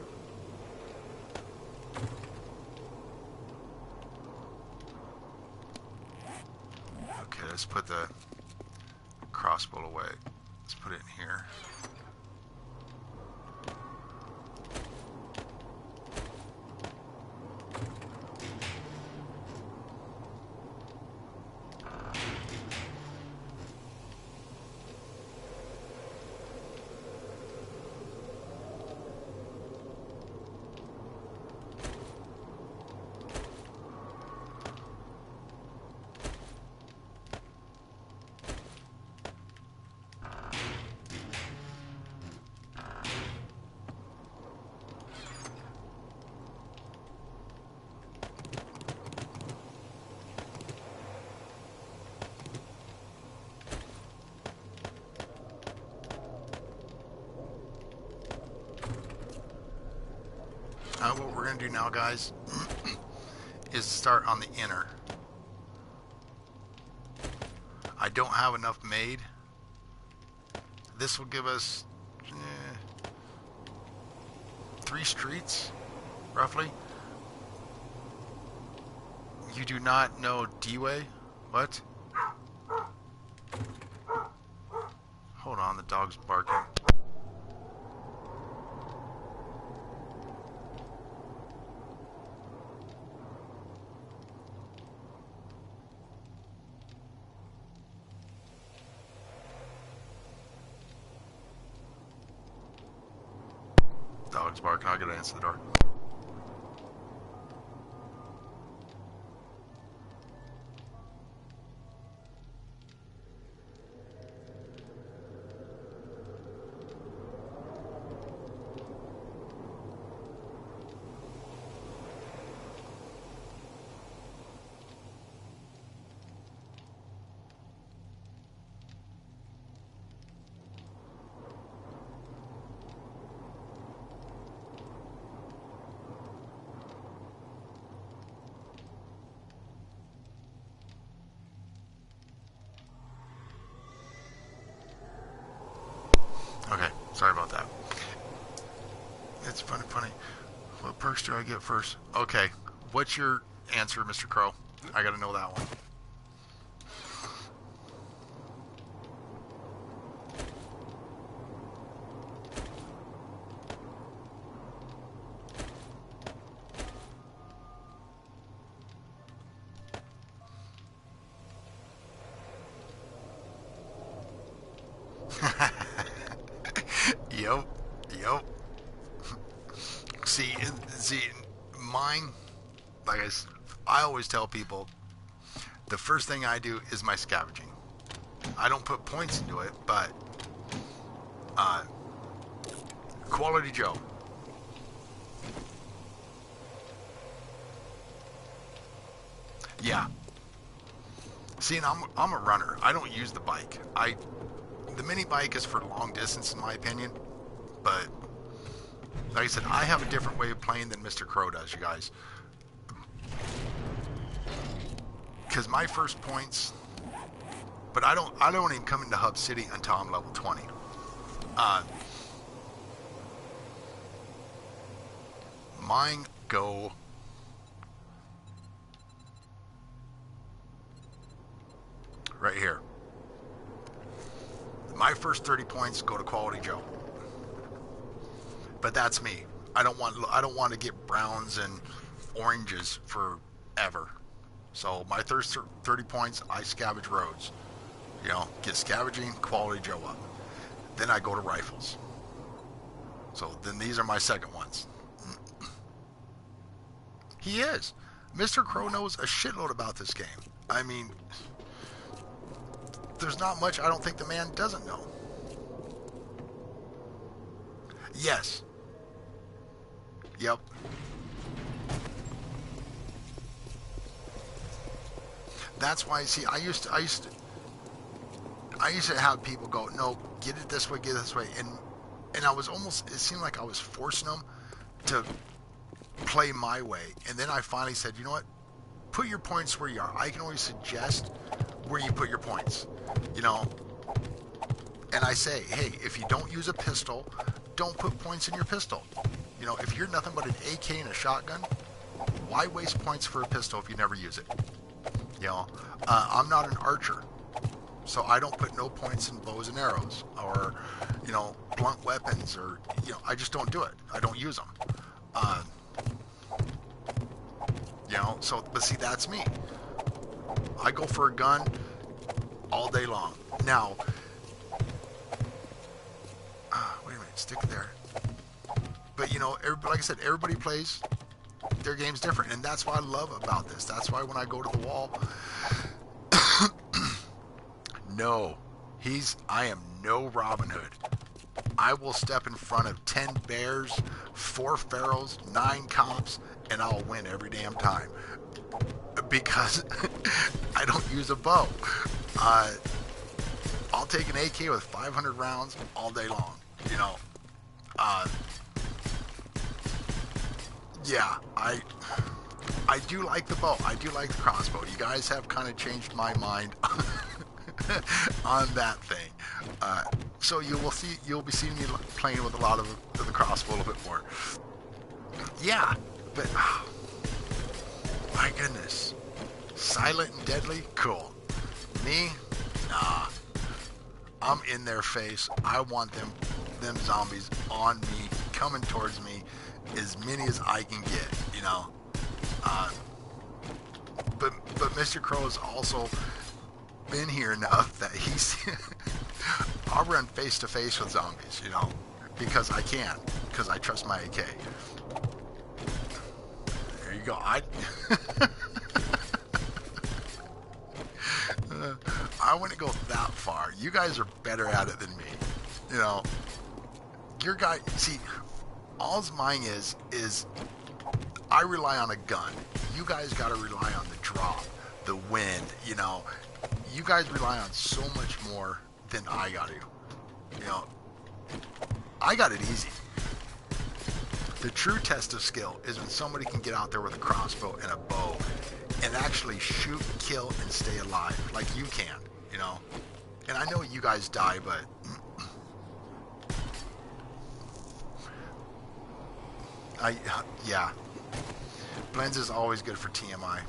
Okay, let's put the crossbow away. Let's put it in here. What we're going to do now, guys, is start on the inner. I don't have enough made. This will give us 3 streets, roughly. You do not know D-Way? What? Hold on, the dog's barking. Dog's barking. I gotta answer the door. Okay, sorry about that. It's funny. What perks do I get first? Okay, what's your answer, Mr. Crow? I gotta know that one. Yep, yep. See, mine. Like I always tell people, the first thing I do is my scavenging. I don't put points into it, but uh, Quality Joe. Yeah. See, and I'm a runner. I don't use the bike. The mini bike is for long distance, in my opinion. But like I said, I have a different way of playing than Mr. Crow does, you guys. Because my first points, but I don't even come into Hub City until I'm level 20. Uh, Mine go right here. My first 30 points go to Quality Joe. But that's me. I don't want to get browns and oranges forever. So my first 30 points, I scavenge roads. You know, get scavenging, Quality Joe up. Then I go to rifles. So then these are my second ones. He is. Mr. Crow knows a shitload about this game. I mean, there's not much I don't think the man doesn't know. Yes. Yep. That's why, see, I used to have people go, no, get it this way, get it this way, and I was almost, it seemed like I was forcing them to play my way. And then I finally said, you know what, put your points where you are. I can always suggest where you put your points, you know. And I say, hey, if you don't use a pistol, don't put points in your pistol. You know, if you're nothing but an AK and a shotgun, why waste points for a pistol if you never use it? You know, I'm not an archer, so I don't put no points in bows and arrows or, you know, blunt weapons, or, you know, I just don't do it. I don't use them. You know, so, but see, that's me. I go for a gun all day long. Now, wait a minute, stick there. But, you know, like I said, everybody plays their game's different, and that's what I love about this. That's why when I go to the wall, no, I am no Robin Hood. I will step in front of 10 bears, 4 pharaohs, 9 cops, and I'll win every damn time. Because I don't use a bow. I'll take an AK with 500 rounds all day long, you know. Yeah, I do like the bow. I do like the crossbow. You guys have kind of changed my mind on that thing. So you'll be seeing me playing with a lot of the crossbow a little bit more. Yeah, but my goodness, silent and deadly, cool. Me, nah. I'm in their face. I want them zombies on me, coming towards me, as many as I can get, you know. But Mr. Crow has also been here enough that he's I'll run face to face with zombies, you know, because I can, because I trust my AK. There you go. I wouldn't go that far. You guys are better at it than me, you know. Your guy, see, all's mine is I rely on a gun. You guys got to rely on the drop, the wind, you know. You guys rely on so much more than I got to. You know, I got it easy. The true test of skill is when somebody can get out there with a crossbow and a bow and actually shoot, kill, and stay alive like you can, you know. And I know you guys die, but yeah. Blends is always good for TMI.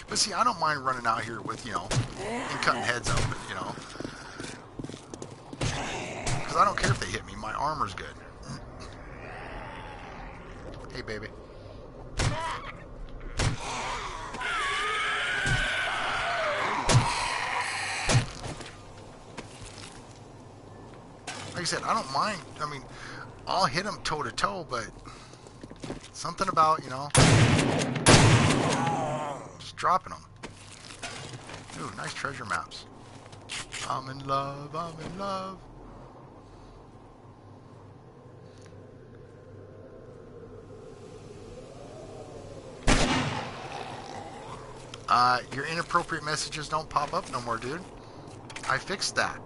But see, I don't mind running out here with, you know, and cutting heads open, you know. Because I don't care if they hit me. My armor's good. Hey, baby. I said, I don't mind. I mean, I'll hit him toe to toe, but something about, you know, just dropping them. Ooh, nice treasure maps. I'm in love, I'm in love. Your inappropriate messages don't pop up no more, dude. I fixed that.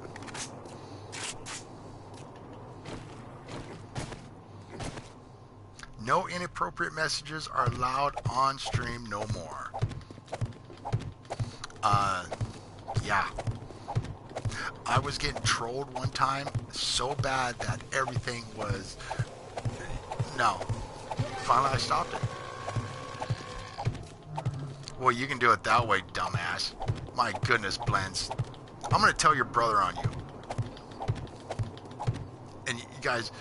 No inappropriate messages are allowed on stream no more. Yeah. I was getting trolled one time so bad that everything was... No. Finally, I stopped it. Well, you can do it that way, dumbass. My goodness, Blends. I'm going to tell your brother on you. And you guys...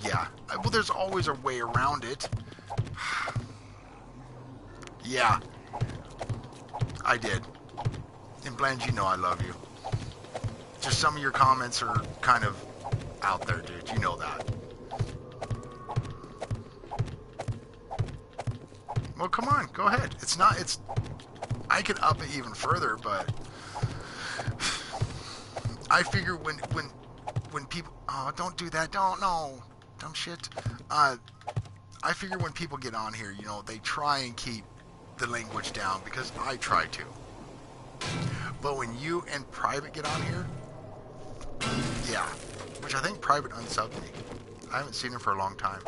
Yeah. Well, there's always a way around it. Yeah. I did. And Blends, you know I love you. Just some of your comments are kind of out there, dude. You know that. Well, come on. Go ahead. It's not... It's... I could up it even further, but... I figure when people... Oh, don't do that. Don't. No. Dumb shit. I figure when people get on here, you know, they try and keep the language down because I try to. But when you and Private get on here, yeah. Which I think Private unsubbed me. I haven't seen him for a long time.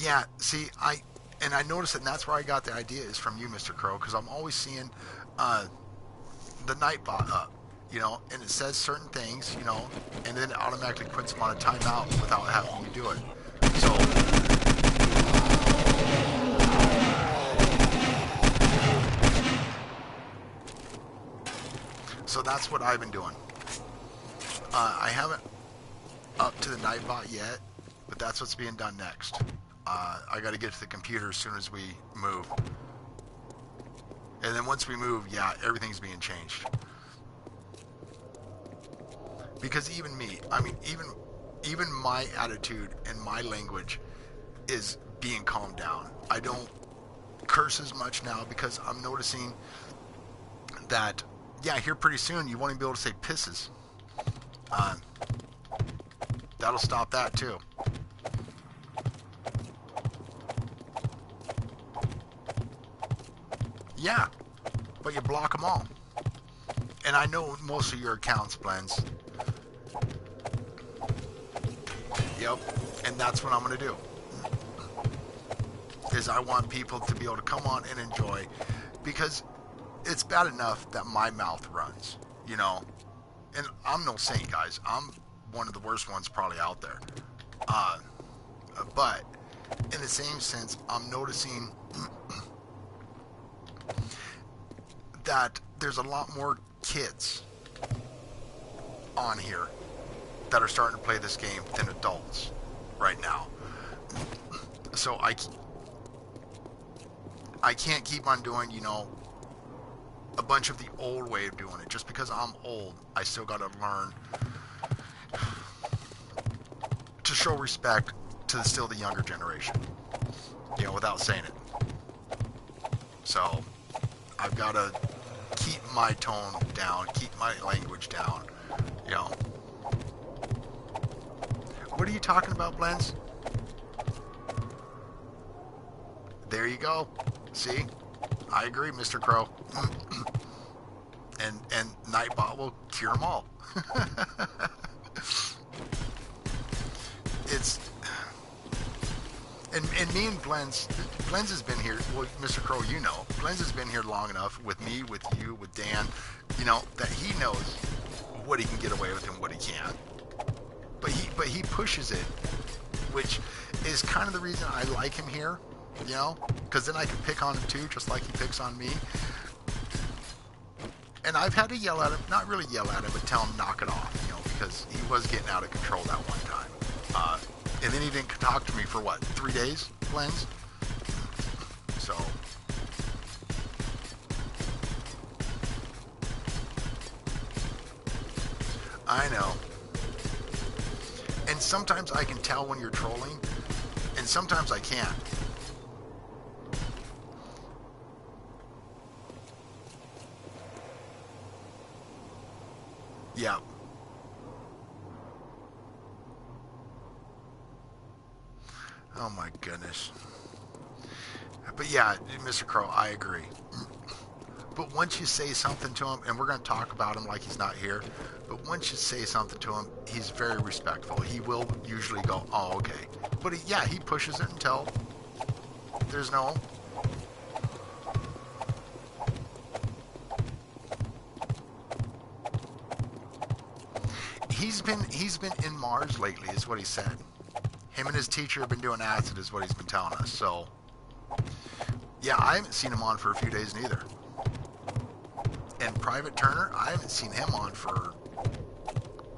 Yeah, see, I noticed it, and that's where I got the idea is from you, Mr. Crow, because I'm always seeing the Nightbot up, you know, and it says certain things, you know, and then it automatically puts them on a timeout without having you do it. So that's what I've been doing. I haven't up to the Nightbot yet, but that's what's being done next. I got to get to the computer as soon as we move. And then once we move, yeah, everything's being changed. Because even me, I mean, even my attitude and my language is being calmed down. I don't curse as much now because I'm noticing that, yeah, here pretty soon you won't even be able to say pisses. That'll stop that too. Yeah, but you block them all. And I know most of your accounts, Blends. Yep, and that's what I'm going to do. Is I want people to be able to come on and enjoy. Because it's bad enough that my mouth runs, you know. And I'm no saint, guys. I'm one of the worst ones probably out there. But in the same sense, I'm noticing that there's a lot more kids on here that are starting to play this game than adults right now. So I can't keep on doing, you know, a bunch of the old way of doing it. Just because I'm old, I still got to learn to show respect to still the younger generation, you know, without saying it. So I've got to keep my tone down, keep my language down, you know. What are you talking about, Blends? There you go. See? I agree, Mr. Crow. and Nightbot will cure them all. It's... And me and Blends has been here, well, Mr. Crow, you know, Blends has been here long enough with me, with you, with Dan, you know, that he knows what he can get away with and what he can't. But he pushes it, which is kind of the reason I like him here, you know, because then I can pick on him too, just like he picks on me. And I've had to yell at him, not really yell at him, but tell him knock it off, you know, because he was getting out of control that one time. And then he didn't talk to me for what, 3 days, Glenn's? So, I know. And sometimes I can tell when you're trolling, and sometimes I can't. Yeah. Oh my goodness. But yeah, Mr. Crow, I agree. But once you say something to him, and we're going to talk about him like he's not here, but once you say something to him, he's very respectful. He will usually go, oh, okay. But yeah, he pushes it until there's no... He's been in Mars lately, is what he said. Him and his teacher have been doing acid, is what he's been telling us. So, yeah, I haven't seen him on for a few days neither. And Private Turner, I haven't seen him on for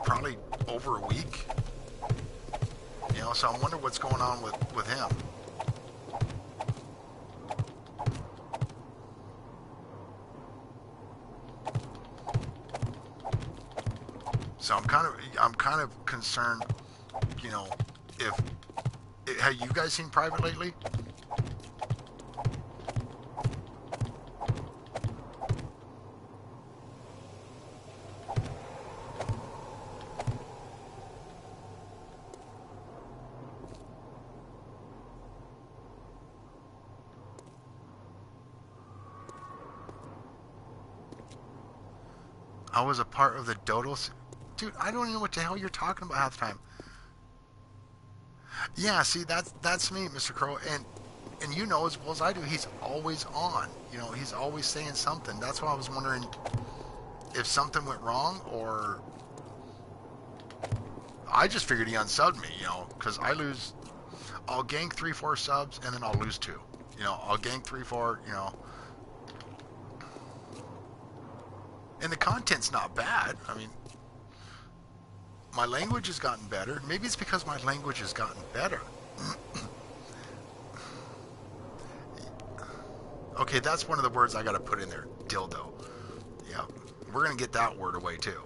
probably over a week. You know, so I wonder what's going on with him. So I'm kind of concerned, you know, if have you guys seen Private lately? I was a part of the Dodos. Dude, I don't even know what the hell you're talking about half the time. Yeah, see, that's me, Mr. Crow, and you know as well as I do, he's always on. You know, he's always saying something. That's why I was wondering if something went wrong, or I just figured he unsubbed me, you know, because I'll gank 3-4 subs, and then I'll lose 2. You know, I'll gank 3-4, you know. And the content's not bad. I mean, my language has gotten better. Maybe it's because my language has gotten better. Okay, that's one of the words I got to put in there. Dildo. Yeah, we're going to get that word away too.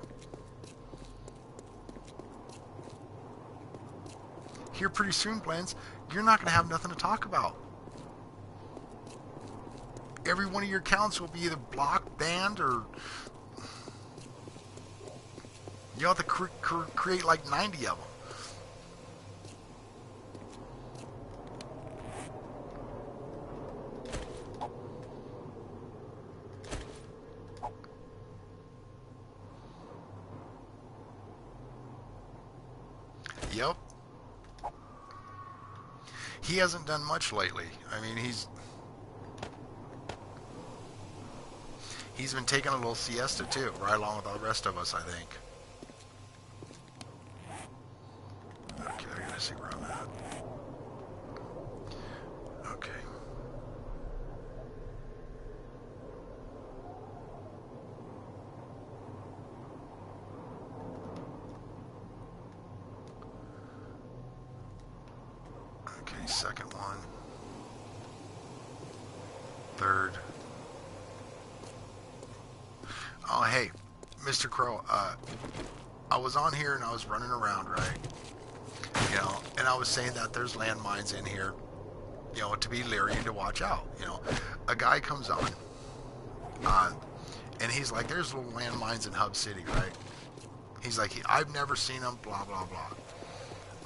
Here pretty soon, Blends, you're not going to have nothing to talk about. Every one of your accounts will be either blocked, banned, or... You have to create like 90 of them. Yep. He hasn't done much lately. I mean, he's been taking a little siesta too, right along with all the rest of us, I think. Okay, I gotta see where I'm at. Okay. Okay, second one. Third. Oh, hey, Mr. Crow, I was on here and I was running around, right? You know, and I was saying that there's landmines in here, you know, to be leery and to watch out. You know, a guy comes on, and he's like, there's little landmines in Hub City, right? He's like, I've never seen them, blah, blah, blah.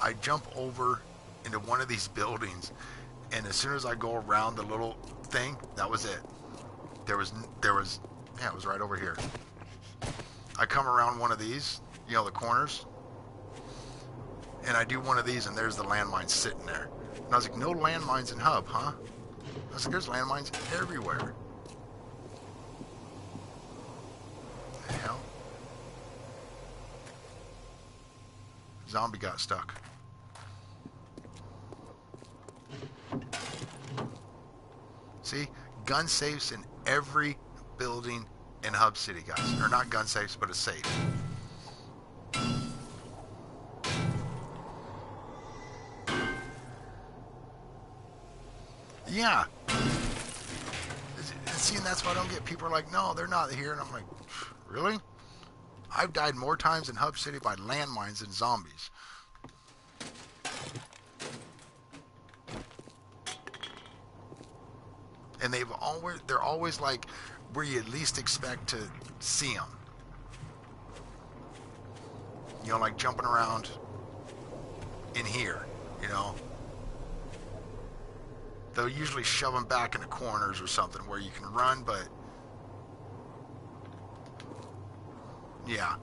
I jump over into one of these buildings, and as soon as I go around the little thing, that was it. There was, yeah, it was right over here. I come around one of these, you know, the corners, and I do one of these, and there's the landmine sitting there. And I was like, no landmines in Hub, huh? I was like, there's landmines everywhere. The hell? Zombie got stuck. See? Gun safes in every building in Hub City, guys. Or not gun safes, but a safe. Yeah. See, and that's why I don't get people are like, no, they're not here. And I'm like, really? I've died more times in Hub City by landmines than zombies. And they're always like where you at least expect to see them. You know, like jumping around in here, you know. They'll usually shove them back into corners or something where you can run, but yeah.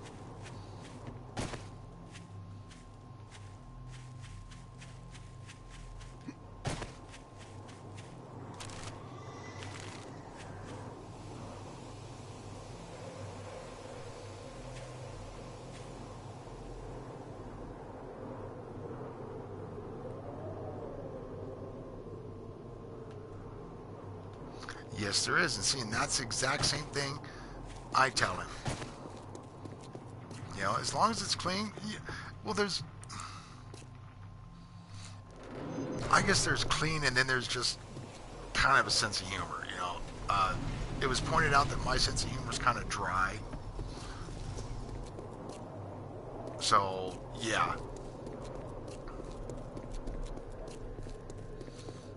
Yes, there is. And see, and that's the exact same thing I tell him. You know, as long as it's clean, well, I guess there's clean and then there's just kind of a sense of humor, you know. It was pointed out that my sense of humor is kind of dry. So, yeah.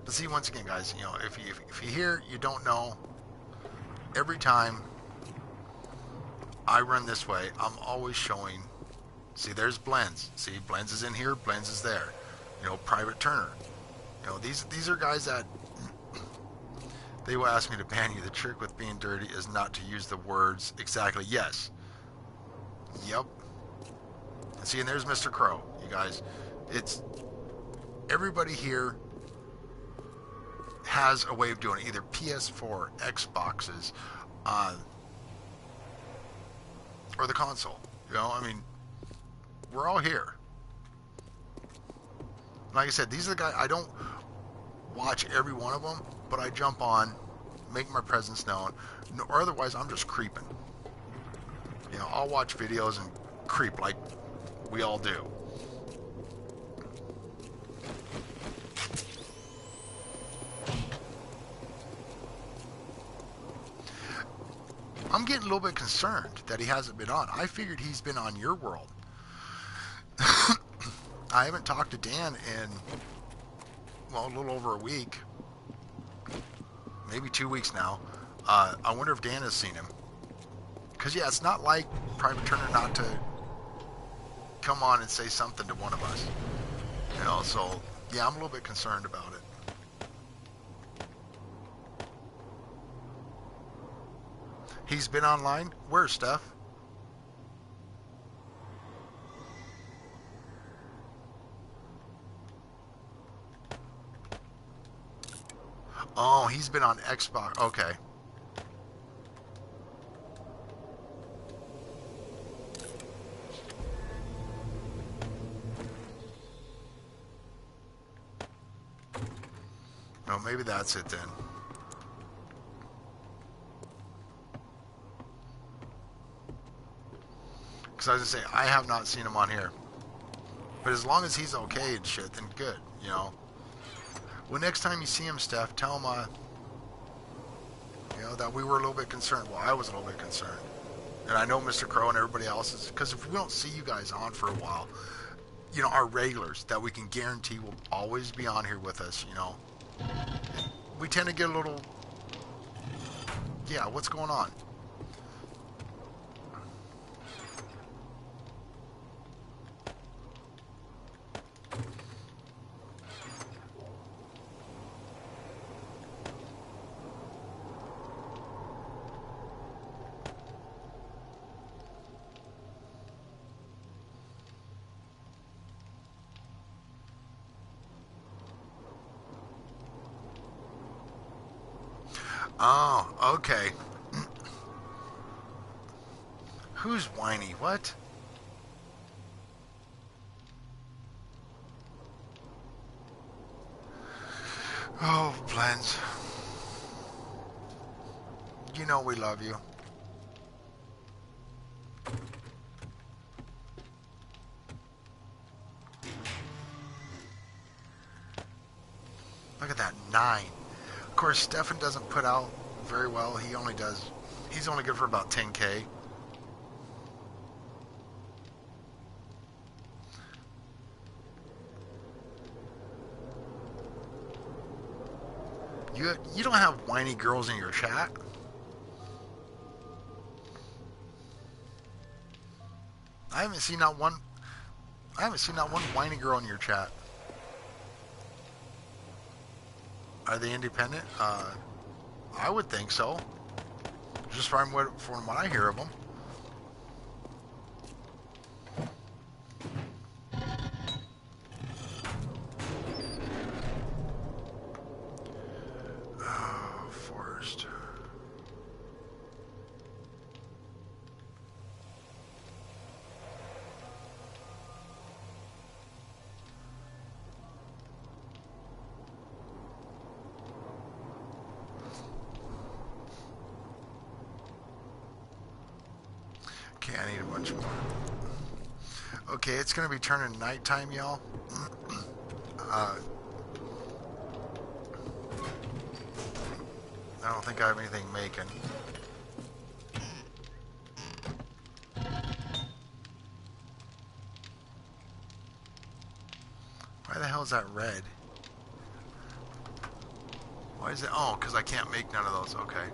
But see, once again, guys, you know, if you hear, you don't know, every time I run this way, I'm always showing, see, there's Blends. See, Blends is in here, Blends is there. You know, Private Turner. You know, these are guys that they will ask me to ban you. The trick with being dirty is not to use the words exactly. Yes. Yep. And see, and there's Mr. Crow, you guys. It's everybody here has a way of doing it, either PS4, Xboxes, or the console. You know, I mean, we're all here. Like I said, these are the guys, I don't watch every one of them, but I jump on, make my presence known, or otherwise I'm just creeping. You know, I'll watch videos and creep like we all do. I'm getting a little bit concerned that he hasn't been on. I figured he's been on your world. I haven't talked to Dan in, well, a little over a week. Maybe 2 weeks now. I wonder if Dan has seen him. Because, yeah, it's not like Private Turner not to come on and say something to one of us. You know, so, yeah, I'm a little bit concerned about it. He's been online? Where, Steph? Oh, he's been on Xbox. Okay. Oh, maybe that's it then. Because I was going to say, I have not seen him on here. But as long as he's okay and shit, then good, you know. Well, next time you see him, Steph, tell him, you know, that we were a little bit concerned. Well, I was a little bit concerned. And I know Mr. Crow and everybody else is, because if we don't see you guys on for a while, you know, our regulars that we can guarantee will always be on here with us, you know. We tend to get a little, yeah, what's going on? Oh, okay. Who's whiny? What? Oh, Blends. You know we love you. Look at that, 9. Of course, Stefan doesn't put out very well. He's only good for about 10K. You don't have whiny girls in your chat. I haven't seen not one whiny girl in your chat. Are they independent? I would think so. Just from what I hear of them. Oh, Forest. Okay, I need a bunch more. Okay, it's gonna be turning nighttime, y'all. I don't think I have anything making. Why the hell is that red? Why is it? Oh, because I can't make none of those. Okay.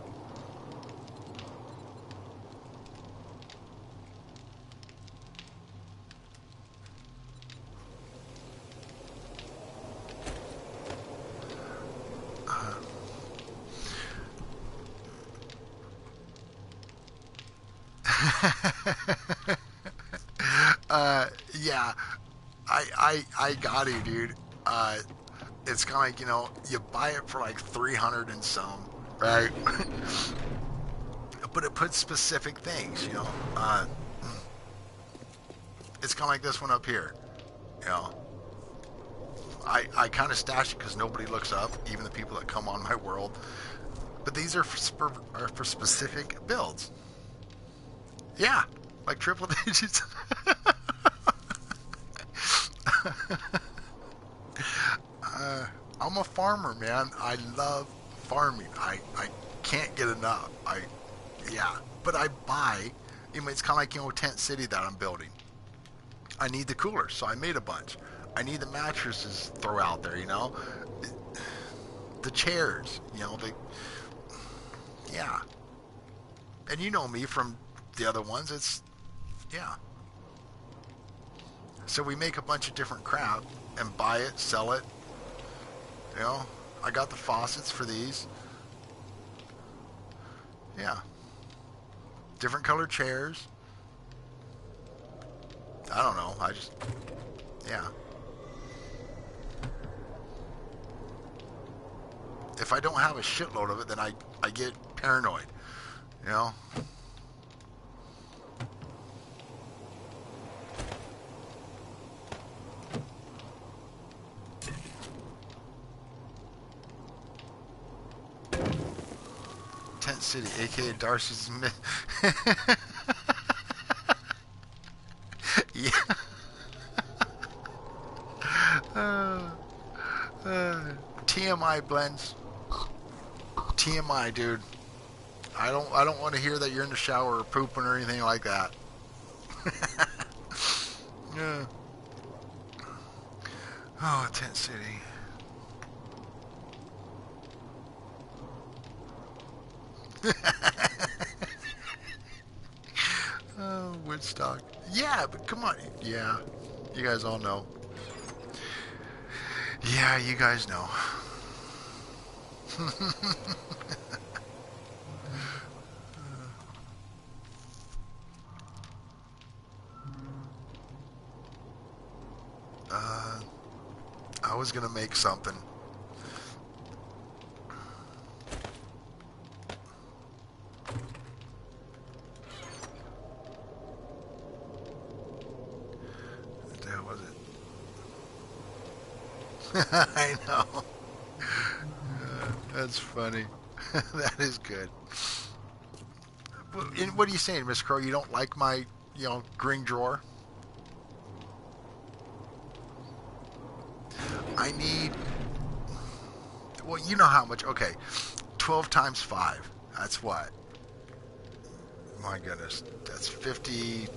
Yeah, I got you, dude. It's kind of like, you buy it for like 300 and some, right? But it puts specific things, it's kind of like this one up here, you know. I kind of stash it because nobody looks up, even the people that come on my world. But these are for specific builds. Yeah, like triple digits. I'm a farmer, man. I love farming. I can't get enough. Yeah. But I buy, it's kind of like, Tent City that I'm building. I need the coolers, so I made a bunch. I need the mattresses throw out there, the chairs, yeah. And you know me from the other ones, yeah. So we make a bunch of different crap and buy it, sell it. I got the faucets for these. Yeah. Different colored chairs. I don't know. Yeah. If I don't have a shitload of it, then I get paranoid, Tent City, aka Darcy's yeah. TMI blends. TMI, dude. I don't want to hear that you're in the shower or pooping or anything like that. Yeah. Oh, Tent City. Oh, Woodstock. Yeah, but come on. Yeah, you guys all know. Yeah, you guys know. I was gonna make something. What the hell was it? I know. That's funny. That is good. What are you saying, Miss Crow? You don't like my, green drawer? Well, you know how much. Okay, 12 times 5. That's what? My goodness. That's 50,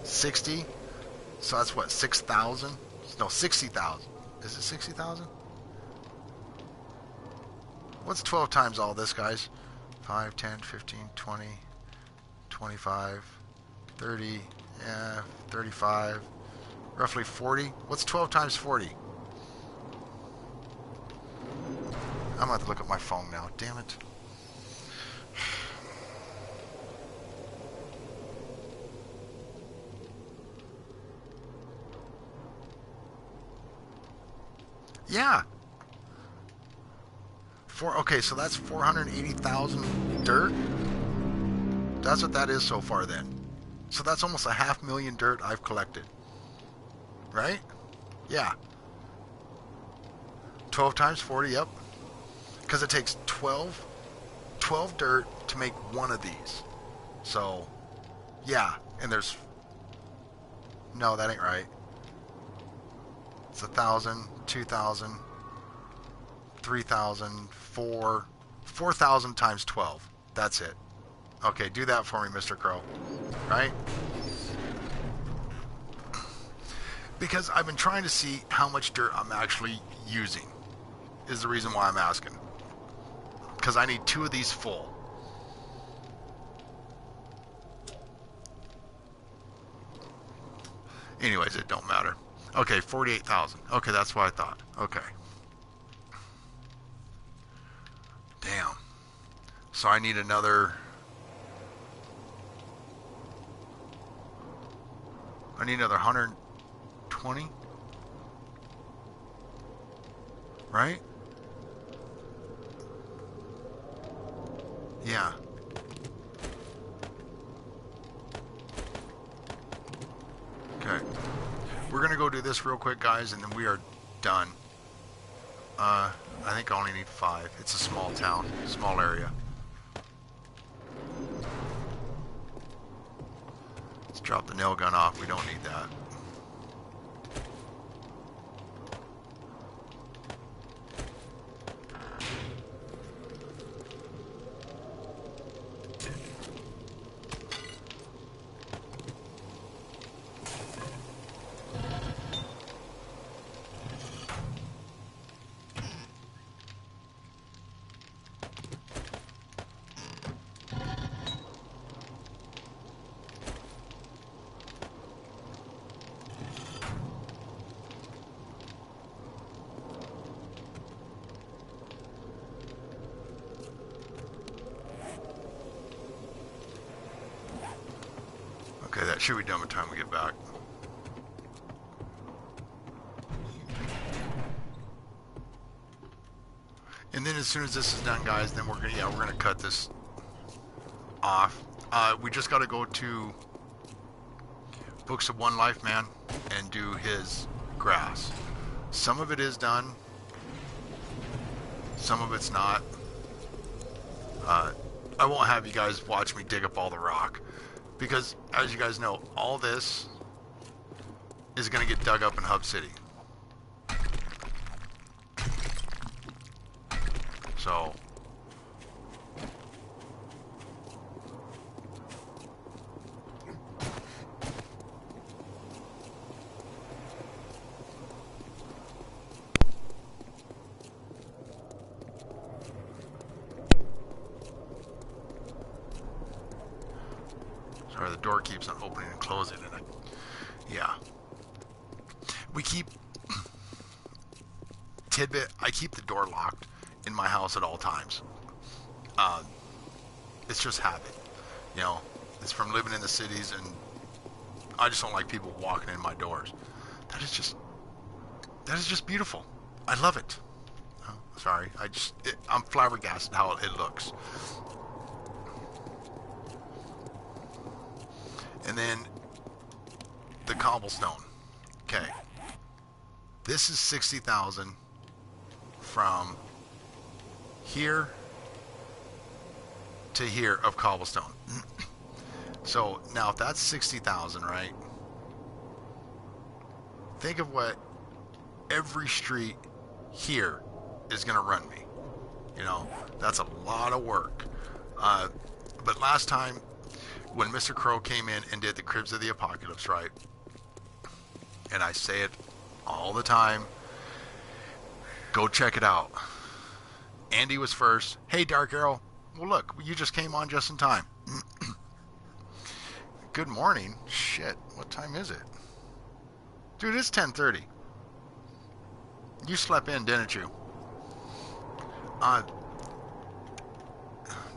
60. So that's what? 6,000? No, 60,000. Is it 60,000? What's 12 times all this, guys? 5, 10, 15, 20, 25, 30, yeah, 35, roughly 40. What's 12 times 40? I'm going to have to look at my phone now. Damn it. Yeah. Okay, so that's 480,000 dirt. That's what that is so far then. So that's almost 500,000 dirt I've collected. Right? Yeah. 12 times 40, yep. Because it takes 12 dirt to make one of these. So, yeah. And there's... No, that ain't right. It's 1,000, 2,000, 3,000, 4,000 times 12. That's it. Okay, do that for me, Mr. Crow. Right? Because I've been trying to see how much dirt I'm actually using. Is the reason why I'm asking. Because I need 2 of these full. Anyways, it don't matter. Okay, 48,000. Okay, that's what I thought. Okay. Damn. So I need another... I need another 120? Right? Yeah. Okay. We're going to go do this real quick, guys, and then we are done. I think I only need 5. It's a small town, small area. Let's drop the nail gun off. We don't need that. Okay, that should be done by the time we get back. And then as soon as this is done, guys, then we're gonna cut this off. We just got to go to Books of One Life Man and do his grass. Some of it is done. Some of it's not. I won't have you guys watch me dig up all the rock. Because, as you guys know, all this is going to get dug up in Hub City. So... Sorry, the door keeps on opening and closing, and yeah. We keep... Tidbit, I keep the door locked in my house at all times. It's just habit. You know, it's from living in the cities, and I just don't like people walking in my doors. That is just beautiful. I love it. Oh, sorry, I'm flabbergasted how it looks. And then the cobblestone. Okay. This is 60,000 from here to here of cobblestone. So now if that's 60,000, right? Think of what every street here is going to run me. You know, that's a lot of work. But last time, when Mr. Crow came in and did the Cribs of the Apocalypse, right? And I say it all the time, go check it out. Andy was first. Hey, Dark Arrow. Well, look, you just came on just in time. Good morning. Shit, what time is it? Dude, it's 10:30. You slept in, didn't you? Now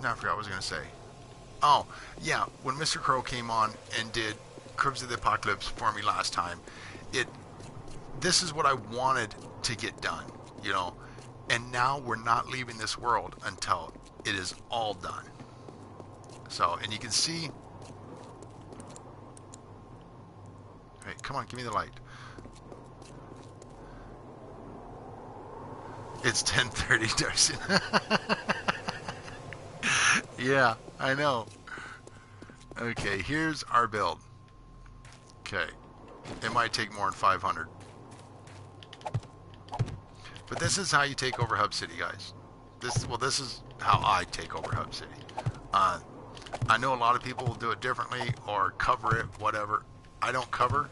I forgot what I was going to say. Oh, yeah, when Mr. Crow came on and did Cribs of the Apocalypse for me last time, this is what I wanted to get done, you know. And now we're not leaving this world until it is all done. So, and you can see... Hey, come on, give me the light. It's 10:30, Darcinda. Yeah, I know. Okay, here's our build. Okay. It might take more than 500. But this is how you take over Hub City, guys. This is how I take over Hub City. I know a lot of people will do it differently or cover it, whatever. I don't cover.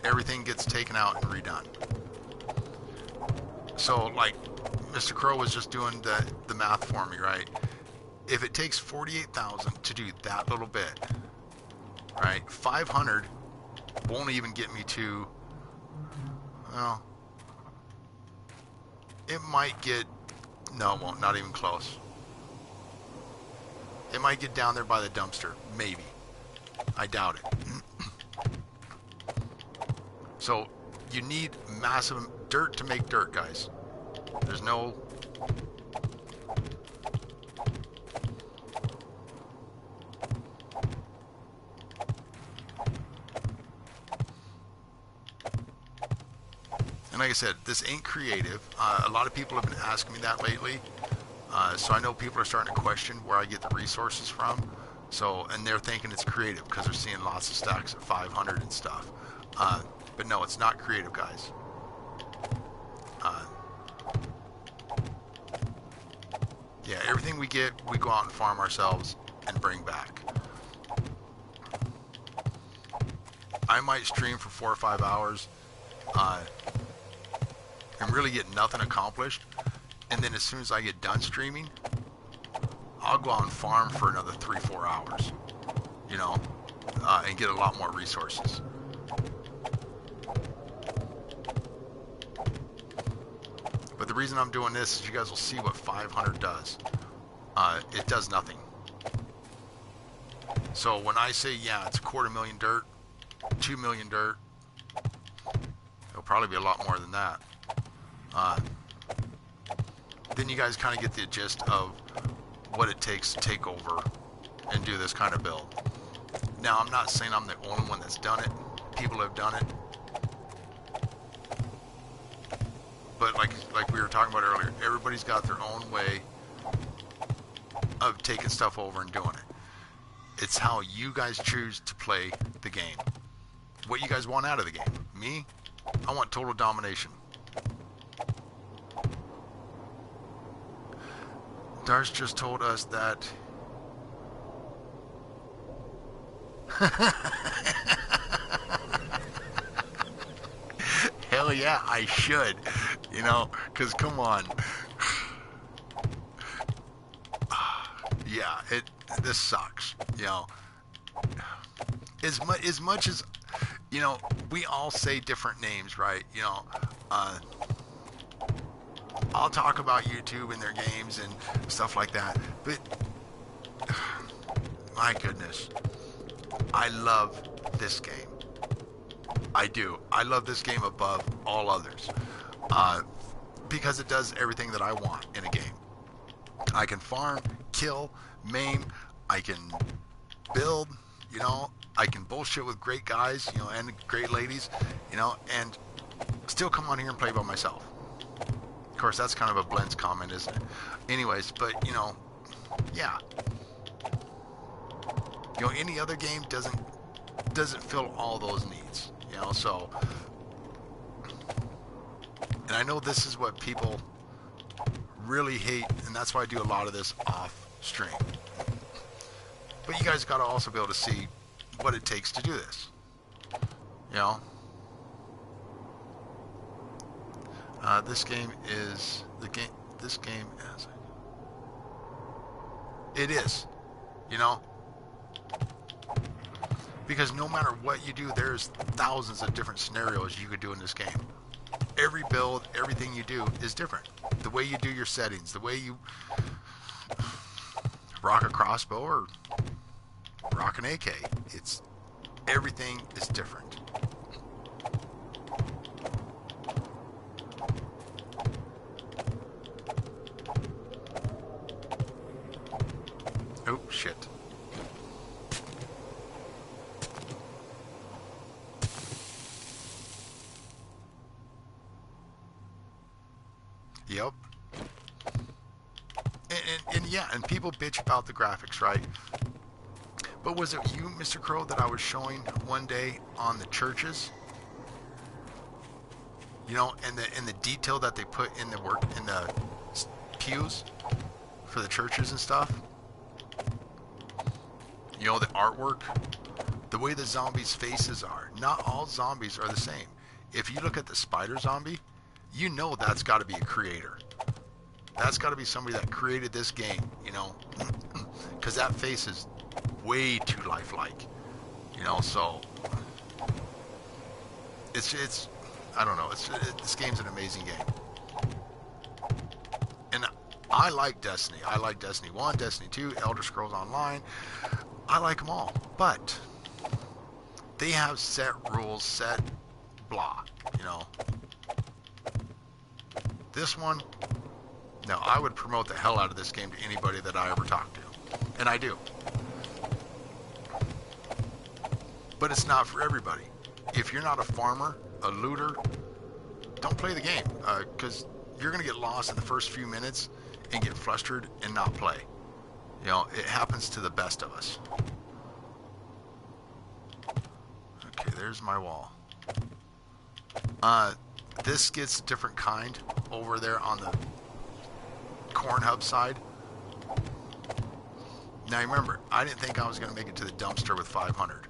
Everything gets taken out and redone. So, like, Mr. Crow was just doing the math for me, right? If it takes 48,000 to do that little bit, right? 500 won't even get me to, well, it might get, no, it won't, not even close. It might get down there by the dumpster, maybe. I doubt it. So, you need massive dirt to make dirt, guys. There's no... And like I said, this ain't creative. A lot of people have been asking me that lately. So I know people are starting to question where I get the resources from. So, and they're thinking it's creative because they're seeing lots of stacks at 500 and stuff. But no, it's not creative, guys. Yeah, everything we get, we go out and farm ourselves and bring back. I might stream for 4 or 5 hours and really get nothing accomplished. And then as soon as I get done streaming, I'll go out and farm for another 3 or 4 hours, you know, and get a lot more resources. But the reason I'm doing this is you guys will see what 500 does. It does nothing. So when I say, yeah, it's 250,000 dirt, 2 million dirt, it'll probably be a lot more than that. Then you guys kind of get the gist of what it takes to take over and do this kind of build. Now, I'm not saying I'm the only one that's done it. People have done it. But like we were talking about earlier, everybody's got their own way of taking stuff over and doing it. It's how you guys choose to play the game. What you guys want out of the game. Me, I want total domination. Darce just told us that... Hell yeah, I should. You know, because come on. Yeah, this sucks. You know, as much as, you know, we all say different names, right? You know, I'll talk about YouTube and their games and stuff like that, but my goodness, I love this game. I do. I love this game above all others because it does everything that I want in a game. I can farm, kill, maim, I can build, you know, I can bullshit with great guys, you know, and great ladies, you know, and still come on here and play by myself. Of course, that's kind of a Blends comment, isn't it? Anyways, but, you know, yeah. You know, any other game doesn't fill all those needs, you know, so... And I know this is what people really hate, and that's why I do a lot of this off stream. But you guys got to also be able to see what it takes to do this. You know? This game is the game. This game is. It is. You know? Because no matter what you do, there's thousands of different scenarios you could do in this game. Every build, everything you do is different. The way you do your settings, the way you rock a crossbow or rock an AK, everything is different. Oh shit. Yep. And yeah, and people bitch about the graphics, right? But was it you, Mr. Crow, that I was showing one day on the churches? You know, and the detail that they put in the pews for the churches and stuff. You know, the artwork, the way the zombies' faces are. Not all zombies are the same. If you look at the spider zombie, you know that's got to be a creator. That's got to be somebody that created this game, you know, because that face is way too lifelike, you know. So it's I don't know. This game's an amazing game, and I like Destiny. I like Destiny 1, Destiny 2, Elder Scrolls Online. I like them all, but they have set rules, set blah, you know. This one, no, I would promote the hell out of this game to anybody that I ever talk to. And I do. But it's not for everybody. If you're not a farmer, a looter, don't play the game. Because you're going to get lost in the first few minutes and get frustrated and not play. You know, it happens to the best of us. Okay, there's my wall. This gets a different kind over there on the corn hub side. Now remember, I didn't think I was going to make it to the dumpster with 500.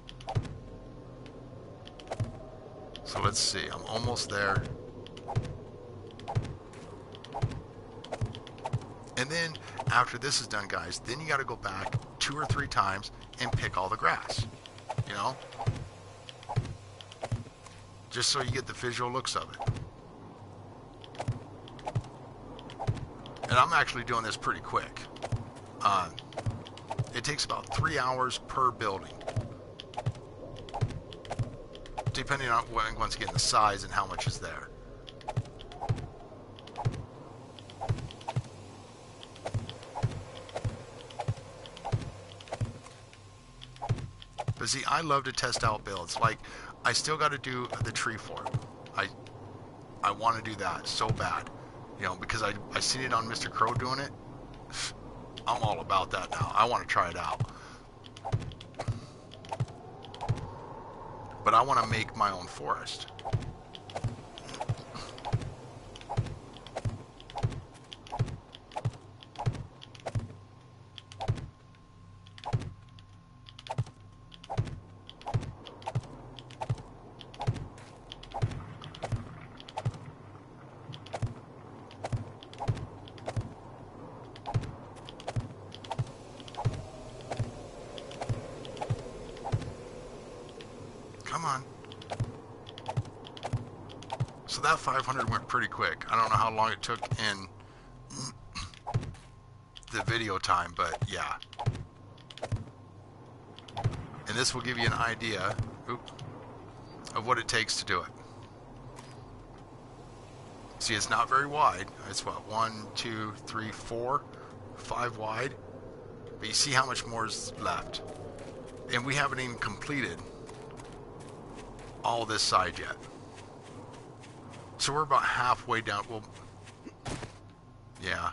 So let's see, I'm almost there. And then after this is done, guys, then you got to go back 2 or 3 times and pick all the grass, you know, just so you get the visual looks of it. And I'm actually doing this pretty quick. It takes about 3 hours per building, depending on once again the size and how much is there. But see, I love to test out builds. Like, I still got to do the tree form. I want to do that so bad, you know, because I seen it on Mr. Crow doing it. I'm all about that now. I want to try it out. But I want to make my own forest. Come on. So that 500 went pretty quick. I don't know how long it took in the video time, but yeah. And this will give you an idea of what it takes to do it. See, it's not very wide. It's what, 1, 2, 3, 4, 5 wide. But you see how much more is left. And we haven't even completed all this side yet. So we're about halfway down. Well, yeah.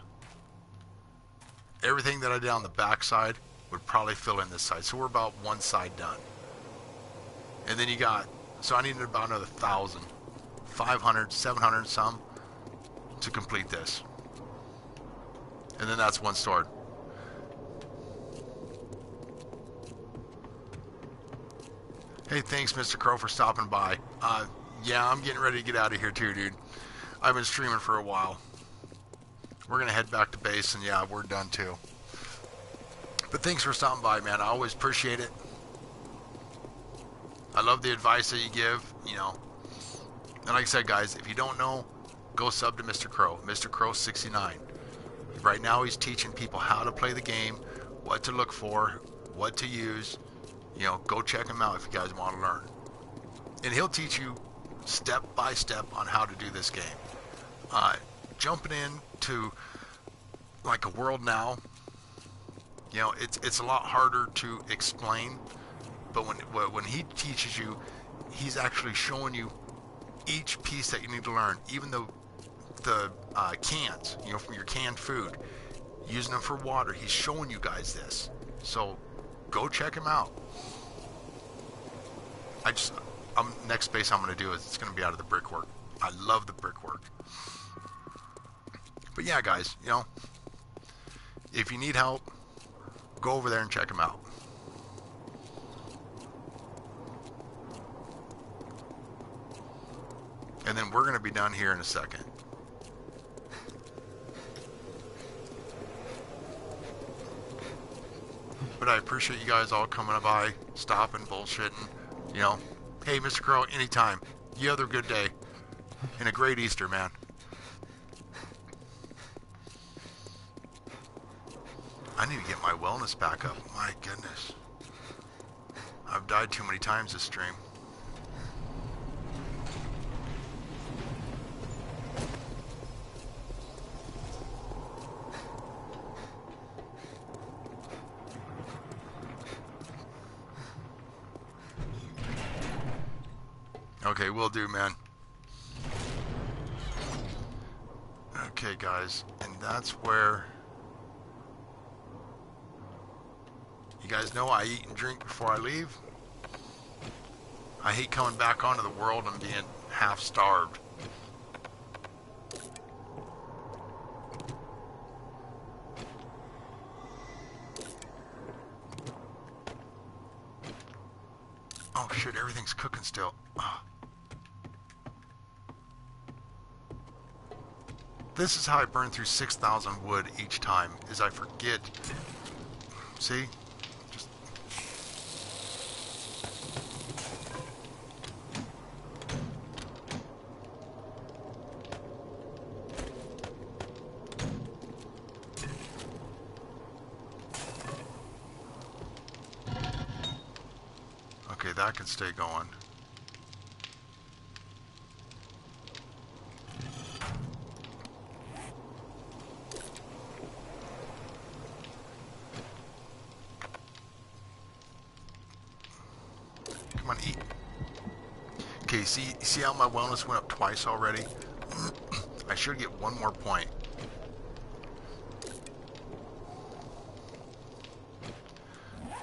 Everything that I did on the back side would probably fill in this side. So we're about one side done. And then you got, so I needed about another 1,000, 500, 700 some to complete this. And then that's one stored. Hey, thanks, Mr. Crow, for stopping by. Yeah, I'm getting ready to get out of here too, dude. I've been streaming for a while. We're going to head back to base, and yeah, we're done too. But thanks for stopping by, man. I always appreciate it. I love the advice that you give, you know. And like I said, guys, if you don't know, go sub to Mr. Crow. Mr. Crow 69. Right now, he's teaching people how to play the game, what to look for, what to use. You know, go check him out if you guys want to learn. And he'll teach you step by step on how to do this game. Jumping into like a world now, you know, it's a lot harder to explain. But when he teaches you, he's actually showing you each piece that you need to learn, even the cans, you know, from your canned food, using them for water. He's showing you guys this. So go check him out. Next base I'm going to do is it's going to be out of the brickwork. I love the brickwork. But yeah, guys, you know, if you need help, go over there and check him out. And then we're going to be done here in a second. But I appreciate you guys all coming by, stopping, bullshitting, you know. Hey, Mr. Crow, anytime. You have a good day. And a great Easter, man. I need to get my wellness back up. My goodness. I've died too many times this stream. Okay, will do, man. Okay, guys, and that's where... You guys know I eat and drink before I leave. I hate coming back onto the world and being half starved. Oh shit, everything's cooking still. Oh. This is how I burn through 6,000 wood each time, is I forget. See? Just... Okay, that can stay going. Okay, see how my wellness went up twice already? I should get one more point.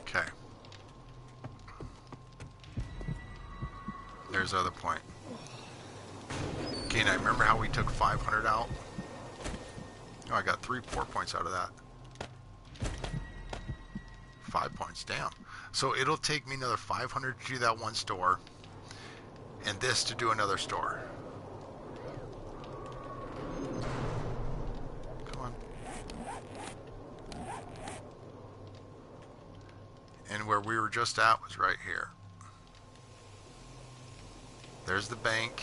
Okay. There's the other point. Okay, now remember how we took 500 out? Oh, I got 4 points out of that. 5 points, damn. So it'll take me another 500 to do that one store, and this to do another store. Come on. And where we were just at was right here. There's the bank.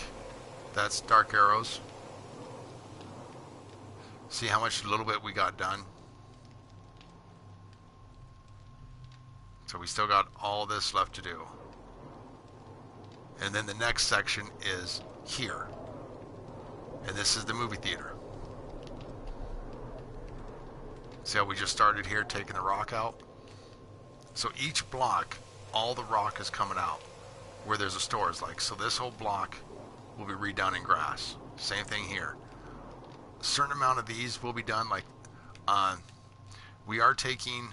That's dark arrows. See how much little bit we got done? So we still got all this left to do. And then the next section is here. And this is the movie theater. See how we just started here taking the rock out? So each block, all the rock is coming out where there's a store. Is like, so this whole block will be redone in grass. Same thing here. A certain amount of these will be done, like we are taking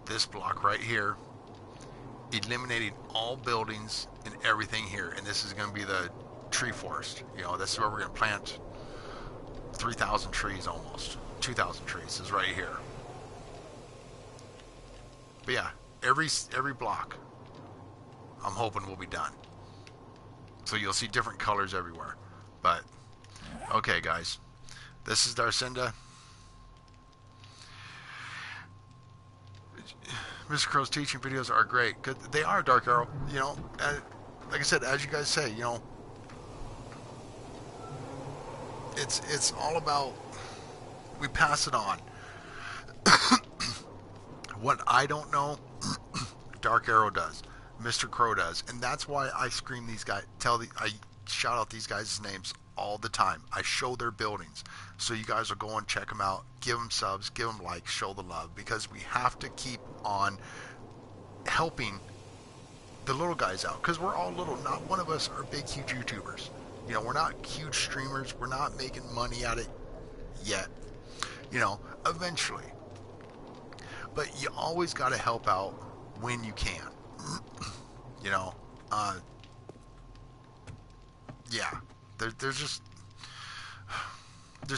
this block right here, eliminating all buildings and everything here, and this is going to be the tree forest. You know, this is where we're going to plant 3,000 trees almost. 2,000 trees is right here. But yeah, every block I'm hoping will be done. So you'll see different colors everywhere. But, okay guys. This is Darcinda. Mr. Crow's teaching videos are great. Good, they are, Dark Arrow. You know, like I said, as you guys say, you know, it's all about, we pass it on. What I don't know, Dark Arrow does, Mr. Crow does, and that's why I scream these guys, I shout out these guys' names all the time. I show their buildings, so you guys will go and check them out, give them subs, give them likes, show the love, because we have to keep on helping the little guys out, because we're all little. Not one of us are big, huge YouTubers. You know, we're not huge streamers. We're not making money at it yet. You know, eventually. But you always got to help out when you can. You know, yeah, there's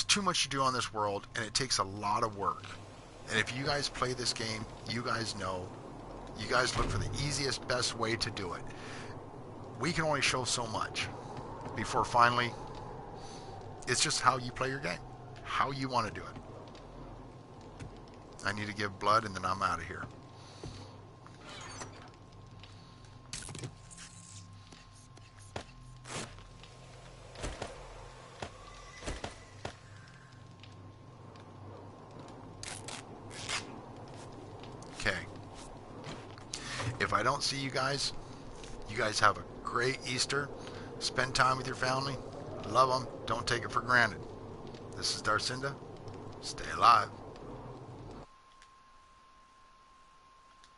too much to do on this world, and it takes a lot of work. And if you guys play this game, you guys know, you guys look for the easiest, best way to do it. We can only show so much before finally, it's just how you play your game, how you want to do it. I need to give blood, and then I'm out of here. Okay. If I don't see you guys have a great Easter. Spend time with your family. Love them. Don't take it for granted. This is Darcinda. Stay alive.